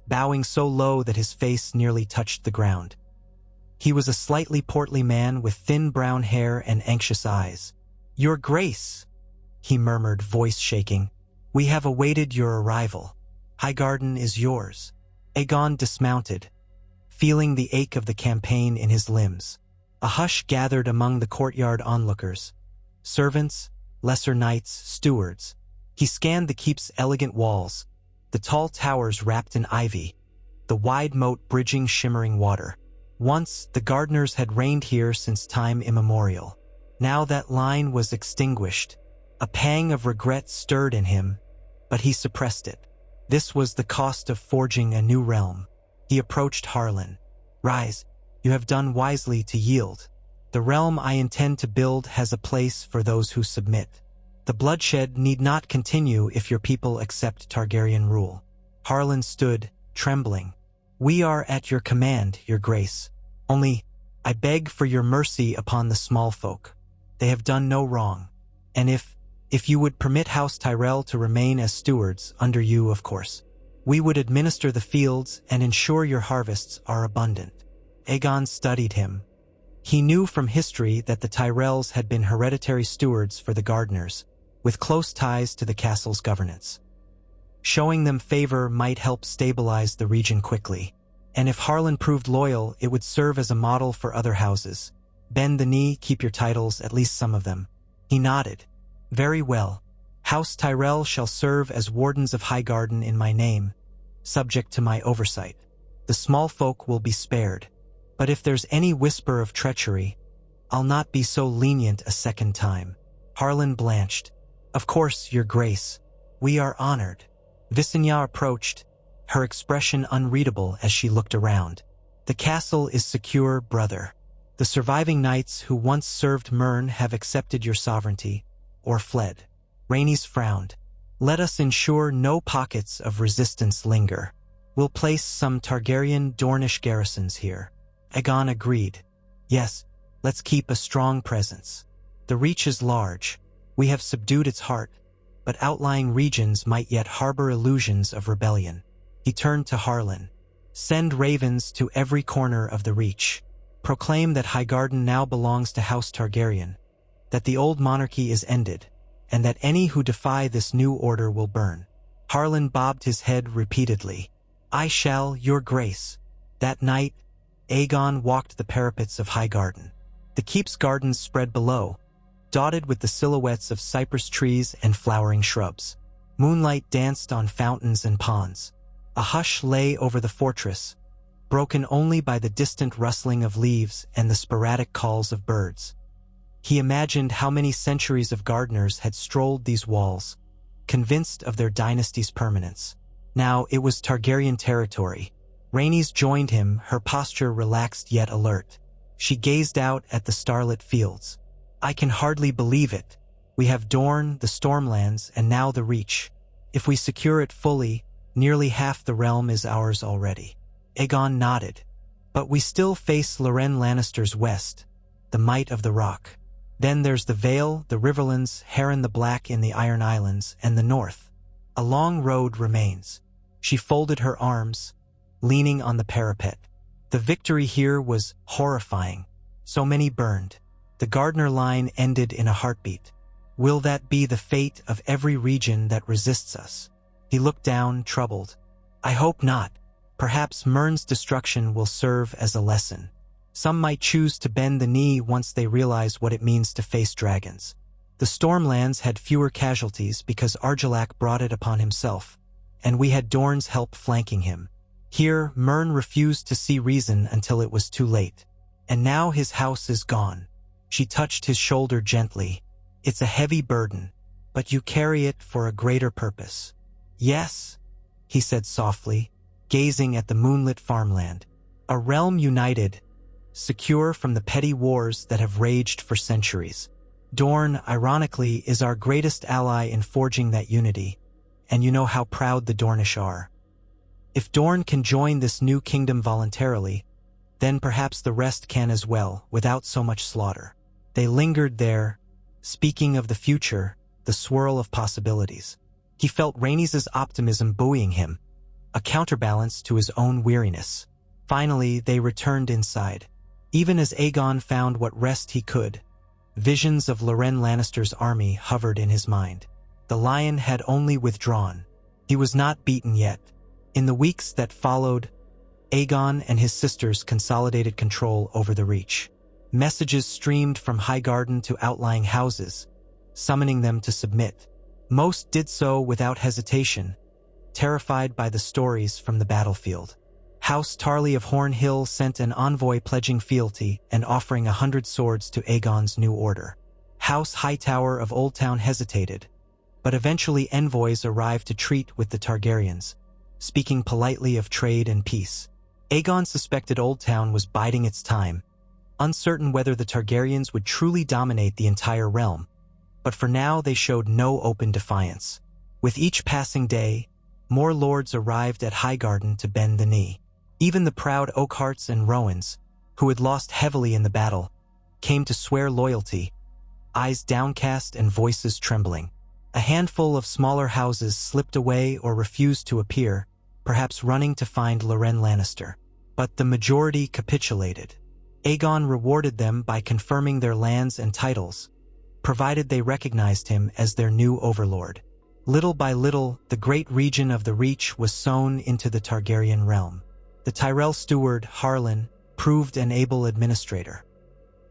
bowing so low that his face nearly touched the ground. He was a slightly portly man with thin brown hair and anxious eyes. "Your Grace," he murmured, voice shaking, "we have awaited your arrival. Highgarden is yours." Aegon dismounted, feeling the ache of the campaign in his limbs. A hush gathered among the courtyard onlookers, servants, lesser knights, stewards. He scanned the keep's elegant walls, the tall towers wrapped in ivy, the wide moat bridging shimmering water. Once, the gardeners had reigned here since time immemorial. Now that line was extinguished. A pang of regret stirred in him, but he suppressed it. This was the cost of forging a new realm. He approached Harlan. "Rise, you have done wisely to yield. The realm I intend to build has a place for those who submit. The bloodshed need not continue if your people accept Targaryen rule." Harlan stood, trembling. "We are at your command, your grace. Only, I beg for your mercy upon the small folk. They have done no wrong. And if you would permit House Tyrell to remain as stewards, under you, of course, we would administer the fields and ensure your harvests are abundant." Aegon studied him. He knew from history that the Tyrells had been hereditary stewards for the gardeners, with close ties to the castle's governance. Showing them favor might help stabilize the region quickly. And if Harlan proved loyal, it would serve as a model for other houses. "Bend the knee, keep your titles, at least some of them." He nodded. "Very well. House Tyrell shall serve as wardens of Highgarden in my name, subject to my oversight. The small folk will be spared. But if there's any whisper of treachery, I'll not be so lenient a second time." Harlan blanched. "Of course, your grace. We are honored." Visenya approached, her expression unreadable as she looked around. "The castle is secure, brother. The surviving knights who once served Mern have accepted your sovereignty, or fled." Rhaenys frowned. "Let us ensure no pockets of resistance linger. We'll place some Targaryen Dornish garrisons here." Aegon agreed. "Yes, let's keep a strong presence. The Reach is large. We have subdued its heart, but outlying regions might yet harbor illusions of rebellion." He turned to Harlan. "Send ravens to every corner of the Reach. Proclaim that Highgarden now belongs to House Targaryen, that the old monarchy is ended, and that any who defy this new order will burn." Harlan bobbed his head repeatedly. "I shall, your grace." That night, Aegon walked the parapets of Highgarden. The keep's gardens spread below, dotted with the silhouettes of cypress trees and flowering shrubs. Moonlight danced on fountains and ponds. A hush lay over the fortress, broken only by the distant rustling of leaves and the sporadic calls of birds. He imagined how many centuries of gardeners had strolled these walls, convinced of their dynasty's permanence. Now it was Targaryen territory. Rhaenys joined him, her posture relaxed yet alert. She gazed out at the starlit fields. "I can hardly believe it. We have Dorne, the Stormlands, and now the Reach. If we secure it fully, nearly half the realm is ours already." Aegon nodded. "But we still face Loren Lannister's west, the might of the Rock. Then there's the Vale, the Riverlands, Harren the Black in the Iron Islands, and the north. A long road remains." She folded her arms, leaning on the parapet. The victory here was horrifying. So many burned. The Gardner line ended in a heartbeat. Will that be the fate of every region that resists us? He looked down, troubled. "I hope not. Perhaps Mern's destruction will serve as a lesson. Some might choose to bend the knee once they realize what it means to face dragons. The Stormlands had fewer casualties because Argilac brought it upon himself, and we had Dorne's help flanking him. Here, Mern refused to see reason until it was too late. And now his house is gone." She touched his shoulder gently. "It's a heavy burden, but you carry it for a greater purpose." "Yes," he said softly, gazing at the moonlit farmland. "A realm united, secure from the petty wars that have raged for centuries. Dorne, ironically, is our greatest ally in forging that unity, and you know how proud the Dornish are. If Dorne can join this new kingdom voluntarily, then perhaps the rest can as well, without so much slaughter." They lingered there, speaking of the future, the swirl of possibilities. He felt Rhaenys' optimism buoying him, a counterbalance to his own weariness. Finally, they returned inside. Even as Aegon found what rest he could, visions of Loren Lannister's army hovered in his mind. The lion had only withdrawn. He was not beaten yet. In the weeks that followed, Aegon and his sisters consolidated control over the Reach. Messages streamed from Highgarden to outlying houses, summoning them to submit. Most did so without hesitation, terrified by the stories from the battlefield. House Tarly of Horn Hill sent an envoy pledging fealty and offering 100 swords to Aegon's new order. House Hightower of Oldtown hesitated, but eventually envoys arrived to treat with the Targaryens, speaking politely of trade and peace. Aegon suspected Oldtown was biding its time, uncertain whether the Targaryens would truly dominate the entire realm, but for now they showed no open defiance. With each passing day, more lords arrived at Highgarden to bend the knee. Even the proud Oakhearts and Rowans, who had lost heavily in the battle, came to swear loyalty, eyes downcast and voices trembling. A handful of smaller houses slipped away or refused to appear, perhaps running to find Loren Lannister. But the majority capitulated. Aegon rewarded them by confirming their lands and titles, provided they recognized him as their new overlord. Little by little, the great region of the Reach was sewn into the Targaryen realm. The Tyrell steward, Harlan, proved an able administrator.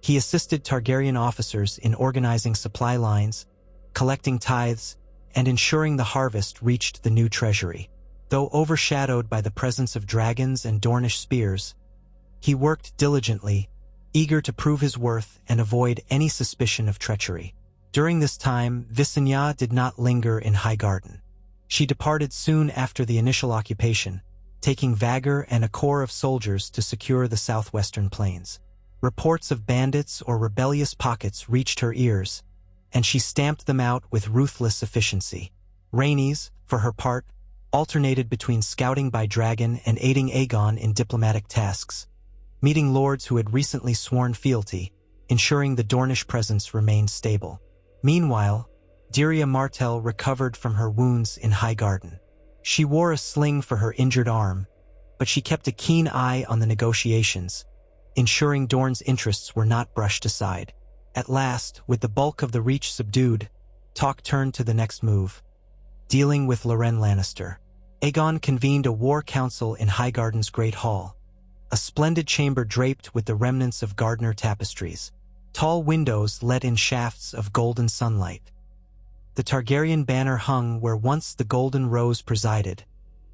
He assisted Targaryen officers in organizing supply lines, collecting tithes, and ensuring the harvest reached the new treasury. Though overshadowed by the presence of dragons and Dornish spears, he worked diligently, eager to prove his worth and avoid any suspicion of treachery. During this time, Visenya did not linger in Highgarden. She departed soon after the initial occupation, taking Vagor and a corps of soldiers to secure the southwestern plains. Reports of bandits or rebellious pockets reached her ears, and she stamped them out with ruthless efficiency. Rhaenys, for her part, alternated between scouting by dragon and aiding Aegon in diplomatic tasks, meeting lords who had recently sworn fealty, ensuring the Dornish presence remained stable. Meanwhile, Dyria Martell recovered from her wounds in Highgarden. She wore a sling for her injured arm, but she kept a keen eye on the negotiations, ensuring Dorne's interests were not brushed aside. At last, with the bulk of the Reach subdued, talk turned to the next move, dealing with Loren Lannister. Aegon convened a war council in Highgarden's Great Hall, a splendid chamber draped with the remnants of Gardner tapestries. Tall windows let in shafts of golden sunlight. The Targaryen banner hung where once the Golden Rose presided,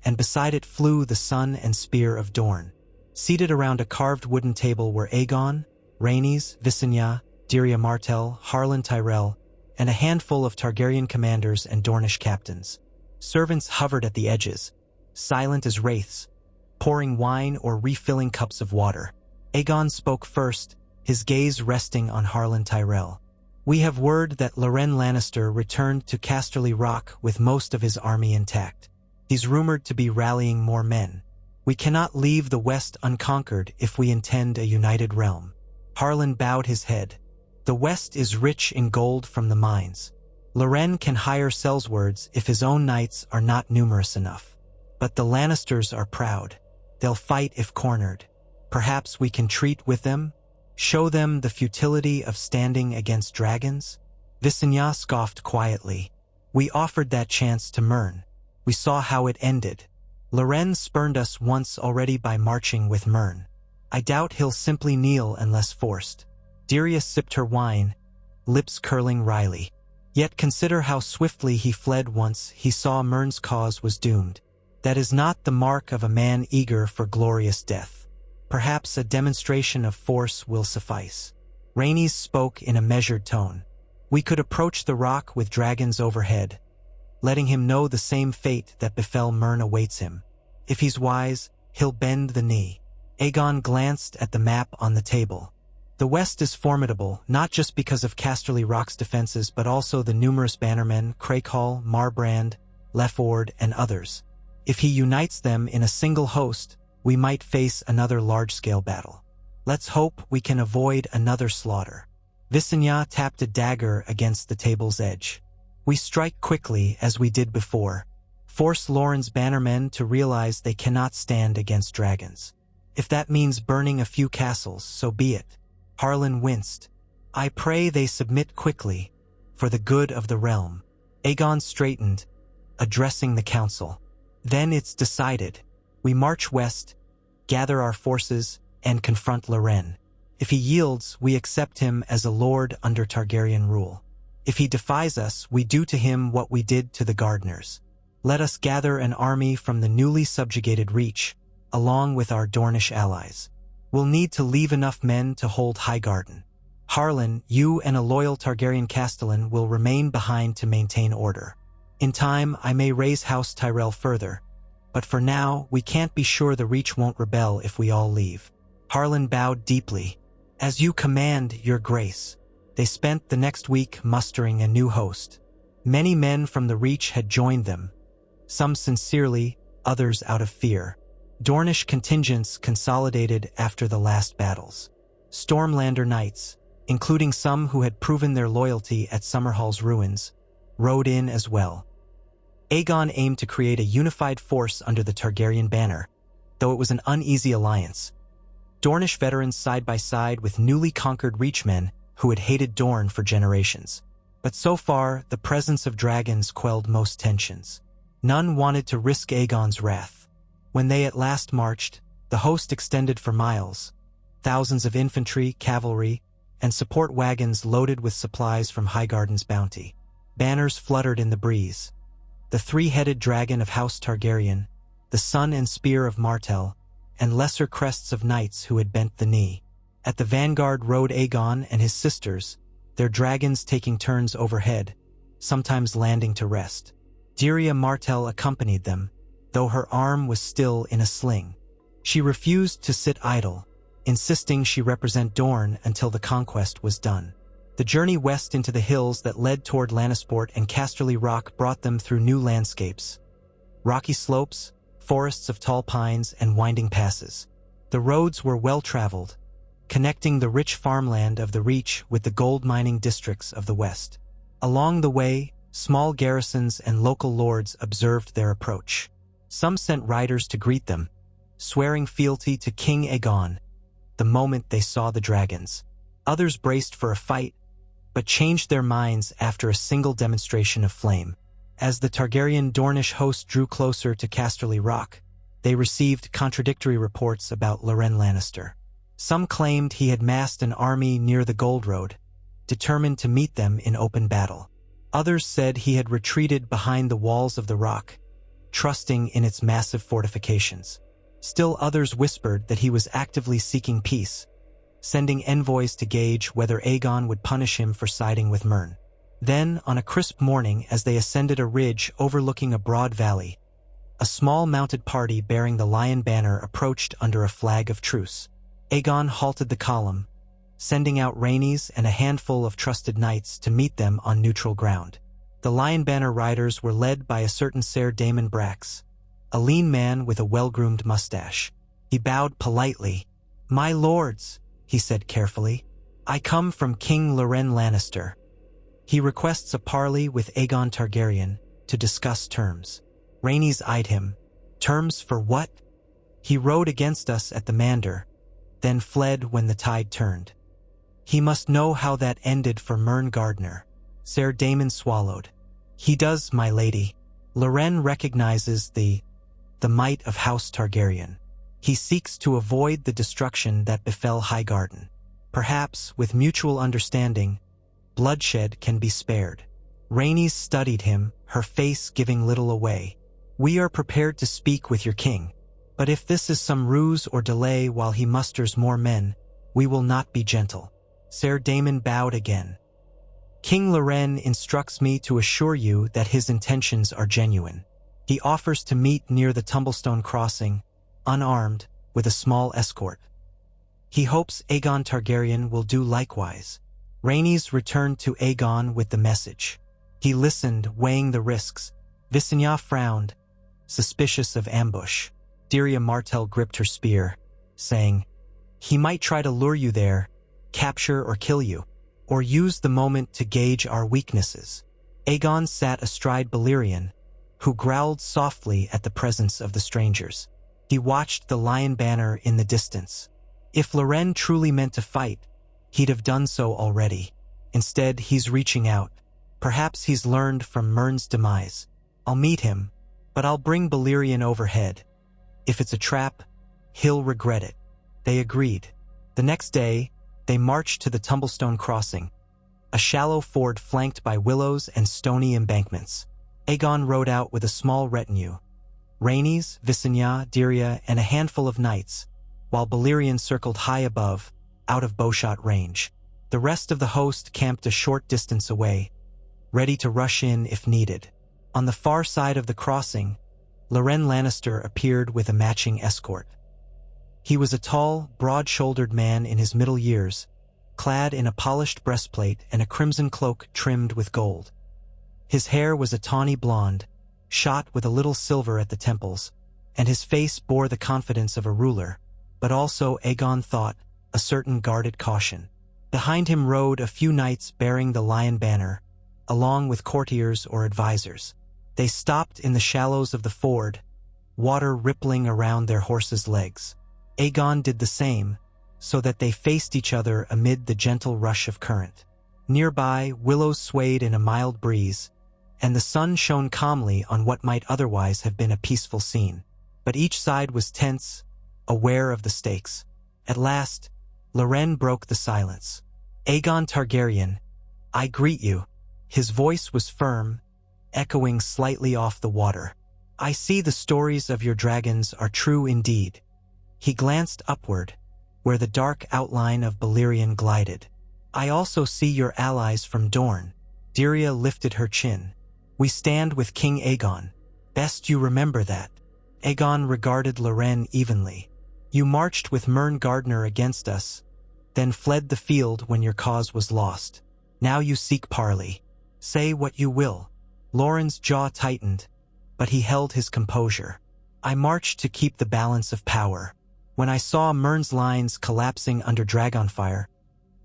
and beside it flew the sun and spear of Dorne. Seated around a carved wooden table were Aegon, Rhaenys, Visenya, Dyria Martell, Harlan Tyrell, and a handful of Targaryen commanders and Dornish captains. Servants hovered at the edges, silent as wraiths, pouring wine or refilling cups of water. Aegon spoke first, his gaze resting on Harlan Tyrell. "We have word that Loren Lannister returned to Casterly Rock with most of his army intact. He's rumored to be rallying more men. We cannot leave the West unconquered if we intend a united realm." Harlan bowed his head. "The West is rich in gold from the mines. Loren can hire sellswords if his own knights are not numerous enough. But the Lannisters are proud. They'll fight if cornered. Perhaps we can treat with them? Show them the futility of standing against dragons?" Visenya scoffed quietly. "We offered that chance to Myrn. We saw how it ended. Loren spurned us once already by marching with Myrn. I doubt he'll simply kneel unless forced." Dyria sipped her wine, lips curling wryly. "Yet consider how swiftly he fled once he saw Myrn's cause was doomed. That is not the mark of a man eager for glorious death. Perhaps a demonstration of force will suffice." Rhaenys spoke in a measured tone. "We could approach the rock with dragons overhead, letting him know the same fate that befell Myrn awaits him. If he's wise, he'll bend the knee." Aegon glanced at the map on the table. "The West is formidable, not just because of Casterly Rock's defenses but also the numerous bannermen, Crakehall, Marbrand, Lefford, and others. If he unites them in a single host, we might face another large-scale battle. Let's hope we can avoid another slaughter." Visenya tapped a dagger against the table's edge. "We strike quickly as we did before. Force Loren's bannermen to realize they cannot stand against dragons. If that means burning a few castles, so be it." Harlan winced. "I pray they submit quickly, for the good of the realm." Aegon straightened, addressing the council. "Then it's decided. We march west, gather our forces, and confront Loren. If he yields, we accept him as a lord under Targaryen rule. If he defies us, we do to him what we did to the Gardeners. Let us gather an army from the newly subjugated Reach, along with our Dornish allies. We'll need to leave enough men to hold Highgarden. Harlan, you and a loyal Targaryen castellan will remain behind to maintain order. In time, I may raise House Tyrell further, but for now, we can't be sure the Reach won't rebel if we all leave." Harlan bowed deeply. "As you command, Your Grace." They spent the next week mustering a new host. Many men from the Reach had joined them, some sincerely, others out of fear. Dornish contingents consolidated after the last battles. Stormlander knights, including some who had proven their loyalty at Summerhall's ruins, rode in as well. Aegon aimed to create a unified force under the Targaryen banner, though it was an uneasy alliance. Dornish veterans side by side with newly conquered Reachmen who had hated Dorne for generations. But so far, the presence of dragons quelled most tensions. None wanted to risk Aegon's wrath. When they at last marched, the host extended for miles. Thousands of infantry, cavalry, and support wagons loaded with supplies from Highgarden's bounty. Banners fluttered in the breeze. The three-headed dragon of House Targaryen, the sun and spear of Martell, and lesser crests of knights who had bent the knee. At the vanguard rode Aegon and his sisters, their dragons taking turns overhead, sometimes landing to rest. Dyria Martell accompanied them, though her arm was still in a sling. She refused to sit idle, insisting she represent Dorne until the conquest was done. The journey west into the hills that led toward Lannisport and Casterly Rock brought them through new landscapes. Rocky slopes, forests of tall pines, and winding passes. The roads were well-traveled, connecting the rich farmland of the Reach with the gold-mining districts of the West. Along the way, small garrisons and local lords observed their approach. Some sent riders to greet them, swearing fealty to King Aegon the moment they saw the dragons. Others braced for a fight, but changed their minds after a single demonstration of flame. As the Targaryen Dornish host drew closer to Casterly Rock, they received contradictory reports about Loren Lannister. Some claimed he had massed an army near the Gold Road, determined to meet them in open battle. Others said he had retreated behind the walls of the rock, trusting in its massive fortifications. Still others whispered that he was actively seeking peace, sending envoys to gauge whether Aegon would punish him for siding with Mern. Then, on a crisp morning as they ascended a ridge overlooking a broad valley, a small mounted party bearing the lion banner approached under a flag of truce. Aegon halted the column, sending out Rhaenys and a handful of trusted knights to meet them on neutral ground. The lion banner riders were led by a certain Ser Daemon Brax, a lean man with a well-groomed mustache. He bowed politely. "My lords," he said carefully, "I come from King Loren Lannister. He requests a parley with Aegon Targaryen to discuss terms." Rhaenys eyed him. "Terms for what?" "He rode against us at the Mander, then fled when the tide turned. He must know how that ended for Mern Gardner." Ser Daemon swallowed. "He does, my lady. Loren recognizes the might of House Targaryen. He seeks to avoid the destruction that befell Highgarden. Perhaps, with mutual understanding, bloodshed can be spared." Rhaenys studied him, her face giving little away. "We are prepared to speak with your king, but if this is some ruse or delay while he musters more men, we will not be gentle." Ser Daemon bowed again. "King Loren instructs me to assure you that his intentions are genuine. He offers to meet near the Tumblestone Crossing, unarmed, with a small escort. He hopes Aegon Targaryen will do likewise." Rhaenys returned to Aegon with the message. He listened, weighing the risks. Visenya frowned, suspicious of ambush. Dyria Martell gripped her spear, saying, "He might try to lure you there, capture or kill you, or use the moment to gauge our weaknesses." Aegon sat astride Balerion, who growled softly at the presence of the strangers. He watched the lion banner in the distance. If Loren truly meant to fight, he'd have done so already. Instead, he's reaching out. Perhaps he's learned from Mern's demise. "I'll meet him, but I'll bring Balerion overhead. If it's a trap, he'll regret it." They agreed. The next day, they marched to the Tumblestone Crossing, a shallow ford flanked by willows and stony embankments. Aegon rode out with a small retinue, Rhaenys, Visenya, Dyria, and a handful of knights, while Balerion circled high above, out of bowshot range. The rest of the host camped a short distance away, ready to rush in if needed. On the far side of the crossing, Loren Lannister appeared with a matching escort. He was a tall, broad-shouldered man in his middle years, clad in a polished breastplate and a crimson cloak trimmed with gold. His hair was a tawny blonde, shot with a little silver at the temples, and his face bore the confidence of a ruler, but also, Aegon thought, a certain guarded caution. Behind him rode a few knights bearing the lion banner, along with courtiers or advisors. They stopped in the shallows of the ford, water rippling around their horses' legs. Aegon did the same, so that they faced each other amid the gentle rush of current. Nearby, willows swayed in a mild breeze, and the sun shone calmly on what might otherwise have been a peaceful scene. But each side was tense, aware of the stakes. At last, Loren broke the silence. "Aegon Targaryen, I greet you." His voice was firm, echoing slightly off the water. "I see the stories of your dragons are true indeed." He glanced upward, where the dark outline of Balerion glided. "I also see your allies from Dorne." Dyria lifted her chin. "We stand with King Aegon. Best you remember that." Aegon regarded Loren evenly. "You marched with Mern Gardner against us, then fled the field when your cause was lost. Now you seek parley. Say what you will." Loren's jaw tightened, but he held his composure. "I marched to keep the balance of power. When I saw Mern's lines collapsing under Dragonfire,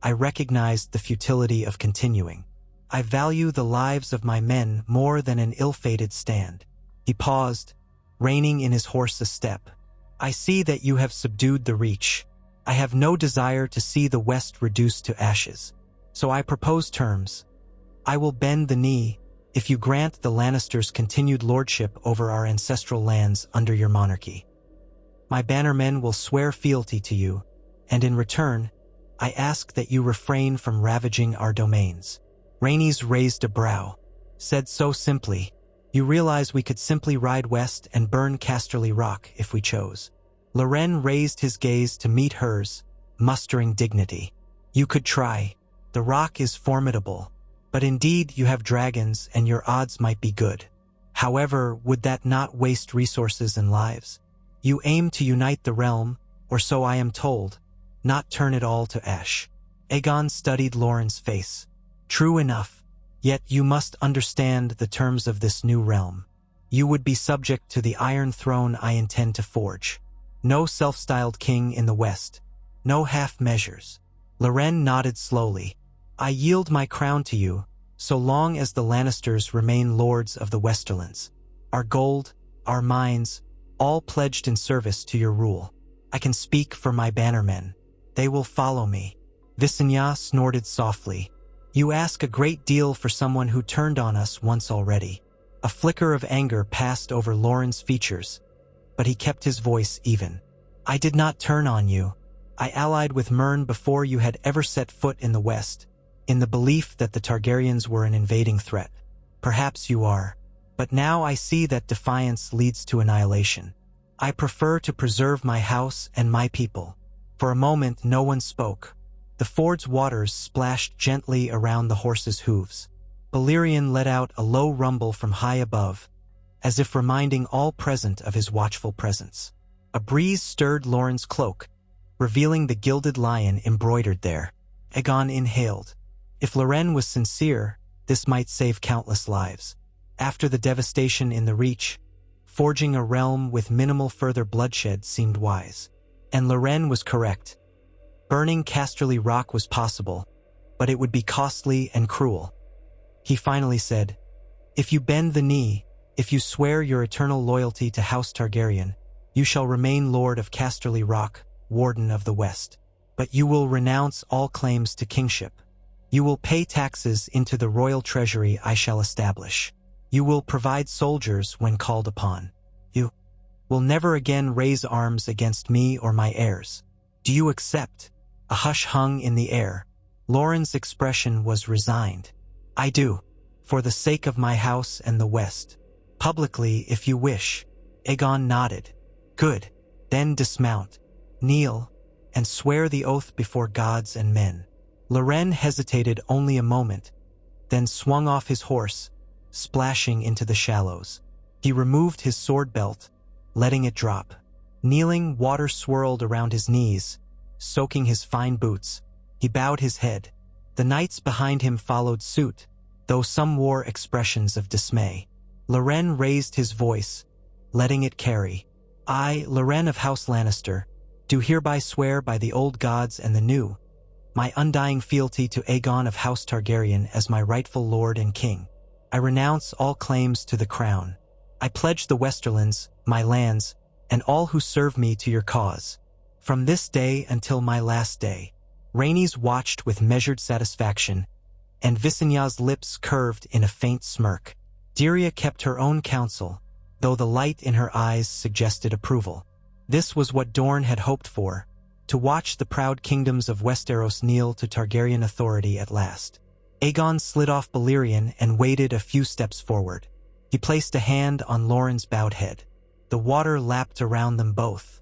I recognized the futility of continuing. I value the lives of my men more than an ill-fated stand." He paused, reining in his horse a step. "I see that you have subdued the Reach. I have no desire to see the West reduced to ashes. So I propose terms. I will bend the knee if you grant the Lannisters continued lordship over our ancestral lands under your monarchy. My bannermen will swear fealty to you, and in return, I ask that you refrain from ravaging our domains." Rhaenys raised a brow, said so simply, "You realize we could simply ride west and burn Casterly Rock if we chose." Loren raised his gaze to meet hers, mustering dignity. "You could try. The rock is formidable, but indeed you have dragons and your odds might be good. However, would that not waste resources and lives? You aim to unite the realm, or so I am told, not turn it all to ash." Aegon studied Loren's face. "True enough, yet you must understand the terms of this new realm. You would be subject to the Iron Throne I intend to forge. No self-styled king in the West. No half measures." Loren nodded slowly. "I yield my crown to you, so long as the Lannisters remain lords of the Westerlands. Our gold, our mines, all pledged in service to your rule. I can speak for my bannermen. They will follow me." Visenya snorted softly. "You ask a great deal for someone who turned on us once already." A flicker of anger passed over Loren's features, but he kept his voice even. "I did not turn on you. I allied with Myrn before you had ever set foot in the West, in the belief that the Targaryens were an invading threat. Perhaps you are, but now I see that defiance leads to annihilation. I prefer to preserve my house and my people." For a moment no one spoke. The ford's waters splashed gently around the horses' hooves. Balerion let out a low rumble from high above, as if reminding all present of his watchful presence. A breeze stirred Loren's cloak, revealing the gilded lion embroidered there. Aegon inhaled. If Loren was sincere, this might save countless lives. After the devastation in the Reach, forging a realm with minimal further bloodshed seemed wise. And Loren was correct. Burning Casterly Rock was possible, but it would be costly and cruel. He finally said, "If you bend the knee, if you swear your eternal loyalty to House Targaryen, you shall remain Lord of Casterly Rock, Warden of the West. But you will renounce all claims to kingship. You will pay taxes into the royal treasury I shall establish. You will provide soldiers when called upon. You will never again raise arms against me or my heirs. Do you accept?" A hush hung in the air. Loren's expression was resigned. "I do, for the sake of my house and the West. Publicly, if you wish." Aegon nodded. "Good. Then dismount, kneel, and swear the oath before gods and men." Loren hesitated only a moment, then swung off his horse, splashing into the shallows. He removed his sword belt, letting it drop. Kneeling, water swirled around his knees, soaking his fine boots. He bowed his head. The knights behind him followed suit, though some wore expressions of dismay. Loren raised his voice, letting it carry. "I, Loren of House Lannister, do hereby swear by the old gods and the new, my undying fealty to Aegon of House Targaryen as my rightful lord and king. I renounce all claims to the crown. I pledge the Westerlands, my lands, and all who serve me to your cause. From this day until my last day." Rhaenys watched with measured satisfaction, and Visenya's lips curved in a faint smirk. Dyria kept her own counsel, though the light in her eyes suggested approval. This was what Dorne had hoped for, to watch the proud kingdoms of Westeros kneel to Targaryen authority at last. Aegon slid off Balerion and waded a few steps forward. He placed a hand on Loren's bowed head. The water lapped around them both.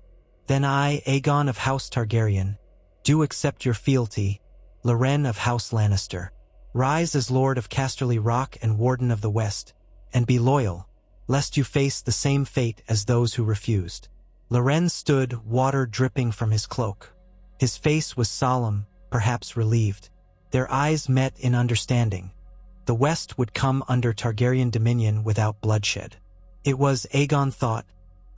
"Then I, Aegon of House Targaryen, do accept your fealty, Loren of House Lannister. Rise as Lord of Casterly Rock and Warden of the West, and be loyal, lest you face the same fate as those who refused." Loren stood, water dripping from his cloak. His face was solemn, perhaps relieved. Their eyes met in understanding. The West would come under Targaryen dominion without bloodshed. It was, Aegon thought,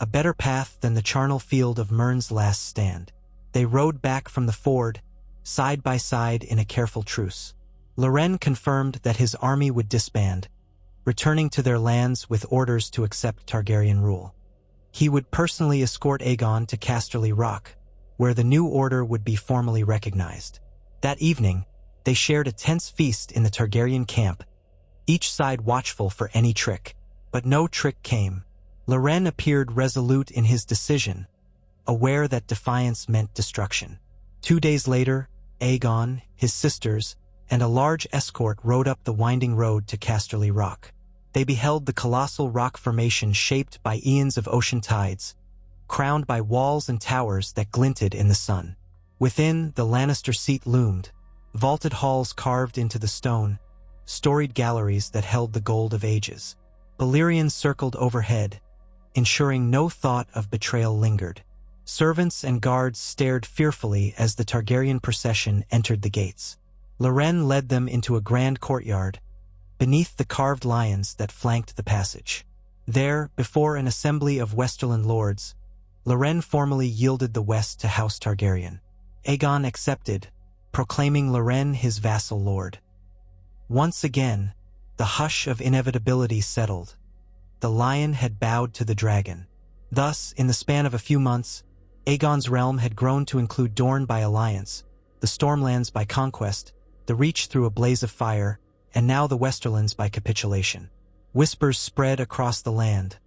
a better path than the charnel field of Myrn's last stand. They rode back from the ford, side by side in a careful truce. Loren confirmed that his army would disband, returning to their lands with orders to accept Targaryen rule. He would personally escort Aegon to Casterly Rock, where the new order would be formally recognized. That evening, they shared a tense feast in the Targaryen camp, each side watchful for any trick. But no trick came. Loren appeared resolute in his decision, aware that defiance meant destruction. 2 days later, Aegon, his sisters, and a large escort rode up the winding road to Casterly Rock. They beheld the colossal rock formation shaped by eons of ocean tides, crowned by walls and towers that glinted in the sun. Within, the Lannister seat loomed, vaulted halls carved into the stone, storied galleries that held the gold of ages. Valyrians circled overhead, ensuring no thought of betrayal lingered. Servants and guards stared fearfully as the Targaryen procession entered the gates. Loren led them into a grand courtyard, beneath the carved lions that flanked the passage. There, before an assembly of Westerland lords, Loren formally yielded the West to House Targaryen. Aegon accepted, proclaiming Loren his vassal lord. Once again, the hush of inevitability settled. The lion had bowed to the dragon. Thus, in the span of a few months, Aegon's realm had grown to include Dorne by alliance, the Stormlands by conquest, the Reach through a blaze of fire, and now the Westerlands by capitulation. Whispers spread across the land.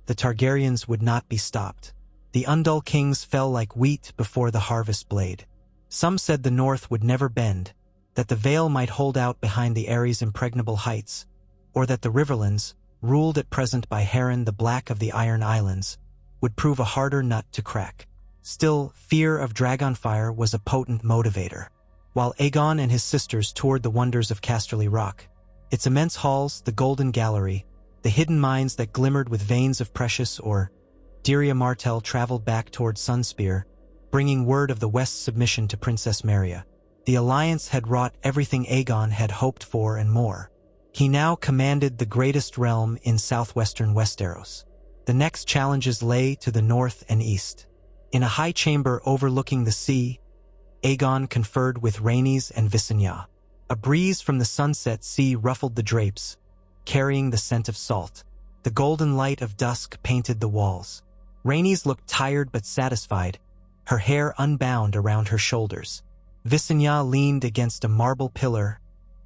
The Targaryens would not be stopped. The Undull kings fell like wheat before the harvest blade. Some said the north would never bend, that the Vale might hold out behind the Aerys' impregnable heights, or that the Riverlands, ruled at present by Harren the Black of the Iron Islands, would prove a harder nut to crack. Still, fear of Dragonfire was a potent motivator. While Aegon and his sisters toured the wonders of Casterly Rock, its immense halls, the Golden Gallery, the hidden mines that glimmered with veins of precious ore, Dyria Martell traveled back toward Sunspear, bringing word of the West's submission to Princess Meria. The alliance had wrought everything Aegon had hoped for and more. He now commanded the greatest realm in southwestern Westeros. The next challenges lay to the north and east. In a high chamber overlooking the sea, Aegon conferred with Rhaenys and Visenya. A breeze from the sunset sea ruffled the drapes, carrying the scent of salt. The golden light of dusk painted the walls. Rhaenys looked tired but satisfied, her hair unbound around her shoulders. Visenya leaned against a marble pillar,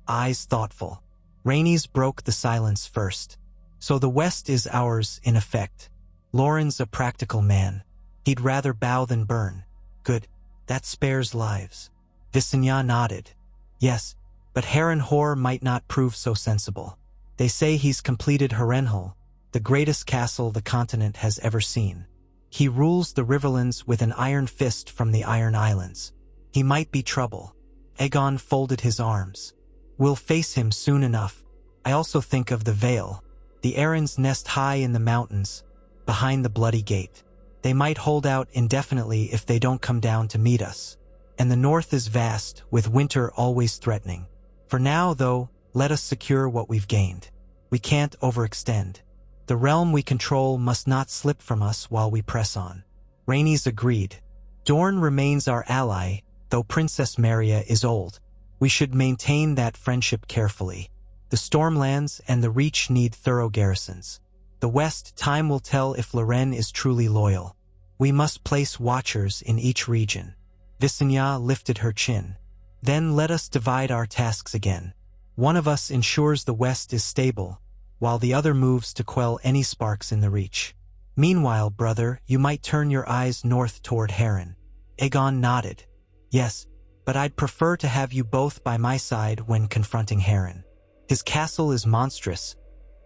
eyes thoughtful. Rhaenys broke the silence first. So the West is ours, in effect. Loren's a practical man. He'd rather bow than burn. Good. That spares lives. Visenya nodded. Yes, but Harrenhal might not prove so sensible. They say he's completed Harrenhal, the greatest castle the continent has ever seen. He rules the Riverlands with an iron fist from the Iron Islands. He might be trouble. Aegon folded his arms. We'll face him soon enough. I also think of the Vale. The Arryns nest high in the mountains, behind the Bloody Gate. They might hold out indefinitely if they don't come down to meet us. And the north is vast, with winter always threatening. For now, though, let us secure what we've gained. We can't overextend. The realm we control must not slip from us while we press on. Rhaenys agreed. Dorne remains our ally, though Princess Meria is old. We should maintain that friendship carefully. The Stormlands and the Reach need thorough garrisons. The West, time will tell if Loren is truly loyal. We must place watchers in each region. Visenya lifted her chin. Then let us divide our tasks again. One of us ensures the West is stable, while the other moves to quell any sparks in the Reach. Meanwhile, brother, you might turn your eyes north toward Harren. Aegon nodded. Yes, but I'd prefer to have you both by my side when confronting Harren. His castle is monstrous,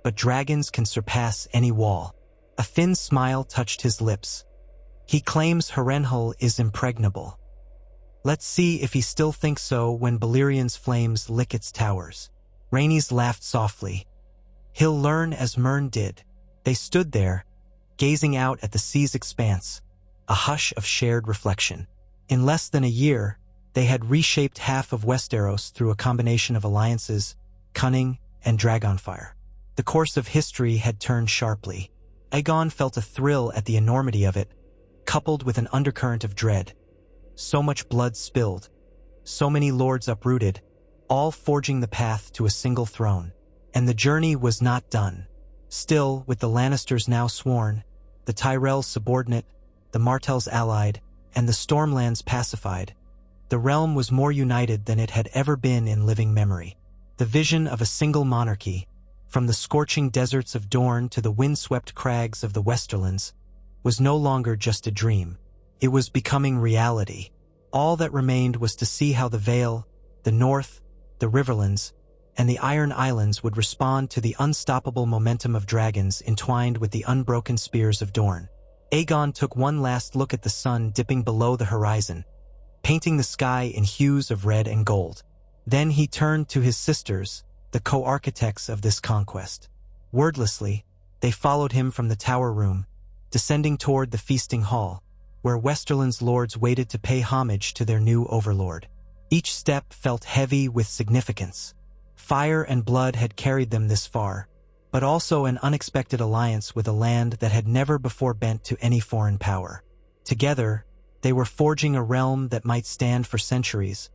but dragons can surpass any wall. A thin smile touched his lips. He claims Harrenhal is impregnable. Let's see if he still thinks so when Balerian's flames lick its towers. Rhaenys laughed softly. He'll learn as Mern did. They stood there, gazing out at the sea's expanse, a hush of shared reflection. In less than a year, they had reshaped half of Westeros through a combination of alliances, cunning, and Dragonfire. The course of history had turned sharply. Aegon felt a thrill at the enormity of it, coupled with an undercurrent of dread. So much blood spilled, so many lords uprooted, all forging the path to a single throne. And the journey was not done. Still, with the Lannisters now sworn, the Tyrells subordinate, the Martells allied, and the Stormlands pacified, the realm was more united than it had ever been in living memory. The vision of a single monarchy, from the scorching deserts of Dorne to the windswept crags of the Westerlands, was no longer just a dream. It was becoming reality. All that remained was to see how the Vale, the North, the Riverlands, and the Iron Islands would respond to the unstoppable momentum of dragons entwined with the unbroken spears of Dorne. Aegon took one last look at the sun dipping below the horizon, painting the sky in hues of red and gold. Then he turned to his sisters, the co-architects of this conquest. Wordlessly, they followed him from the tower room, descending toward the feasting hall, where Westerland's lords waited to pay homage to their new overlord. Each step felt heavy with significance. Fire and blood had carried them this far, but also an unexpected alliance with a land that had never before bent to any foreign power. Together, they were forging a realm that might stand for centuries,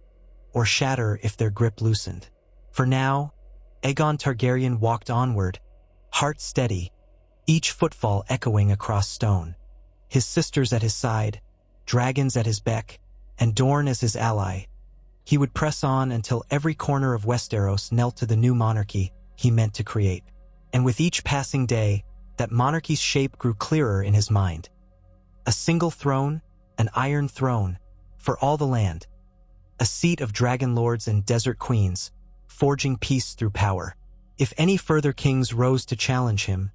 or shatter if their grip loosened. For now, Aegon Targaryen walked onward, heart steady, each footfall echoing across stone. His sisters at his side, dragons at his beck, and Dorne as his ally. He would press on until every corner of Westeros knelt to the new monarchy he meant to create. And with each passing day, that monarchy's shape grew clearer in his mind. A single throne, an iron throne, for all the land. A seat of dragon lords and desert queens, forging peace through power. If any further kings rose to challenge him,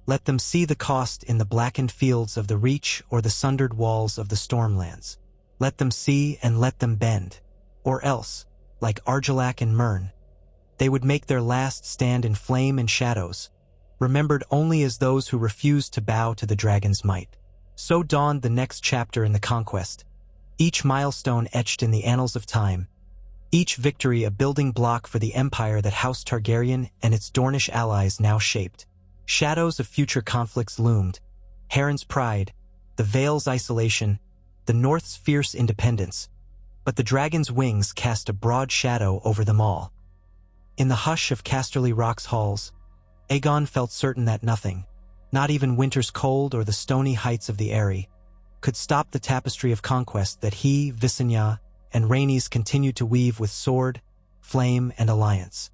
let them see the cost in the blackened fields of the Reach or the sundered walls of the Stormlands. Let them see and let them bend. Or else, like Argilac and Myrn, they would make their last stand in flame and shadows, remembered only as those who refused to bow to the dragon's might. So dawned the next chapter in the conquest, each milestone etched in the annals of time, each victory a building block for the empire that House Targaryen and its Dornish allies now shaped. Shadows of future conflicts loomed, Harren's pride, the Vale's isolation, the North's fierce independence, but the dragon's wings cast a broad shadow over them all. In the hush of Casterly Rock's halls, Aegon felt certain that nothing, not even winter's cold or the stony heights of the Eyrie, could stop the tapestry of conquest that he, Visenya, and Rhaenys continued to weave with sword, flame, and alliance.